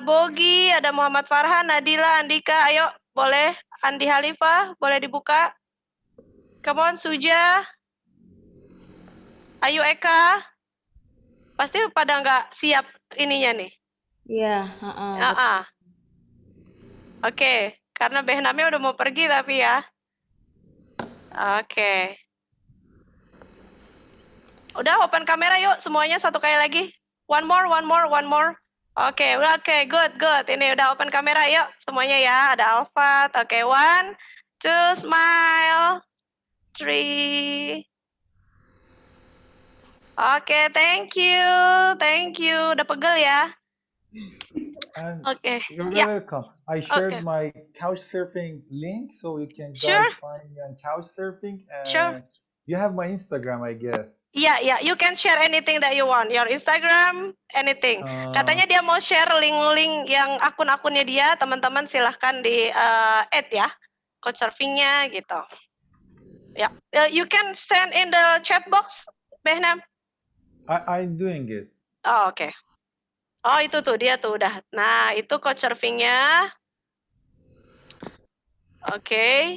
Speaker 1: Bogi, ada Muhammad Farhan, Nadila, Andika. Ayo, boleh. Andi Halifah, boleh dibuka. Come on, Suja. Ayo, Eka. Pasti pada nggak siap ininya nih.
Speaker 12: Iya,
Speaker 1: Oke, karena Behnamnya udah mau pergi tapi ya. Oke. Udah open kamera yuk semuanya satu kali lagi. One more. Oke, good. Ini udah open kamera yuk semuanya ya. Ada Alfat. Oke, 1, 2, smile. 3. Oke, thank you. Udah pegel ya. Oke.
Speaker 2: You're
Speaker 1: Ya.
Speaker 2: welcome. I shared my couch surfing link so you can
Speaker 1: Sure.
Speaker 2: guys find me on couch surfing.
Speaker 1: Sure.
Speaker 2: You have my Instagram, I guess.
Speaker 1: Yeah, you can share anything that you want. Your Instagram, anything. Katanya dia mau share link-link yang akun-akunnya dia, teman-teman silahkan di add ya, coach surfingnya gitu. Ya, you can send in the chat box, Behnam.
Speaker 2: I'm doing it.
Speaker 1: Oh, oke. Oh, itu tuh dia tuh udah. Nah, itu coach surfingnya. Oke.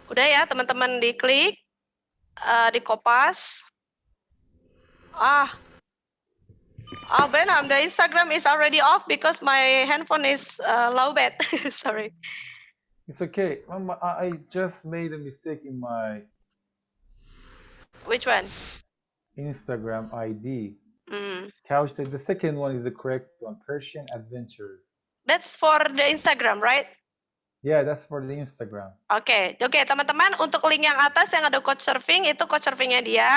Speaker 1: Udah ya, teman-teman diklik, di kopas. Benham, the Instagram is already off because my handphone is low bat. Sorry.
Speaker 2: It's okay. I just made a mistake in my
Speaker 1: Which one?
Speaker 2: Instagram ID. Couch, the second one is the correct one, Persian Adventures.
Speaker 1: That's for the Instagram, right?
Speaker 2: Yeah, that's for the Instagram.
Speaker 1: Oke, teman-teman, untuk link yang atas yang ada coach surfing, itu coach surfingnya dia.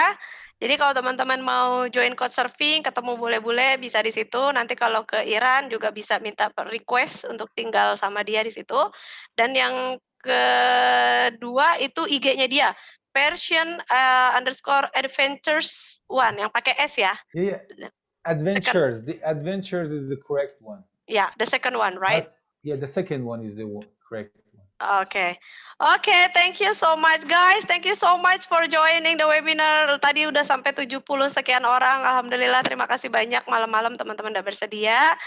Speaker 1: Jadi kalau teman-teman mau join coach surfing, ketemu bule-bule, bisa di situ. Nanti kalau ke Iran juga bisa minta request untuk tinggal sama dia di situ. Dan yang kedua itu IG-nya dia, Persian_Adventures 1, yang pakai S ya.
Speaker 2: Yeah. Adventures. The Adventures is the correct one.
Speaker 1: Yeah, the second one, right?
Speaker 2: Yeah, the second one is the correct one.
Speaker 1: Okay, thank you so much guys. Thank you so much for joining the webinar. Tadi udah sampai 70 sekian orang. Alhamdulillah, terima kasih banyak malam-malam teman-teman udah bersedia.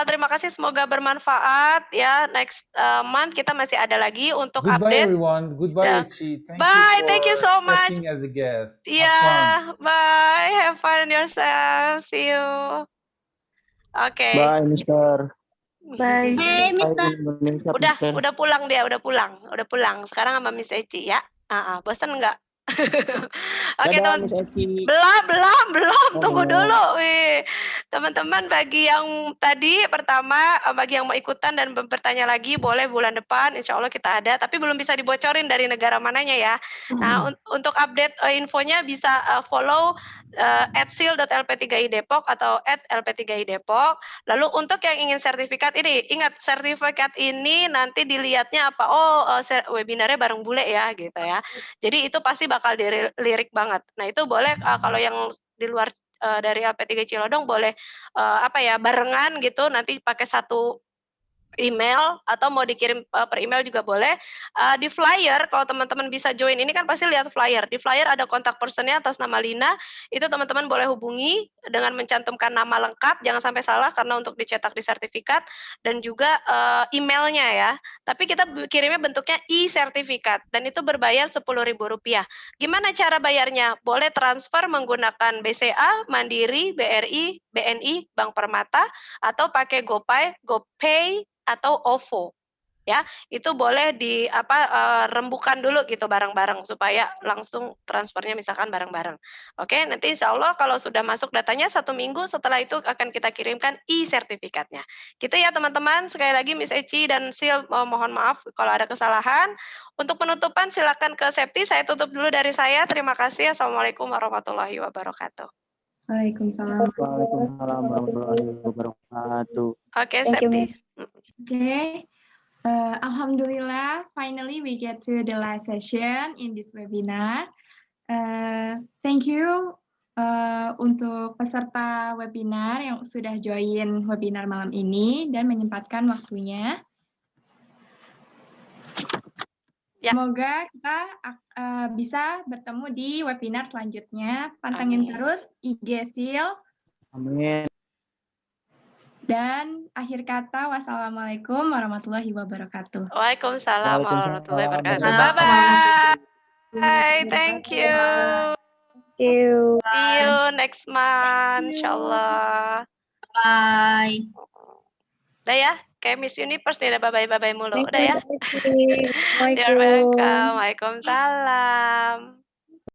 Speaker 1: Terima kasih, semoga bermanfaat ya. Next month kita masih ada lagi untuk
Speaker 2: Goodbye
Speaker 1: update.
Speaker 2: Everyone. Goodbye Richie.
Speaker 1: Thank you so much.
Speaker 2: As a guest.
Speaker 1: Yeah, bye. Have fun yourself. See you. Okay.
Speaker 7: Bye, Mister.
Speaker 9: Bye.
Speaker 10: Hey, Mister.
Speaker 1: Udah pulang dia, udah pulang. Sekarang sama Miss Eci ya. Bosan nggak? Oke, teman. Belum. Tunggu dulu. Teman-teman, bagi yang tadi pertama, bagi yang mau ikutan dan bertanya lagi, boleh bulan depan. Insya Allah kita ada. Tapi belum bisa dibocorin dari negara mananya ya. Nah, untuk update infonya bisa follow @sil.lp3i Depok atau @lp3i Depok. Lalu untuk yang ingin sertifikat ini, ingat sertifikat ini nanti dilihatnya apa? Webinarnya bareng bule ya, gitu ya. Jadi itu pasti bakal dilirik banget. Nah itu boleh kalau yang di luar dari LP3 Cilodong boleh barengan gitu, nanti pakai satu email atau mau dikirim per email juga boleh. Di flyer, kalau teman-teman bisa join ini kan pasti lihat flyer. Di flyer ada kontak personnya atas nama Lina, itu teman-teman boleh hubungi dengan mencantumkan nama lengkap, jangan sampai salah karena untuk dicetak di sertifikat, dan juga emailnya ya. Tapi kita kirimnya bentuknya e-sertifikat, dan itu berbayar Rp10.000. Gimana cara bayarnya? Boleh transfer menggunakan BCA, Mandiri, BRI, BNI, Bank Permata, atau pakai GoPay, atau OVO ya. Itu boleh di rembukan dulu gitu bareng-bareng supaya langsung transfernya misalkan bareng-bareng. Oke, nanti insya Allah kalau sudah masuk datanya 1 minggu setelah itu akan kita kirimkan e-sertifikatnya. Gitu ya teman-teman. Sekali lagi Miss Eci dan Sil mohon maaf kalau ada kesalahan. Untuk penutupan silakan ke Septi. Saya tutup dulu dari saya. Terima kasih. Assalamualaikum warahmatullahi wabarakatuh.
Speaker 9: Waalaikumsalam.
Speaker 7: Waalaikumsalam warahmatullahi wabarakatuh.
Speaker 1: Oke, Septi.
Speaker 8: Oke.
Speaker 3: Alhamdulillah, finally we get to the last session in this webinar. Thank you untuk peserta webinar yang sudah join webinar malam ini dan menyempatkan waktunya. Semoga kita bisa bertemu di webinar selanjutnya. Pantengin terus IG Sil.
Speaker 7: Amin.
Speaker 3: Dan akhir kata, wassalamualaikum warahmatullahi wabarakatuh.
Speaker 1: Waalaikumsalam warahmatullahi wabarakatuh.
Speaker 2: Waalaikumsalam.
Speaker 1: Bye-bye. Thank you.
Speaker 9: Thank you.
Speaker 1: See you next month, insyaAllah.
Speaker 10: Bye.
Speaker 1: Udah ya? Kayak Miss Universe nih, udah bye-bye mulu. Udah ya?
Speaker 9: Assalamualaikum.
Speaker 1: You're welcome. Waalaikumsalam.